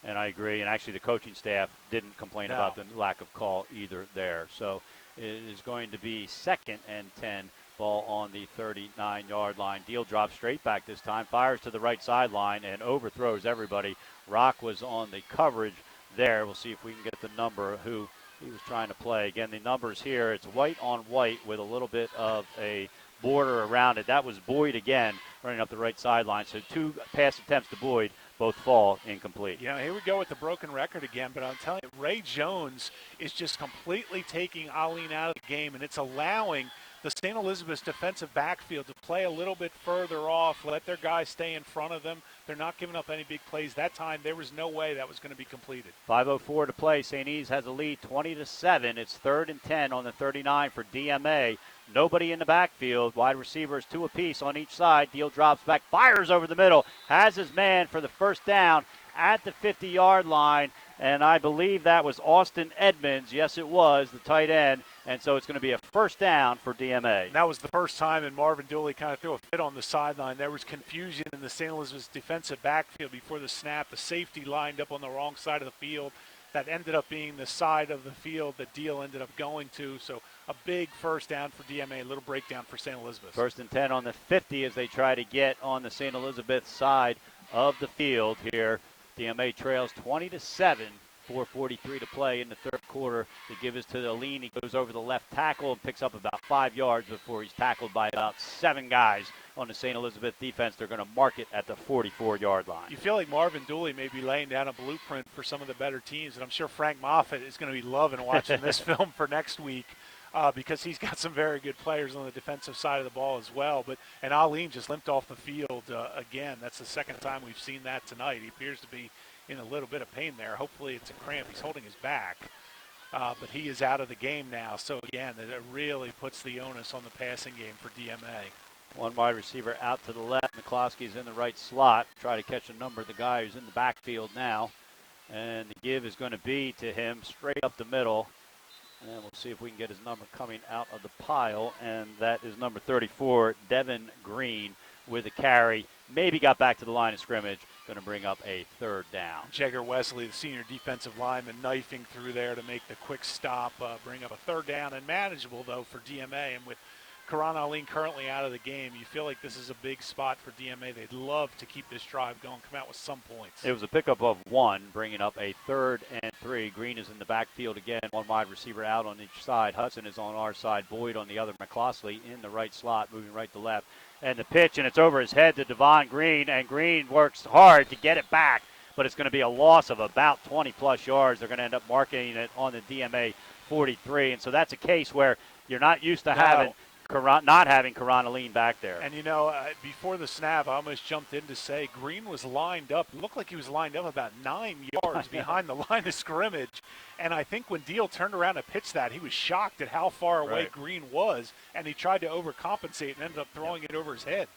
and I agree. And actually the coaching staff didn't complain about the lack of call either there. So it is going to be 2nd and 10, ball on the 39-yard line. Deal drops straight back this time, fires to the right sideline, and overthrows everybody. Rock was on the coverage there. We'll see if we can get the number who he was trying to play. Again, the numbers here, it's white on white with a little bit of a border around it. That was Boyd again running up the right sideline. So 2 pass attempts to Boyd, both fall incomplete. Here we go with the broken record again, but I'm telling you, Ray Jones is just completely taking Aline out of the game, and it's allowing the St. Elizabeth's defensive backfield to play a little bit further off, let their guys stay in front of them. They're not giving up any big plays. That time, there was no way that was going to be completed. 5:04 to play. St. E's has a lead 20-7. It's 3rd and 10 on the 39 for DMA. Nobody in the backfield. Wide receivers 2 apiece on each side. Deal drops back, fires over the middle, has his man for the first down at the 50-yard line. And I believe that was Austin Edmonds. Yes, it was, the tight end. And so it's going to be a first down for DMA. That was the first time, and Marvin Dooley kind of threw a fit on the sideline. There was confusion in the St. Elizabeth's defensive backfield before the snap. The safety lined up on the wrong side of the field. That ended up being the side of the field that Deal ended up going to. So a big first down for DMA, a little breakdown for St. Elizabeth. 1st and 10 on the 50 as they try to get on the St. Elizabeth side of the field here. DMA trails 20-7. 4:43 to play in the 3rd quarter. The give is to Aline. He goes over the left tackle and picks up about 5 yards before he's tackled by about 7 guys on the St. Elizabeth defense. They're going to mark it at the 44-yard line. You feel like Marvin Dooley may be laying down a blueprint for some of the better teams, and I'm sure Frank Moffitt is going to be loving watching this film for next week. Because he's got some very good players on the defensive side of the ball as well. And Aline just limped off the field again. That's the 2nd time we've seen that tonight. He appears to be in a little bit of pain there. Hopefully it's a cramp. He's holding his back. But he is out of the game now. So, again, it really puts the onus on the passing game for DMA. One wide receiver out to the left. McCloskey's in the right slot. Try to catch a number of the guy who's in the backfield now. And the give is going to be to him straight up the middle. And we'll see if we can get his number coming out of the pile. And that is number 34, Devin Green, with a carry. Maybe got back to the line of scrimmage. Going to bring up a third down. Jagger Wesley, the senior defensive lineman, knifing through there to make the quick stop, bring up a third down, and manageable, though, for DMA. And with Karan Aline currently out of the game, you feel like this is a big spot for DMA. They'd love to keep this drive going, come out with some points. It was a pickup of 1, bringing up a 3rd and 3. Green is in the backfield again. One wide receiver out on each side. Hudson is on our side. Boyd on the other. McCloskey in the right slot, moving right to left. And the pitch, and it's over his head to Devon Green, and Green works hard to get it back, but it's going to be a loss of about 20-plus yards. They're going to end up marking it on the DMA 43, and so that's a case where you're not used to not having Karan Aline back there. And, before the snap, I almost jumped in to say Green was lined up. It looked like he was lined up about 9 yards behind the line of scrimmage. And I think when Deal turned around and pitched that, he was shocked at how far away Green was, and he tried to overcompensate and ended up throwing it over his head.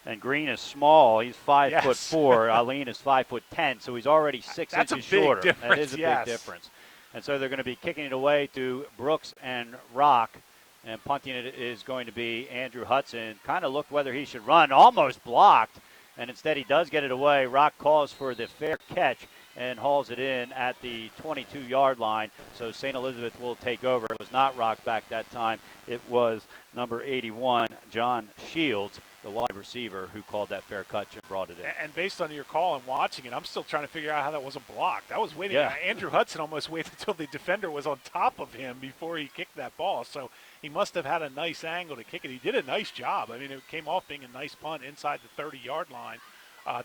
And Green is small. He's 5'4". Aline is 5'10", so he's already 6 inches shorter. That is a big difference. And so they're going to be kicking it away to Brooks and Rock. And punting it is going to be Andrew Hudson. Kind of looked whether he should run, almost blocked. And instead he does get it away. Rock calls for the fair catch and hauls it in at the 22-yard line. So St. Elizabeth will take over. It was not Rock back that time. It was number 81, John Shields, the wide receiver, who called that fair catch and brought it in. And based on your call and watching it, I'm still trying to figure out how that wasn't blocked. I was waiting. Yeah. Andrew Hudson almost waited until the defender was on top of him before he kicked that ball. So he must have had a nice angle to kick it. He did a nice job. I mean, it came off being a nice punt inside the 30-yard line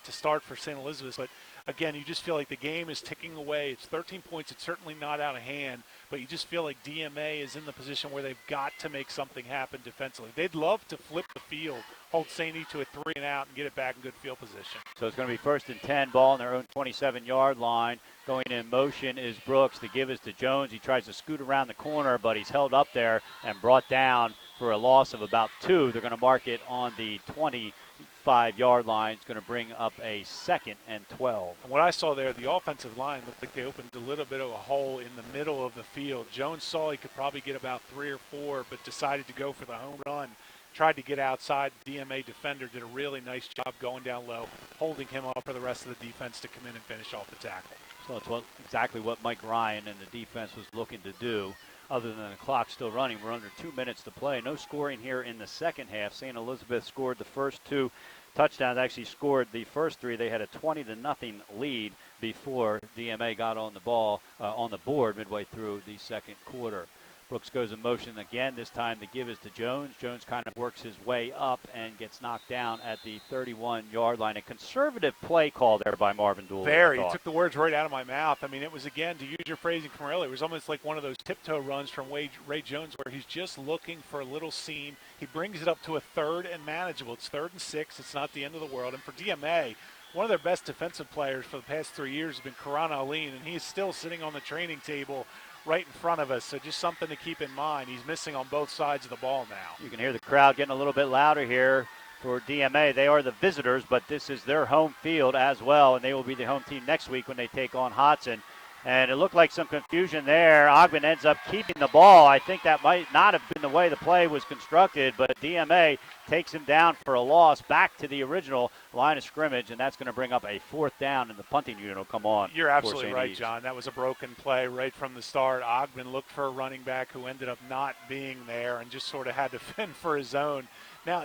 to start for St. Elizabeth. But, again, you just feel like the game is ticking away. It's 13 points. It's certainly not out of hand. But you just feel like DMA is in the position where they've got to make something happen defensively. They'd love to flip the field, hold St. E to a 3 and out, and get it back in good field position. So it's going to be 1st and 10, ball on their own 27-yard line. Going in motion is Brooks. The give is to Jones. He tries to scoot around the corner, but he's held up there and brought down for a loss of about 2. They're going to mark it on the 25-yard line. It's going to bring up a 2nd and 12. And what I saw there, the offensive line looked like they opened a little bit of a hole in the middle of the field. Jones saw he could probably get about 3 or 4, but decided to go for the home run. Tried to get outside. The DMA defender did a really nice job going down low, holding him off for the rest of the defense to come in and finish off the tackle. So it's exactly what Mike Ryan and the defense was looking to do. Other than the clock still running, we're under 2 minutes to play. No scoring here in the second half. St. Elizabeth scored the first 2 touchdowns, actually scored the first 3. They had a 20-0 lead before DMA got on the ball, on the board midway through the second quarter. Brooks goes in motion again. This time the give is to Jones. Jones kind of works his way up and gets knocked down at the 31-yard line. A conservative play call there by Marvin Dooley. Very. He took the words right out of my mouth. I mean, it was, again, to use your phrasing from earlier, it was almost like one of those tiptoe runs from Ray Jones where he's just looking for a little seam. He brings it up to a 3rd and manageable. It's 3rd and 6. It's not the end of the world. And for DMA, one of their best defensive players for the past 3 years has been Karan Aline, and he is still sitting on the training table right in front of us, so just something to keep in mind. He's missing on both sides of the ball now. You can hear the crowd getting a little bit louder here for DMA. They are the visitors, but this is their home field as well, and they will be the home team next week when they take on Hodson. And it looked like some confusion there. Ogden ends up keeping the ball. I think that might not have been the way the play was constructed, but DMA takes him down for a loss back to the original line of scrimmage, and that's going to bring up a 4th down, and the punting unit will come on. You're absolutely right, John. That was a broken play right from the start. Ogden looked for a running back who ended up not being there and just sort of had to fend for his own. Now,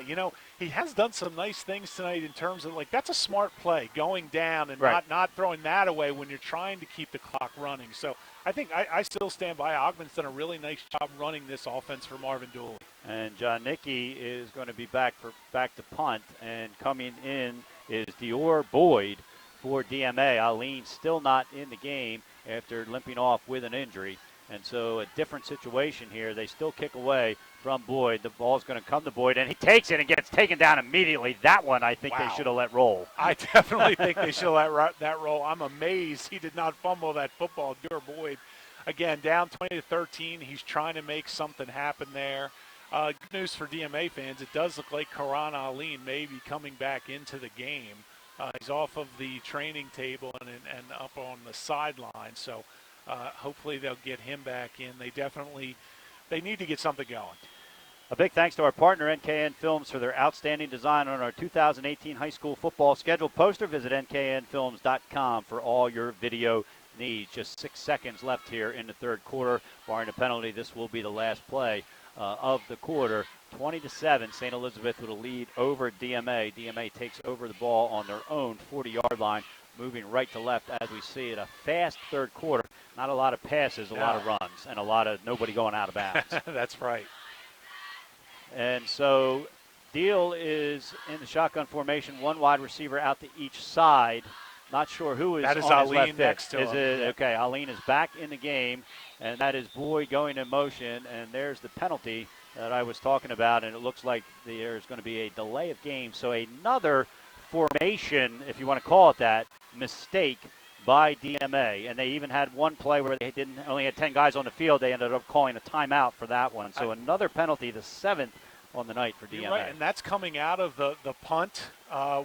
he has done some nice things tonight in terms of, that's a smart play, going down and not throwing that away when you're trying to keep the clock running. So I think I still stand by. Ogden's done a really nice job running this offense for Marvin Dooley. And John Nicky is going to be back to punt, and coming in is Dior Boyd for DMA. Aline still not in the game after limping off with an injury. And so a different situation here. They still kick away from Boyd. The ball's going to come to Boyd, and he takes it and gets taken down immediately. That one I think they should have let roll. I definitely think they should have let that roll. I'm amazed he did not fumble that football. Boyd, again, down 20-13. He's trying to make something happen there. Good news for DMA fans. It does look like Karan Aline may be coming back into the game. He's off of the training table and up on the sideline. So hopefully they'll get him back in. They need to get something going. A big thanks to our partner, NKN Films, for their outstanding design on our 2018 high school football schedule poster. Visit nknfilms.com for all your video needs. Just 6 seconds left here in the third quarter. Barring a penalty, this will be the last play of the quarter. 20-7, St. Elizabeth with a lead over DMA. DMA takes over the ball on their own 40-yard line, moving right to left as we see it. A fast third quarter. Not a lot of passes, a lot of runs, and a lot of nobody going out of bounds. That's right. And so Deal is in the shotgun formation, one wide receiver out to each side. Not sure who is that is on his left Aline next to him. him. Okay, Aline is back in the game, and that is Boyd going in motion, and there's the penalty that I was talking about, and it looks like there's going to be a delay of game. So another formation, if you want to call it that, mistake by DMA, and they even had one play where they only had 10 guys on the field. They ended up calling a timeout for that one. So another penalty, the 7th on the night for DMA. You're right, and that's coming out of the punt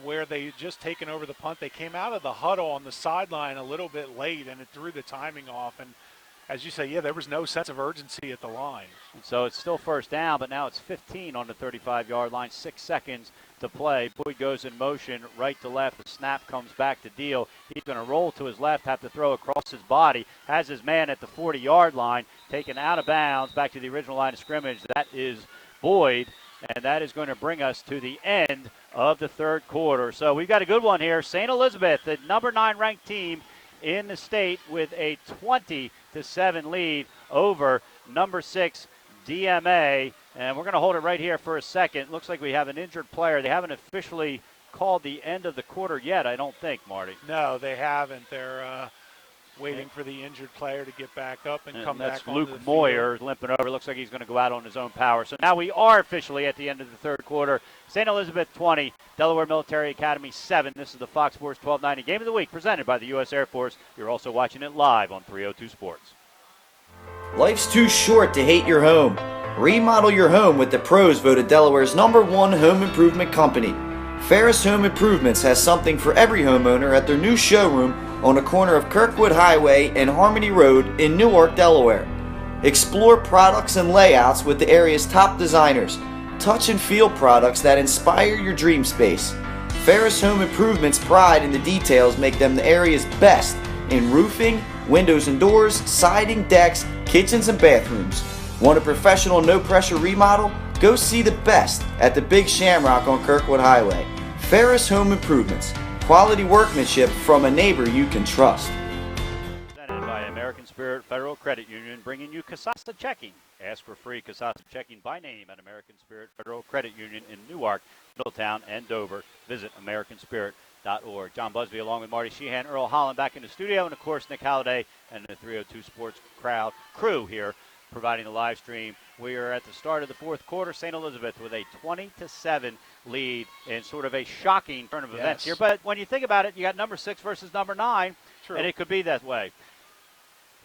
where they had just taken over the punt. They came out of the huddle on the sideline a little bit late, and it threw the timing off. And as you say, there was no sense of urgency at the line. And so it's still first down, but now it's 15 on the 35-yard line, 6 seconds to play. Boyd goes in motion right to left. The snap comes back to Deal. He's going to roll to his left, have to throw across his body. Has his man at the 40-yard line, taken out of bounds, back to the original line of scrimmage. That is Boyd, and that is going to bring us to the end of the third quarter. So we've got a good one here. St. Elizabeth, the number 9 ranked team in the state, with a 20-7 lead over number 6 DMA. And we're going to hold it right here for a second. Looks like we have an injured player. They haven't officially called the end of the quarter yet, I don't think, Marty. No, they haven't. They're waiting for the injured player to get back up and come back that's onto Luke the field. Moyer limping over. Looks like he's going to go out on his own power. So now we are officially at the end of the third quarter. St. Elizabeth 20, Delaware Military Academy 7. This is the Fox Sports 1290 Game of the Week presented by the U.S. Air Force. You're also watching it live on 302 Sports. Life's too short to hate your home. Remodel your home with the pros voted Delaware's #1 home improvement company. Ferris Home Improvements has something for every homeowner at their new showroom on the corner of Kirkwood Highway and Harmony Road in Newark, Delaware. Explore products and layouts with the area's top designers. Touch and feel products that inspire your dream space. Ferris Home Improvements' pride in the details make them the area's best in roofing, windows and doors, siding, decks, kitchens, and bathrooms. Want a professional, no-pressure remodel? Go see the best at the Big Shamrock on Kirkwood Highway. Ferris Home Improvements. Quality workmanship from a neighbor you can trust. Presented by American Spirit Federal Credit Union, bringing you Casasa Checking. Ask for free Casasa Checking by name at American Spirit Federal Credit Union in Newark, Middletown, and Dover. Visit AmericanSpirit.org. John Busby along with Marty Sheehan, Earl Holland back in the studio, and of course Nick Halliday and the 302 Sports crew here providing the live stream. We are at the start of the fourth quarter. St. Elizabeth with a 20-7 lead in sort of a shocking turn of events here. But when you think about it, you got number 6 versus number 9, and it could be that way.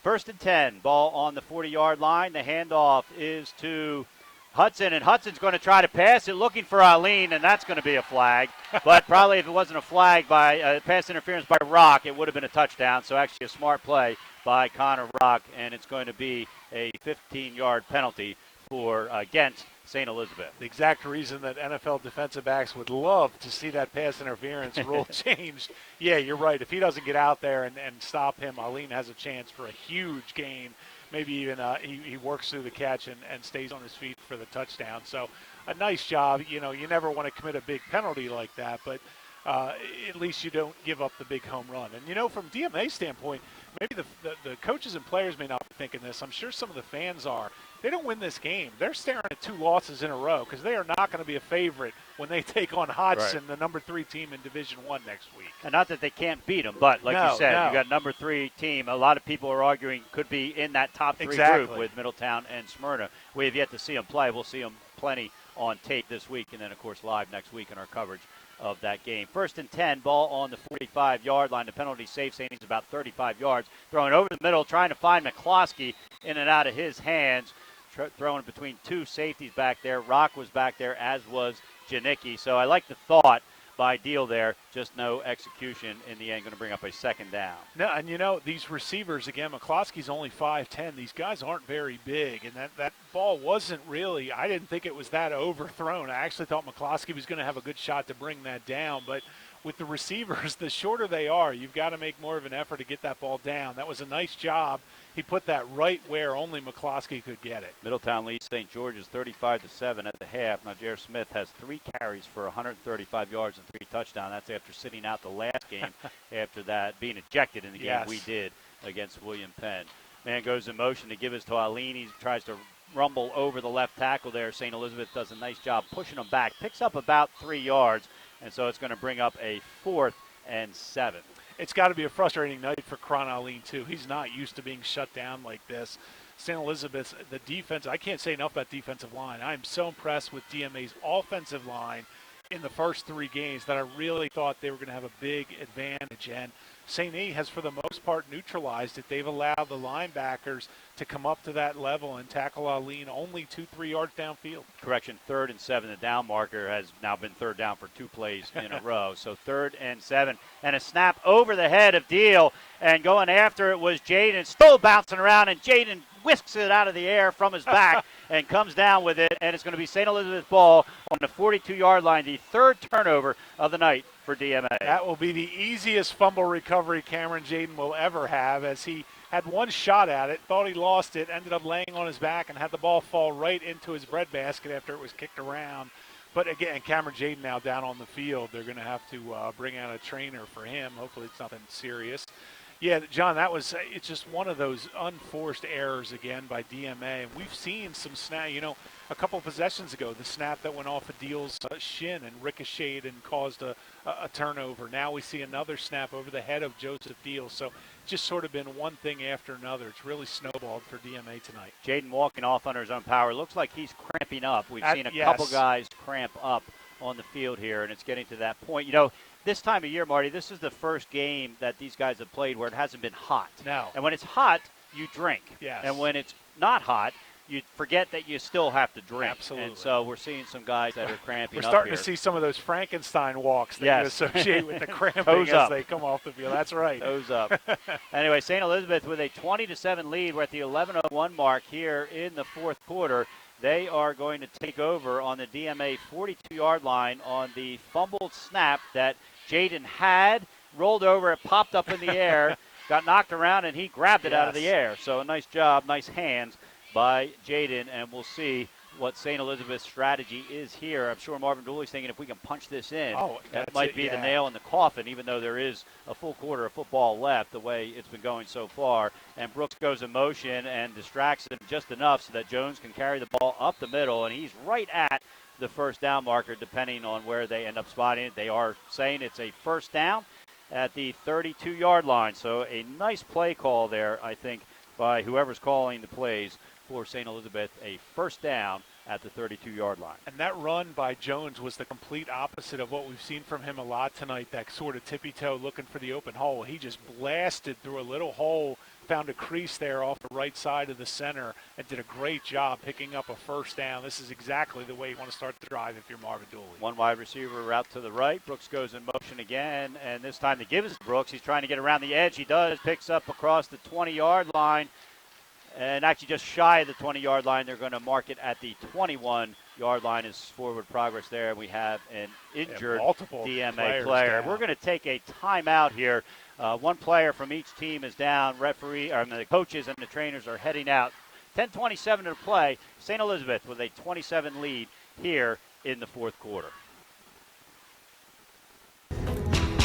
First and 10, ball on the 40-yard line. The handoff is to Hudson, and Hudson's going to try to pass it, looking for Aline, and that's going to be a flag. But probably if it wasn't a flag by pass interference by Rock, it would have been a touchdown. So actually a smart play by Connor Rock, and it's going to be a 15-yard penalty for against St. Elizabeth. The exact reason that NFL defensive backs would love to see that pass interference rule changed. Yeah, you're right. If he doesn't get out there and stop him, Aline has a chance for a huge gain. Maybe even he works through the catch and stays on his feet for the touchdown. So a nice job. You never want to commit a big penalty like that, but at least you don't give up the big home run. And, from DMA's standpoint, maybe the coaches and players may not be thinking this. I'm sure some of the fans are. They don't win this game. They're staring at 2 losses in a row because they are not going to be a favorite when they take on Hodgson, the number 3 team in Division I next week. And not that they can't beat them, but like you said, you got number 3 team. A lot of people are arguing could be in that top 3 group with Middletown and Smyrna. We have yet to see them play. We'll see them plenty on tape this week and then, of course, live next week in our coverage of that game. First and 10, ball on the 45-yard line. The penalty safe saying he's about 35 yards. Throwing over the middle, trying to find McCloskey in and out of his hands. throwing between two safeties back there. Rock was back there, as was Janicki. So I like the thought by Deal there, just no execution in the end, going to bring up a second down. No, and these receivers, again, McCloskey's only 5'10". These guys aren't very big, and that ball wasn't really, I didn't think it was that overthrown. I actually thought McCloskey was going to have a good shot to bring that down, but with the receivers, the shorter they are, you've got to make more of an effort to get that ball down. That was a nice job. He put that right where only McCloskey could get it. Middletown leads St. George's 35-7 at the half. Najee Smith has 3 carries for 135 yards and 3 touchdowns. That's after sitting out the last game after that, being ejected in the game we did against William Penn. Man goes in motion to give his to Aline. He tries to rumble over the left tackle there. St. Elizabeth does a nice job pushing him back. Picks up about 3 yards, and so it's going to bring up a 4th and 7. It's got to be a frustrating night for Kron Aline, too. He's not used to being shut down like this. St. Elizabeth's, the defense, I can't say enough about defensive line. I'm so impressed with DMA's offensive line in the first 3 games that I really thought they were going to have a big advantage. And St. E has, for the most part, neutralized it. They've allowed the linebackers to come up to that level and tackle Aline only 2-3 yards downfield. Correction, 3rd and 7. The down marker has now been 3rd down for 2 plays in a row. So 3rd and 7. And a snap over the head of Deal. And going after it was Jaden. Still bouncing around, and Jaden whisks it out of the air from his back and comes down with it. And it's going to be St. Elizabeth ball on the 42-yard line, the 3rd turnover of the night for DMA. That will be the easiest fumble recovery Cameron Jaden will ever have, as he had one shot at it, thought he lost it, ended up laying on his back and had the ball fall right into his breadbasket after it was kicked around. But again, Cameron Jaden now down on the field. They're going to have to bring out a trainer for him. Hopefully it's nothing serious. Yeah, John, it's just one of those unforced errors again by DMA. And we've seen some snap, a couple of possessions ago, the snap that went off of Deal's shin and ricocheted and caused a turnover. Now we see another snap over the head of Joseph Deal. So it's just sort of been one thing after another. It's really snowballed for DMA tonight. Jaden walking off under his own power. Looks like he's cramping up. We've seen a couple guys cramp up on the field here, and it's getting to that point. This time of year, Marty, this is the first game that these guys have played where it hasn't been hot. No. And when it's hot, you drink. Yes. And when it's not hot, you forget that you still have to drink. Absolutely. And so we're seeing some guys that are cramping up. We're starting to see some of those Frankenstein walks that you associate with the cramping as they come off the field. That's right. Toes up. Anyway, St. Elizabeth with a 20-7 lead. We're at the 11:01 mark here in the 4th quarter. They are going to take over on the DMA 42-yard line on the fumbled snap that Jaden had, rolled over, it popped up in the air, got knocked around, and he grabbed it out of the air. So a nice job, nice hands by Jaden, and we'll see what St. Elizabeth's strategy is here. I'm sure Marvin Dooley's thinking if we can punch this in, that might be the nail in the coffin, even though there is a full quarter of football left the way it's been going so far. And Brooks goes in motion and distracts him just enough so that Jones can carry the ball up the middle, and he's right at the 1st down marker depending on where they end up spotting it. They are saying it's a 1st down at the 32-yard line. So a nice play call there, I think, by whoever's calling the plays for St. Elizabeth, a 1st down at the 32-yard line. And that run by Jones was the complete opposite of what we've seen from him a lot tonight, that sort of tippy-toe looking for the open hole. He just blasted through a little hole, found a crease there off the right side of the center, and did a great job picking up a 1st down. This is exactly the way you want to start the drive if you're Marvin Dooley. One wide receiver out to the right. Brooks goes in motion again, and this time to give it to Brooks. He's trying to get around the edge. He does, picks up across the 20-yard line. And actually just shy of the 20-yard line. They're going to mark it at the 21-yard line as forward progress there. We have an injured DMA player. We're going to take a timeout here. One player from each team is down. The coaches and the trainers are heading out. 10:27 to play. St. Elizabeth with a 27 lead here in the 4th quarter.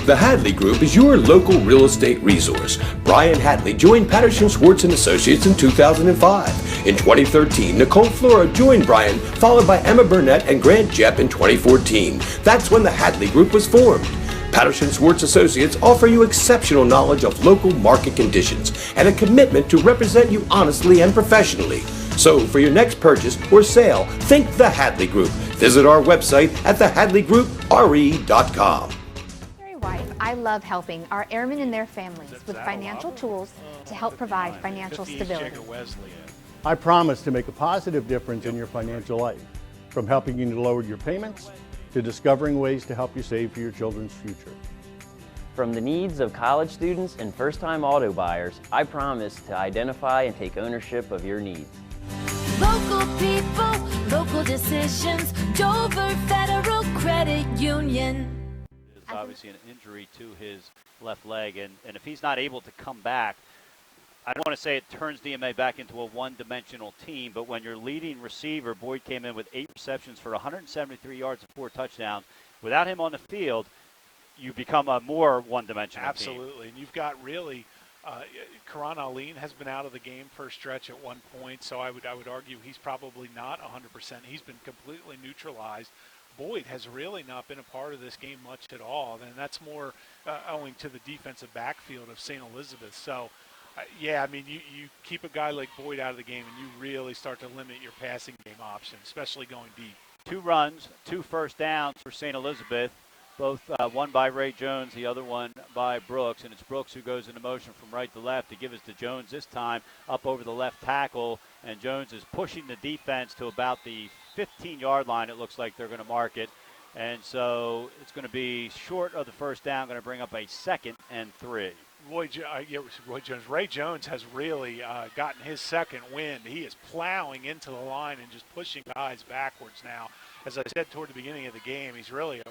The Hadley Group is your local real estate resource. Brian Hadley joined Patterson Schwartz & Associates in 2005. In 2013, Nicole Flora joined Brian, followed by Emma Burnett and Grant Jepp in 2014. That's when the Hadley Group was formed. Patterson Schwartz Associates offer you exceptional knowledge of local market conditions and a commitment to represent you honestly and professionally. So for your next purchase or sale, think the Hadley Group. Visit our website at thehadleygroupre.com. I love helping our airmen and their families with financial tools to help provide financial stability. I promise to make a positive difference in your financial life, from helping you to lower your payments to discovering ways to help you save for your children's future. From the needs of college students and first-time auto buyers, I promise to identify and take ownership of your needs. Local people, local decisions, Dover Federal Credit Union. There's obviously an injury to his left leg, and if he's not able to come back, I don't want to say it turns DMA back into a one-dimensional team, but when your leading receiver, Boyd, came in with 8 receptions for 173 yards and 4 touchdowns, without him on the field, you become a more one-dimensional team. Absolutely, and you've got really Karan Aline has been out of the game for a stretch at one point, so I would argue he's probably not 100%. He's been completely neutralized. Boyd has really not been a part of this game much at all, and that's more owing to the defensive backfield of St. Elizabeth. So, yeah, I mean, you keep a guy like Boyd out of the game, and you really start to limit your passing game options, especially going deep. 2 runs, 2 first downs for St. Elizabeth. Both one by Ray Jones, the other one by Brooks, and it's Brooks who goes into motion from right to left to give us to Jones this time up over the left tackle, and Jones is pushing the defense to about the 15-yard line. It looks like they're going to mark it, and so it's going to be short of the first down, going to bring up a 2nd and 3. Roy Jones. Ray Jones has really gotten his second wind. He is plowing into the line and just pushing guys backwards now. As I said toward the beginning of the game, he's really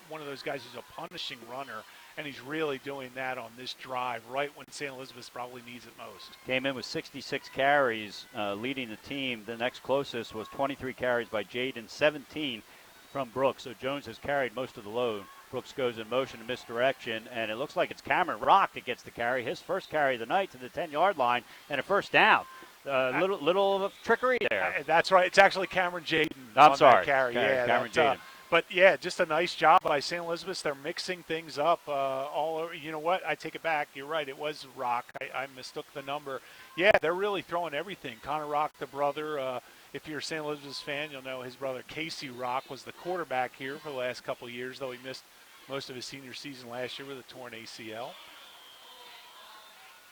one of those guys who's a punishing runner, and he's really doing that on this drive right when St. Elizabeth probably needs it most. Came in with 66 carries, leading the team. The next closest was 23 carries by Jaden, 17 from Brooks. So Jones has carried most of the load. Brooks goes in motion to misdirection, and it looks like it's Cameron Rock that gets the carry. His first carry of the night to the 10-yard line, and a first down. Little of trickery there. That's right. It's actually Cameron Jaden I'm on sorry. that carry. Cameron Jaden. But, yeah, just a nice job by St. Elizabeth. They're mixing things up all over. You know what? I take it back. You're right. It was Rock. I mistook the number. Yeah, they're really throwing everything. Connor Rock, the brother. If you're a St. Elizabeth fan, you'll know his brother Casey Rock was the quarterback here for the last couple of years, though he missed most of his senior season last year with a torn ACL.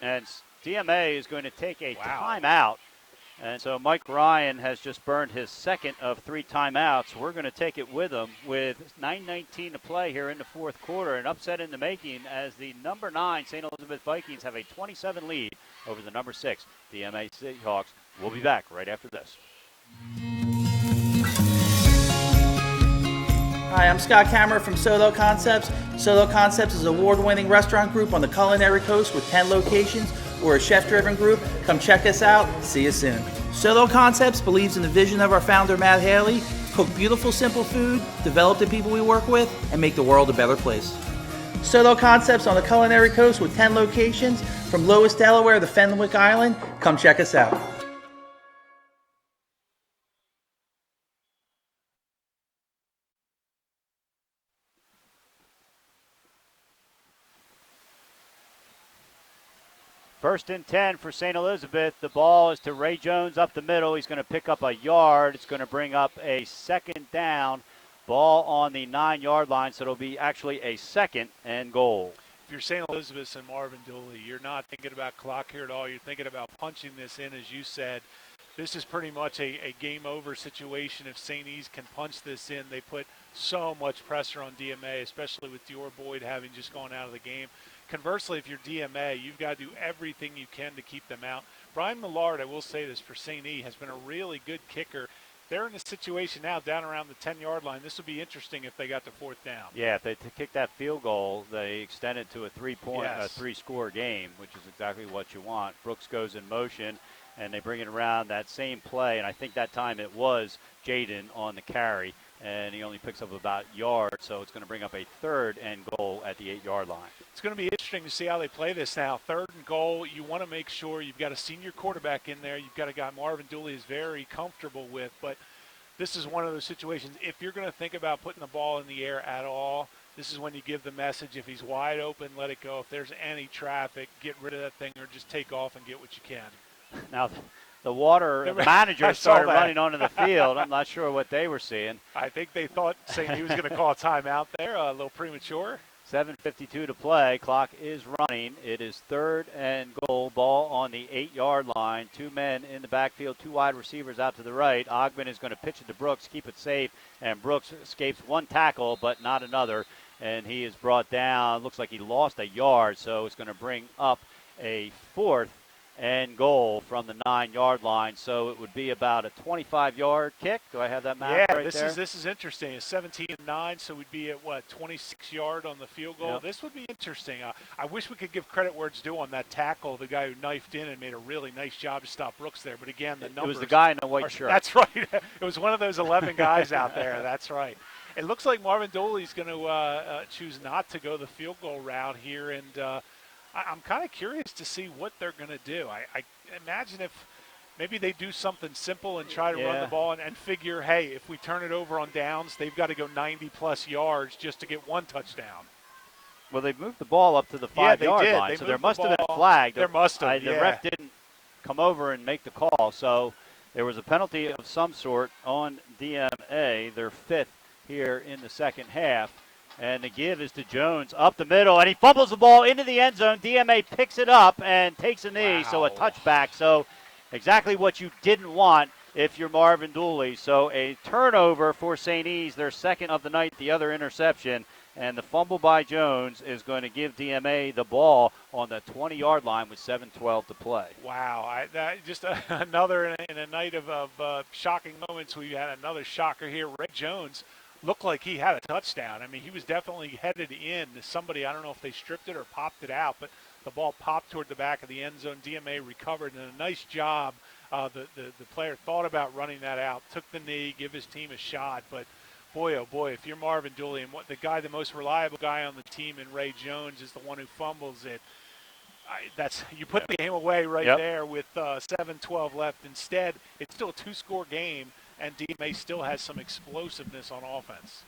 And DMA is going to take a timeout. And so Mike Ryan has just burned his 2nd of 3 timeouts. We're going to take it with him with 9:19 to play here in the 4th quarter. An upset in the making as the number 9 St. Elizabeth Vikings have a 27 lead over the number 6 DMA Seahawks. We'll be back right after this. Hi, I'm Scott Kammerer from Solo Concepts. Solo Concepts is an award-winning restaurant group on the culinary coast with 10 locations. We're a chef-driven group. Come check us out. See you soon. Solo Concepts believes in the vision of our founder, Matt Haley. Cook beautiful, simple food, develop the people we work with, and make the world a better place. Solo Concepts on the culinary coast with 10 locations from Lois, Delaware to Fenwick Island. Come check us out. First and 10 for St. Elizabeth. The ball is to Ray Jones up the middle. He's going to pick up a yard. It's going to bring up a 2nd down. Ball on the 9-yard line, so it'll be actually a 2nd and goal. If you're St. Elizabeth and Marvin Dooley, you're not thinking about clock here at all. You're thinking about punching this in, as you said. This is pretty much a game-over situation. If St. E's can punch this in, they put so much pressure on DMA, especially with Dior Boyd having just gone out of the game. Conversely, if you're DMA, you've got to do everything you can to keep them out. Brian Millard, I will say this for St. E, has been a really good kicker. They're in a situation now down around the 10-yard line. This would be interesting if they got the 4th down. Yeah, if they kick that field goal, they extend it to a 3-score game, which is exactly what you want. Brooks goes in motion, and they bring it around that same play, and I think that time it was Jaden on the carry, and he only picks up about a yard, so it's going to bring up a 3rd and goal at the 8-yard line. It's going to be interesting to see how they play this now. 3rd and goal, you want to make sure you've got a senior quarterback in there. You've got a guy Marvin Dooley is very comfortable with, but this is one of those situations. If you're going to think about putting the ball in the air at all, this is when you give the message. If he's wide open, let it go. If there's any traffic, get rid of that thing or just take off and get what you can. Now, the manager started running onto the field. I'm not sure what they were seeing. I think they thought St. he was going to call a timeout there, a little premature. 7:52 to play. Clock is running. It is 3rd and goal. Ball on the 8-yard line. 2 men in the backfield, 2 wide receivers out to the right. Ogben is going to pitch it to Brooks, keep it safe, and Brooks escapes 1 tackle, but not another. And he is brought down. Looks like he lost a yard, so it's going to bring up a 4th and goal from the 9-yard line. So it would be about a 25-yard kick. Do I have that math right there? This is interesting. It's 17-9, so we'd be at, 26-yard on the field goal. Yep. This would be interesting. I wish we could give credit where it's due on that tackle, the guy who knifed in and made a really nice job to stop Brooks there. But again, the numbers. It was the guy in the white shirt. That's right. It was one of those 11 guys out there. That's right. It looks like Marvin Dooley's going to choose not to go the field goal route here, and I'm kind of curious to see what they're going to do. I imagine if maybe they do something simple and try to run the ball and figure, hey, if we turn it over on downs, they've got to go 90-plus yards just to get 1 touchdown. Well, they moved the ball up to the 5-yard line, so there must have been a flag. There must have, The ref didn't come over and make the call, so there was a penalty of some sort on DMA, their 5th here in the second half. And the give is to Jones up the middle, and he fumbles the ball into the end zone. DMA picks it up and takes a knee, so a touchback. So exactly what you didn't want if you're Marvin Dooley. So a turnover for St. E's, their 2nd of the night, the other interception. And the fumble by Jones is going to give DMA the ball on the 20-yard line with 7:12 to play. Wow, just another in a night of shocking moments. We had another shocker here. Ray Jones looked like he had a touchdown. I mean, he was definitely headed in. Somebody, I don't know if they stripped it or popped it out, but the ball popped toward the back of the end zone. DMA recovered, and a nice job. The player thought about running that out, took the knee, give his team a shot. But, boy, oh, boy, if you're Marvin Dooley and the most reliable guy on the team in Ray Jones is the one who fumbles it, you put the game away there with 7:12 left. Instead, it's still a 2-score game, and DMA still has some explosiveness on offense.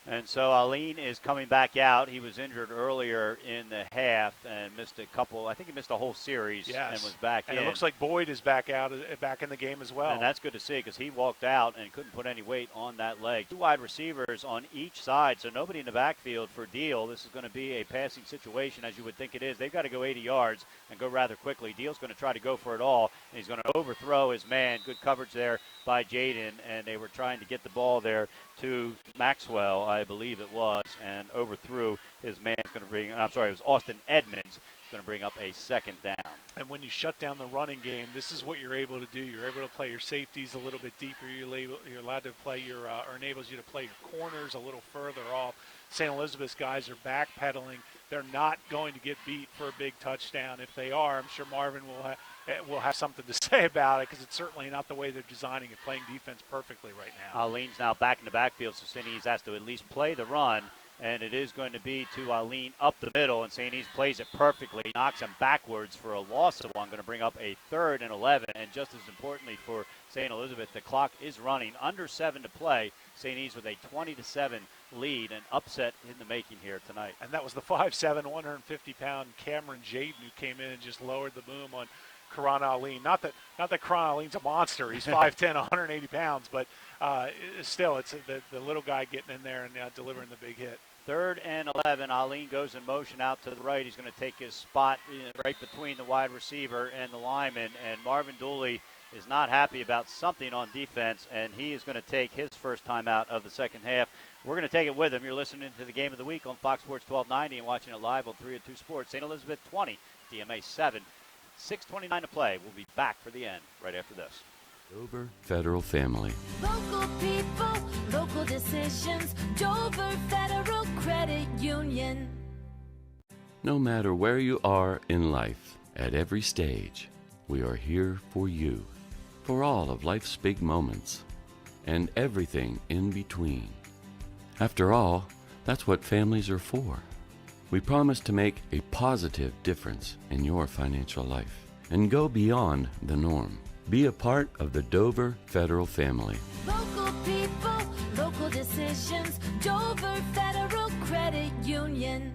And so Aline is coming back out. He was injured earlier in the half and missed a couple. I think he missed a whole series and was back in. And it looks like Boyd is back in the game as well. And that's good to see because he walked out and couldn't put any weight on that leg. 2 wide receivers on each side, so nobody in the backfield for Deal. This is going to be a passing situation as you would think it is. They've got to go 80 yards and go rather quickly. Deal's going to try to go for it all, and he's going to overthrow his man. Good coverage there by Jaden, and they were trying to get the ball there to Maxwell, I believe it was, and overthrew his man. It was Austin Edmonds. Going to bring up a 2nd down. And when you shut down the running game, this is what you're able to do. You're able to play your safeties a little bit deeper. You're allowed to play or enables you to play your corners a little further off. St. Elizabeth's guys are backpedaling. They're not going to get beat for a big touchdown. If they are, I'm sure Marvin will have something to say about it because it's certainly not the way they're designing it, playing defense perfectly right now. Aline's now back in the backfield, so St. E's has to at least play the run, and it is going to be to Aline up the middle, and St. E's plays it perfectly, knocks him backwards for a loss of 1, going to bring up a 3rd and 11, and just as importantly for St. Elizabeth, the clock is running, under 7 to play. St. E's with a 20-7 lead, an upset in the making here tonight. And that was the 5'7", 150-pound Cameron Jaden who came in and just lowered the boom on Karan Aline. Not that Karan Aline's a monster. He's 5'10", 180 pounds, but still, it's the little guy getting in there and delivering the big hit. 3rd and 11. Aline goes in motion out to the right. He's going to take his spot right between the wide receiver and the lineman, and Marvin Dooley is not happy about something on defense, and he is going to take his first time out of the second half. We're going to take it with him. You're listening to the Game of the Week on Fox Sports 1290 and watching it live on 302 Sports. St. Elizabeth 20, DMA 7. 6:29 to play. We'll be back for the end right after this. Dover Federal Family. Local people, local decisions. Dover Federal Credit Union. No matter where you are in life, at every stage, we are here for you. For all of life's big moments and everything in between. After all, that's what families are for. We promise to make a positive difference in your financial life and go beyond the norm. Be a part of the Dover Federal family. Local people, local decisions. Dover Federal Credit Union.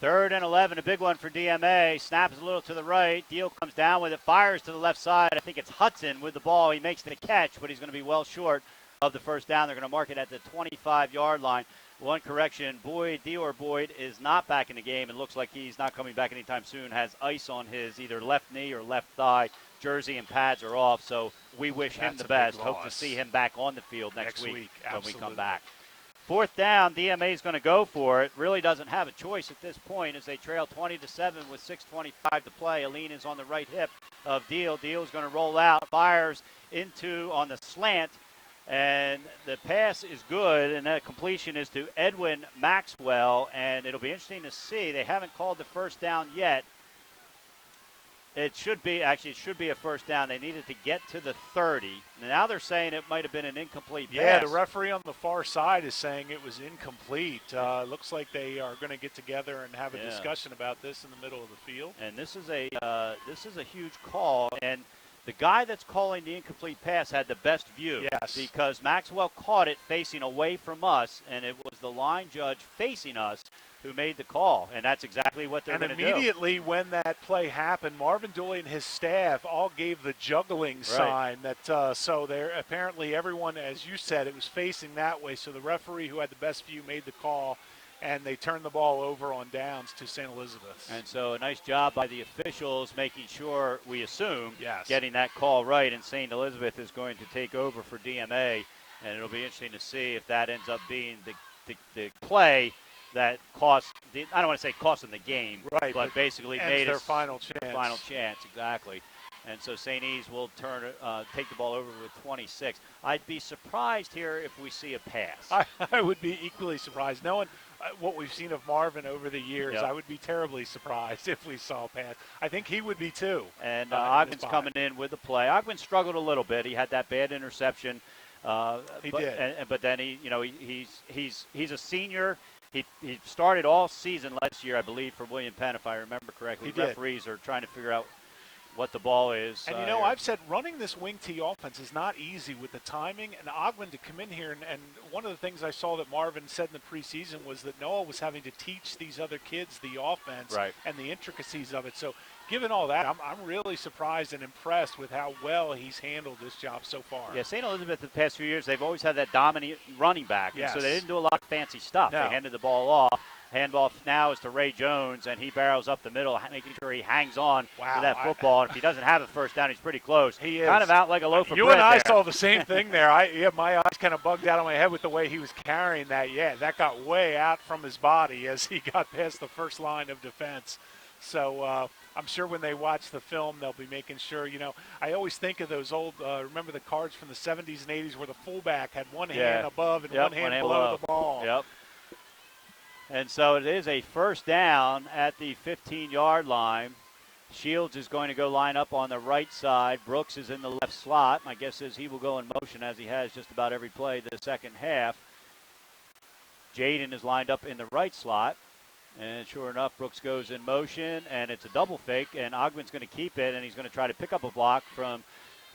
Third and 11, a big one for DMA. Snaps a little to the right. Deal comes down with it, fires to the left side. I think it's Hudson with the ball. He makes the catch, but he's going to be well short of the first down. They're going to mark it at the 25-yard line. One correction, Dior Boyd is not back in the game and looks like he's not coming back anytime soon. Has ice on his either left knee or left thigh. Jersey and pads are off, so we wish him the best. Hope to see him back on the field next week when we come back. Fourth down, DMA is going to go for it. Really doesn't have a choice at this point as they trail 20-7 with 6:25 to play. Aline is on the right hip of Deal. Deal is going to roll out, fires into on the slant, and the pass is good, and that completion is to Edwin Maxwell, and it'll be interesting to see. They haven't called the first down yet. It should be a first down. They needed to get to the 30. Now they're saying it might have been an incomplete pass. Yeah, the referee on the far side is saying it was incomplete. Looks like they are going to get together and have a discussion about this in the middle of the field. And this is a huge call. And the guy that's calling the incomplete pass had the best view. Yes. Because Maxwell caught it facing away from us, and it was the line judge facing us who made the call, and that's exactly what they're going to do. And immediately when that play happened, Marvin Dooley and his staff all gave the juggling sign. That so they're apparently everyone, as you said, it was facing that way. So the referee who had the best view made the call, and they turned the ball over on downs to St. Elizabeth. And so a nice job by the officials making sure, we assume, getting that call right, and St. Elizabeth is going to take over for DMA, and it'll be interesting to see if that ends up being the play that cost, I don't want to say cost them the game, right, but basically made their final chance. Final chance, exactly. And so St. E's will take the ball over with 26. I'd be surprised here if we see a pass. I would be equally surprised. Knowing what we've seen of Marvin over the years, I would be terribly surprised if we saw a pass. I think he would be too. And Ogden's coming in with the play. Ogden struggled a little bit. He had that bad interception. He did. But then he's a senior. He started all season last year, I believe, for William Penn, if I remember correctly. He did. Referees are trying to figure out what the ball is. And, I've said running this wing T offense is not easy with the timing. And Ogden to come in here, and one of the things I saw that Marvin said in the preseason was that Noah was having to teach these other kids the offense and the intricacies of it. So given all that, I'm really surprised and impressed with how well he's handled this job so far. Yeah, St. Elizabeth the past few years, they've always had that dominant running back. Yes. And so they didn't do a lot of fancy stuff. No. They handed the ball off. Handoff now is to Ray Jones, and he barrels up the middle, making sure he hangs on to that football. And if he doesn't have a first down, he's pretty close. He is. Kind of out like a loaf of bread. You and I saw the same thing there. My eyes kind of bugged out of my head with the way he was carrying that. Yeah, that got way out from his body as he got past the first line of defense. So I'm sure when they watch the film, they'll be making sure, I always think of those old, remember the cards from the 70s and 80s where the fullback had one hand above and one hand below the ball. Yep. And so it is a first down at the 15-yard line. Shields is going to go line up on the right side. Brooks is in the left slot. My guess is he will go in motion as he has just about every play the second half. Jaden is lined up in the right slot. And sure enough, Brooks goes in motion, and it's a double fake, and Ogman's going to keep it, and he's going to try to pick up a block from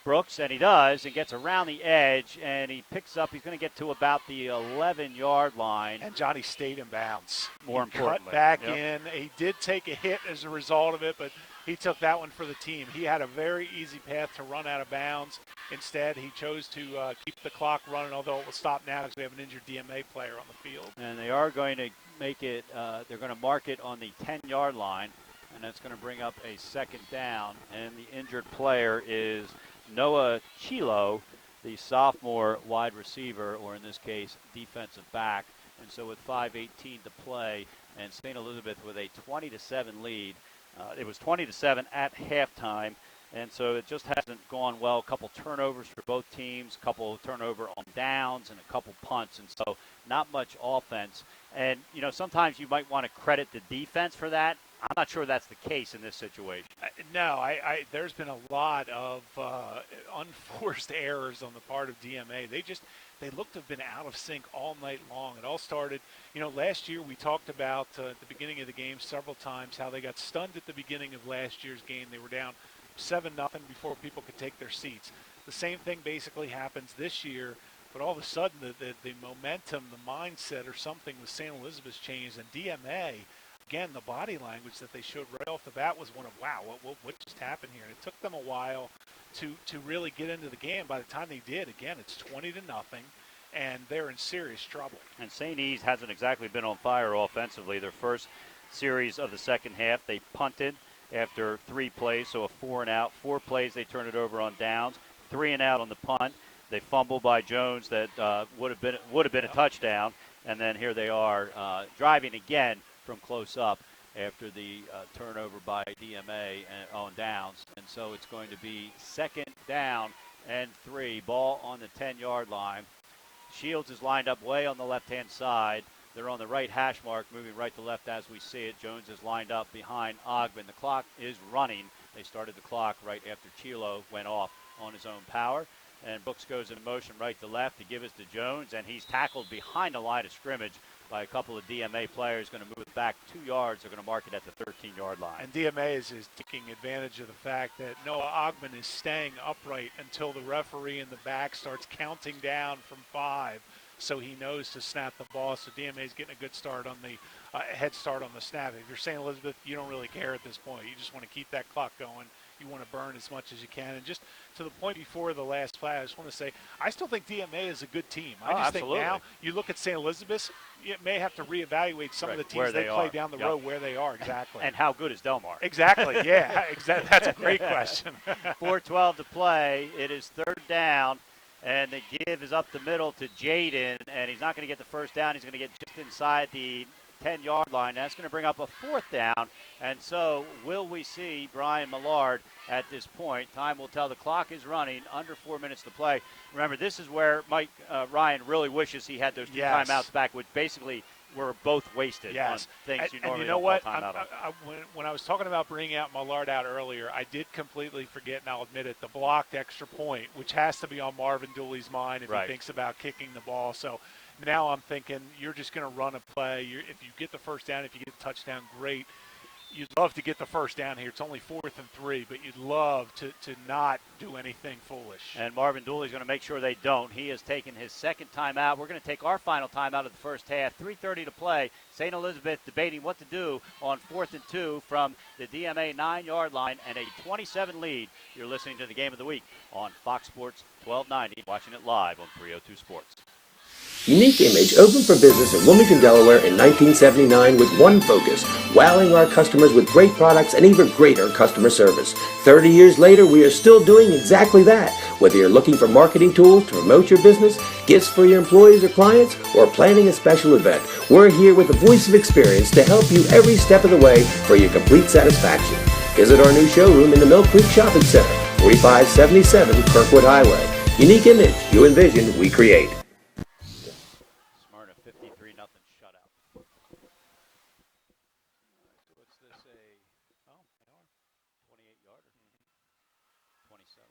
Brooks, and he does, and gets around the edge, and he's going to get to about the 11-yard line. And Johnny stayed in bounds. More importantly. Cut back in. He did take a hit as a result of it, but he took that one for the team. He had a very easy path to run out of bounds. Instead, he chose to keep the clock running, although it will stop now because we have an injured DMA player on the field. And they are going to make it, they're going to mark it on the 10-yard line, and that's going to bring up a second down. And the injured player is Noah Chilo, the sophomore wide receiver, or in this case, defensive back. And so with 5:18 to play, and St. Elizabeth with a 20-7 lead. It was 20-7 at halftime, and so it just hasn't gone well. A couple turnovers for both teams, a couple turnover on downs, and a couple punts, and so not much offense. And, sometimes you might want to credit the defense for that. I'm not sure that's the case in this situation. No, there's been a lot of unforced errors on the part of DMA. They looked to have been out of sync all night long. It all started, last year we talked about at the beginning of the game several times how they got stunned at the beginning of last year's game. They were down 7-0 before people could take their seats. The same thing basically happens this year, but all of a sudden the momentum, the mindset or something with St. Elizabeth's changed, and DMA, again, the body language that they showed right off the bat was one of, wow, what just happened here? And it took them a while to really get into the game. By the time they did, again, it's 20-0, and they're in serious trouble. And St. E's hasn't exactly been on fire offensively. Their first series of the second half, they punted after 3 plays, so a 4-and-out. 4 plays, they turned it over on downs. 3-and-out on the punt. They fumbled by Jones that would have been a touchdown, and then here they are driving again from close up after the turnover by DMA on downs. And so it's going to be 2nd down and 3, ball on the 10-yard line. Shields is lined up way on the left-hand side. They're on the right hash mark, moving right to left as we see it. Jones is lined up behind Ogben. The clock is running. They started the clock right after Chilo went off on his own power. And Brooks goes in motion right to left to give us to Jones, and he's tackled behind the line of scrimmage by a couple of DMA players. Going to move it back 2 yards. They're going to mark it at the 13-yard line. And DMA is taking advantage of the fact that Noah Ogben is staying upright until the referee in the back starts counting down from 5, so he knows to snap the ball. So DMA is getting a good start on the head start on the snap. If you're St. Elizabeth, you don't really care at this point. You just want to keep that clock going. You want to burn as much as you can. And just to the point before the last play, I just want to say, I still think DMA is a good team. I just think now you look at St. Elizabeth, you may have to reevaluate some of the teams they play down the road where they are. Exactly. And how good is Delmar? Exactly, yeah. Exactly. That's a great question. 4:12 to play. It is 3rd down, and the give is up the middle to Jaden, and he's not going to get the first down. He's going to get just inside the 10-yard line. That's going to bring up a 4th down. And so will we see Brian Millard at this point? Time will tell. The clock is running. Under 4 minutes to play. Remember, this is where Mike Ryan really wishes he had those 2 timeouts back, which basically were both wasted on things you normally don't call timeout on. When I was talking about bringing out Millard out earlier, I did completely forget, and I'll admit it, the blocked extra point, which has to be on Marvin Dooley's mind if he thinks about kicking the ball. So now I'm thinking you're just going to run a play. If you get the first down, if you get the touchdown, great. You'd love to get the first down here. It's only 4th and 3, but you'd love to not do anything foolish. And Marvin Dooley's going to make sure they don't. He has taken his 2nd timeout. We're going to take our final timeout of the first half. 3:30 to play. St. Elizabeth debating what to do on 4th and 2 from the DMA 9-yard line and a 27 lead. You're listening to the Game of the Week on Fox Sports 1290, watching it live on 302 Sports. Unique Image opened for business in Wilmington, Delaware in 1979 with one focus, wowing our customers with great products and even greater customer service. 30 years later, we are still doing exactly that. Whether you're looking for marketing tools to promote your business, gifts for your employees or clients, or planning a special event, we're here with a voice of experience to help you every step of the way for your complete satisfaction. Visit our new showroom in the Mill Creek Shopping Center, 4577 Kirkwood Highway. Unique Image, you envision, we create. 53-0 shutout. So what's this, they are 28-yarder, 27.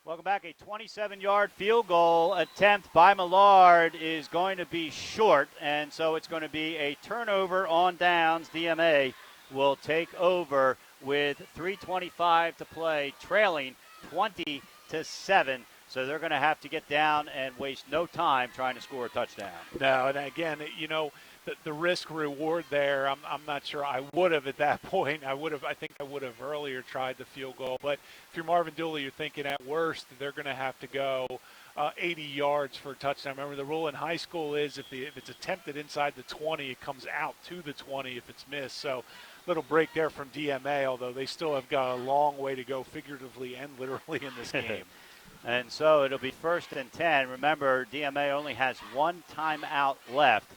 Welcome back. A 27-yard field goal attempt by Millard is going to be short, and so it's going to be a turnover on downs. DMA will take over with 3:25 to play, trailing 20-7. So they're going to have to get down and waste no time trying to score a touchdown. No, and again, the risk-reward there, I'm not sure I would have at that point. I think I would have earlier tried the field goal. But if you're Marvin Dooley, you're thinking at worst they're going to have to go 80 yards for a touchdown. Remember, the rule in high school is if it's attempted inside the 20, it comes out to the 20 if it's missed. So little break there from DMA, although they still have got a long way to go figuratively and literally in this game. And so it'll be 1st and 10. Remember, DMA only has 1 timeout left.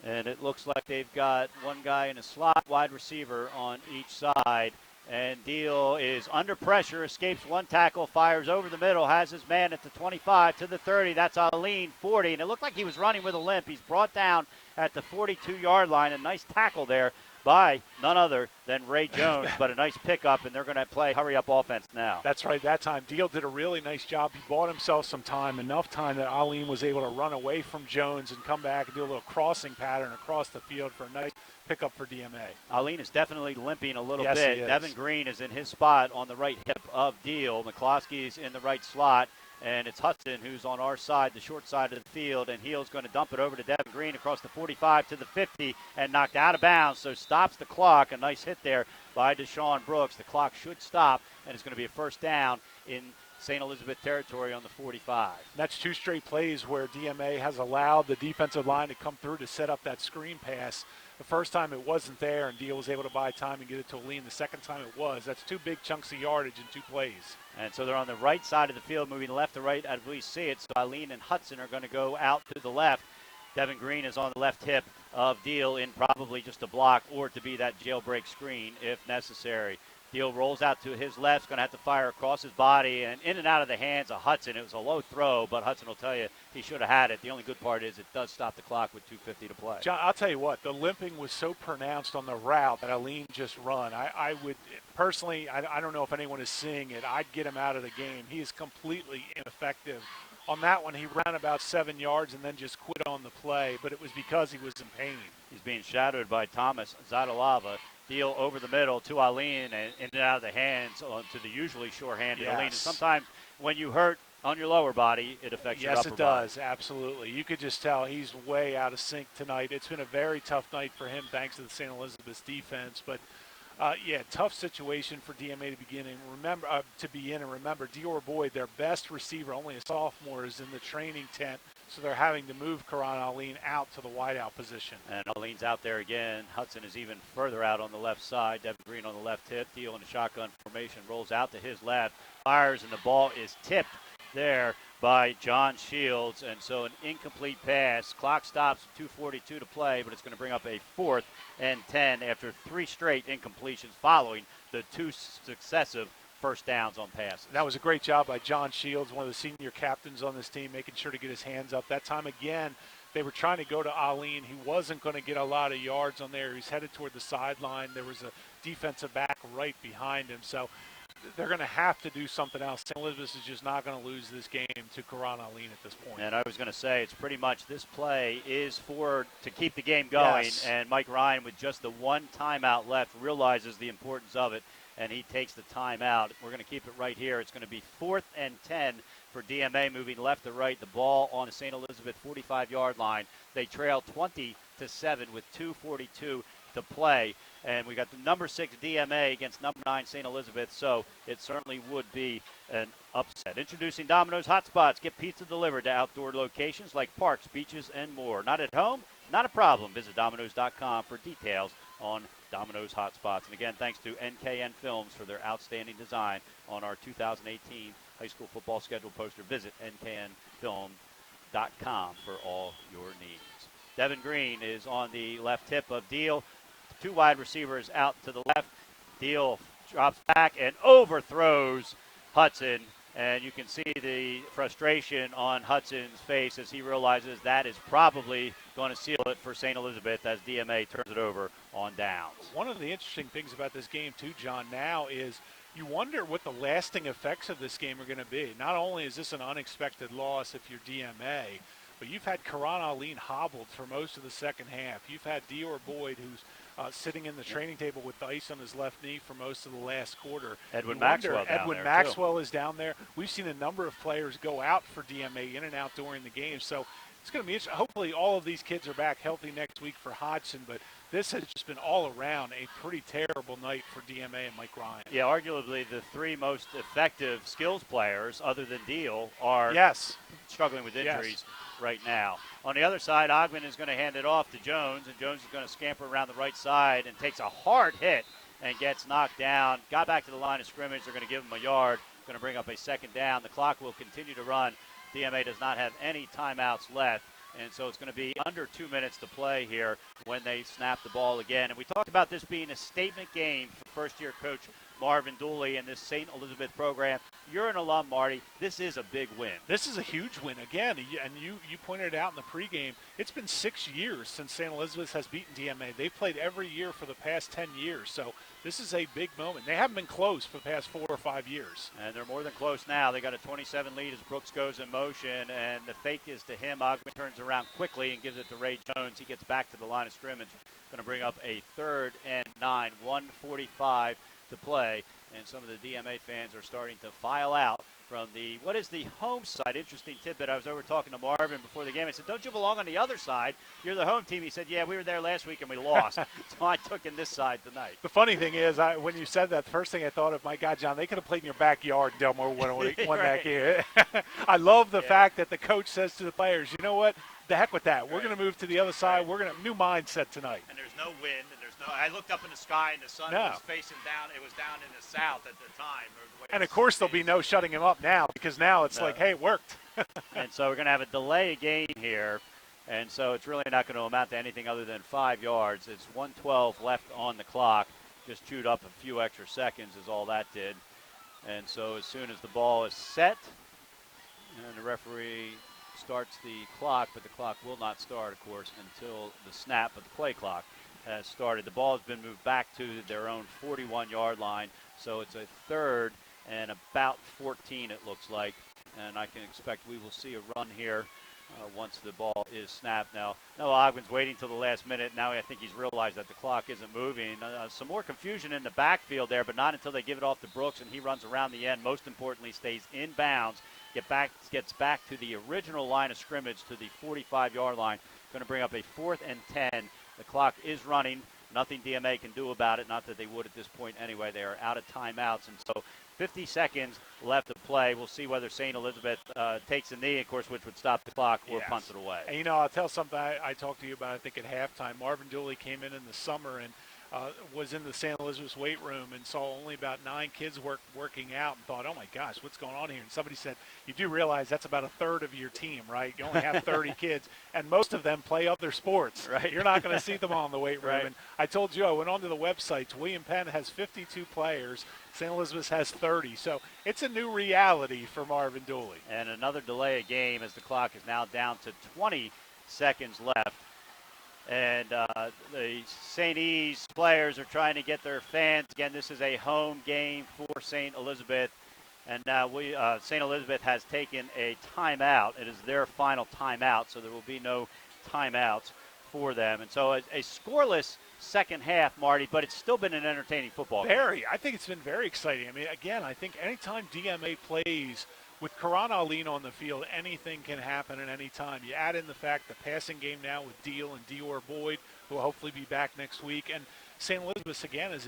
And it looks like they've got one guy in a slot, wide receiver on each side. And Deal is under pressure, escapes 1 tackle, fires over the middle, has his man at the 25 to the 30. That's Aline, 40. And it looked like he was running with a limp. He's brought down at the 42-yard line. A nice tackle there by none other than Ray Jones, but a nice pickup, and they're going to play hurry-up offense now. That's right. That time, Deal did a really nice job. He bought himself some time, enough time that Aline was able to run away from Jones and come back and do a little crossing pattern across the field for a nice pickup for DMA. Aline is definitely limping a little bit. Devin Green is in his spot on the right hip of Deal. McCloskey's in the right slot, and it's Hudson who's on our side, the short side of the field, and Heel's going to dump it over to Devin Green across the 45 to the 50 and knocked out of bounds, so stops the clock. A nice hit there by Deshaun Brooks. The clock should stop, and it's going to be a first down in St. Elizabeth territory on the 45. That's 2 straight plays where DMA has allowed the defensive line to come through to set up that screen pass. The first time it wasn't there, and Deal was able to buy time and get it to Aline. The second time it was. That's 2 big chunks of yardage in 2 plays. And so they're on the right side of the field, moving left to right as we see it. So Aline and Hudson are going to go out to the left. Devin Green is on the left hip of Deal in probably just a block or to be that jailbreak screen if necessary. Deal rolls out to his left, going to have to fire across his body and in and out of the hands of Hudson. It was a low throw, but Hudson will tell you he should have had it. The only good part is it does stop the clock with 2:50 to play. John, I'll tell you what, the limping was so pronounced on the route that Aline just run. I would, personally, I don't know if anyone is seeing it, I'd get him out of the game. He is completely ineffective. On that one, he ran about 7 yards and then just quit on the play, but it was because he was in pain. He's being shadowed by Thomas Zadalava. Deal over the middle to Aline and in and out of the hands to the usually sure-handed Aline. And sometimes when you hurt on your lower body, it affects your upper body. Yes, it does, absolutely. You could just tell he's way out of sync tonight. It's been a very tough night for him thanks to the St. Elizabeth's defense. But, tough situation for DMA to be in. And remember, Dior Boyd, their best receiver, only a sophomore, is in the training tent. So they're having to move Karan Aline out to the wideout position. And Aline's out there again. Hudson is even further out on the left side. Devin Green on the left hip. Deal in the shotgun formation. Rolls out to his left. Fires, and the ball is tipped there by John Shields. And so an incomplete pass. Clock stops with 2:42 to play, but it's going to bring up a 4th and 10 after 3 straight incompletions following the 2 successive first downs on passes. That was a great job by John Shields, one of the senior captains on this team, making sure to get his hands up. That time again, they were trying to go to Aline. He wasn't going to get a lot of yards on there. He's headed toward the sideline. There was a defensive back right behind him. So they're going to have to do something else. St. Elizabeth is just not going to lose this game to Karan Aline at this point. And I was going to say, it's pretty much this play is to keep the game going. Yes. And Mike Ryan, with just the 1 timeout left, realizes the importance of it. And he takes the timeout. We're going to keep it right here. It's going to be 4th and 10 for DMA, moving left to right. The ball on the St. Elizabeth 45-yard line. They trail 20-7 with 2:42 to play. And we got the number 6 DMA against number 9 St. Elizabeth, so it certainly would be an upset. Introducing Domino's Hotspots. Get pizza delivered to outdoor locations like parks, beaches, and more. Not at home? Not a problem. Visit Domino's.com for details on Domino's Hotspots. And again, thanks to NKN Films for their outstanding design on our 2018 high school football schedule poster. Visit nknfilm.com for all your needs. Devin Green is on the left hip of Deal. 2 wide receivers out to the left. Deal drops back and overthrows Hudson. And you can see the frustration on Hudson's face as he realizes that is probably going to seal it for St. Elizabeth as DMA turns it over on downs. One of the interesting things about this game, too, John, now is you wonder what the lasting effects of this game are going to be. Not only is this an unexpected loss if you're DMA, but you've had Karan Aline hobbled for most of the second half. You've had Dior Boyd, who's sitting in the training table with ice on his left knee for most of the last quarter. Edwin Maxwell is down there. We've seen a number of players go out for DMA in and out during the game. So it's going to be interesting. Hopefully all of these kids are back healthy next week for Hodgson, but this has just been all around a pretty terrible night for DMA and Mike Ryan. Yeah, arguably the 3 most effective skills players other than Deal are struggling with injuries right now. On the other side, Ogman is going to hand it off to Jones, and Jones is going to scamper around the right side and takes a hard hit and gets knocked down. Got back to the line of scrimmage. They're going to give him a yard. Going to bring up a 2nd down. The clock will continue to run. DMA does not have any timeouts left, and so it's going to be under 2 minutes to play here when they snap the ball again. And we talked about this being a statement game for first-year coach Marvin Dooley and this St. Elizabeth program. You're an alum, Marty. This is a big win. This is a huge win. Again, and you pointed it out in the pregame, it's been 6 years since St. Elizabeth has beaten DMA. They've played every year for the past 10 years. So this is a big moment. They haven't been close for the past 4 or 5 years. And they're more than close now. They got a 27 lead as Brooks goes in motion, and the fake is to him. Ogman turns around quickly and gives it to Ray Jones. He gets back to the line of scrimmage. Going to bring up a 3rd and 9, 1:45 to play. and some of the DMA fans are starting to file out from what is the home side. Interesting tidbit. I was over talking to Marvin before the game. I said, don't you belong on the other side? You're the home team. He said, yeah, we were there last week and we lost. So I took in this side tonight. The funny thing is, when you said that, the first thing I thought of, my God, John, they could have played in your backyard and Delmore won that game. I love the fact that the coach says to the players, you know what? The heck with that. We're going to move to the other side. We're going to new mindset tonight. And there's no wind, and I looked up in the sky, and the sun was facing down. It was down in the south at the time. And, of course, there'll be no shutting him up now because now it's like, hey, it worked. And so we're going to have a delay game here, and so it's really not going to amount to anything other than 5 yards. It's 1:12 left on the clock. Just chewed up a few extra seconds is all that did. And so as soon as the ball is set, and the referee starts the clock, but the clock will not start, of course, until the snap of the play clock has started. The ball has been moved back to their own 41-yard line, so it's a third and about 14, it looks like. And I can expect we will see a run here once the ball is snapped. Now, Noah Ogben's waiting till the last minute. Now I think he's realized that the clock isn't moving. Some more confusion in the backfield there, but not until they give it off to Brooks, and he runs around the end. Most importantly, stays in bounds. Gets back to the original line of scrimmage, to the 45-yard line. Going to bring up a 4th and 10. The clock is running. Nothing DMA can do about it, not that they would at this point anyway. They are out of timeouts, and so 50 seconds left to play. We'll see whether St. Elizabeth takes a knee, of course, which would stop the clock, or punts it away. And, I'll tell something I talked to you about, I think, at halftime. Marvin Dooley came in the summer and was in the St. Elizabeth's weight room and saw only about 9 kids working out and thought, oh, my gosh, what's going on here? And somebody said, you do realize that's about a third of your team, right? You only have 30 kids, and most of them play other sports. Right. You're not going to see them all in the weight room. Right. And I told you, I went onto the website. William Penn has 52 players. St. Elizabeth has 30. So it's a new reality for Marvin Dooley. And another delay of game as the clock is now down to 20 seconds left. And the St. E's players are trying to get their fans. Again, this is a home game for St. Elizabeth. And now St. Elizabeth has taken a timeout. It is their final timeout, so there will be no timeouts for them. And so a scoreless second half, Marty, but it's still been an entertaining football game. I think it's been very exciting. I mean, again, I think anytime DMA plays with Karan Aline on the field, anything can happen at any time. You add in the fact the passing game now with Deal and Dior Boyd, who will hopefully be back next week. And St. Elizabeth, again, is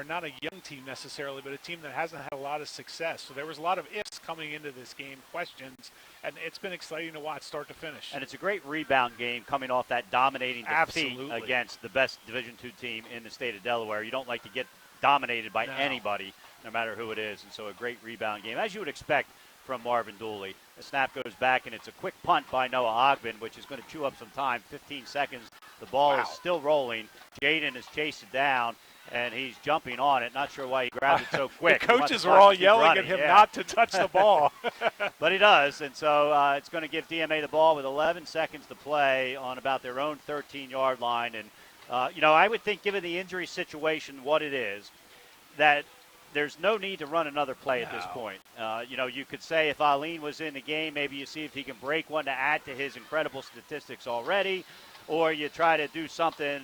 not a young team necessarily, but a team that hasn't had a lot of success. So there was a lot of ifs coming into this game, questions, and it's been exciting to watch start to finish. And it's a great rebound game coming off that dominating defeat against the best Division II team in the state of Delaware. You don't like to get dominated by anybody, no matter who it is. And so a great rebound game, as you would expect from Marvin Dooley. The snap goes back, and it's a quick punt by Noah Ogben, which is going to chew up some time. 15 seconds. The ball is still rolling. Jaden is chased down, and he's jumping on it. Not sure why he grabbed it so quick. The coaches were all yelling at him not to touch the ball. But he does, and so it's going to give DMA the ball with 11 seconds to play on about their own 13-yard line. And, I would think, given the injury situation, what it is, that there's no need to run another play at this point. You could say if Aline was in the game, maybe you see if he can break one to add to his incredible statistics already, or you try to do something,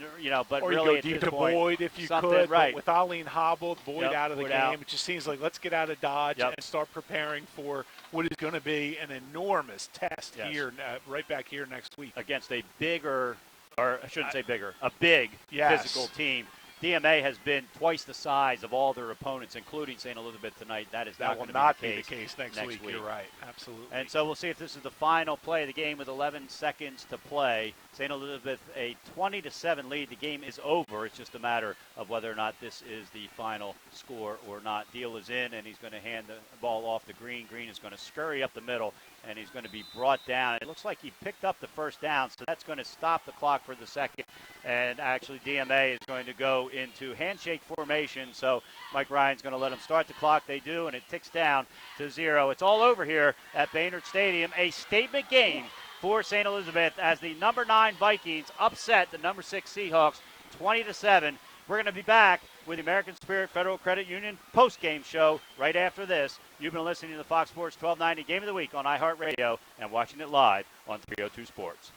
but or really you go deep to Boyd if you could. Right. But with Aline hobbled, Boyd out of the game, it just seems like let's get out of Dodge and start preparing for what is going to be an enormous test here, right back here next week. Against a bigger, or I shouldn't say bigger, a big physical team. DMA has been twice the size of all their opponents, including St. Elizabeth tonight. That is not going to be the case next week. You're right. Absolutely. And so we'll see if this is the final play of the game with 11 seconds to play. St. Elizabeth a 20-7 lead. The game is over. It's just a matter of whether or not this is the final score or not. Deal is in, and he's going to hand the ball off to Green. Green is going to scurry up the middle, and he's going to be brought down. It looks like he picked up the first down, so that's going to stop the clock for the second. And actually DMA is going to go into handshake formation, so Mike Ryan's going to let them start the clock. They do, and it ticks down to 0. It's all over here at Baynard Stadium. A statement game for St. Elizabeth as the number 9 Vikings upset the number 6 Seahawks 20-7. We're going to be back with the American Spirit Federal Credit Union post-game show right after this. You've been listening to the Fox Sports 1290 Game of the Week on iHeartRadio and watching it live on 302 Sports.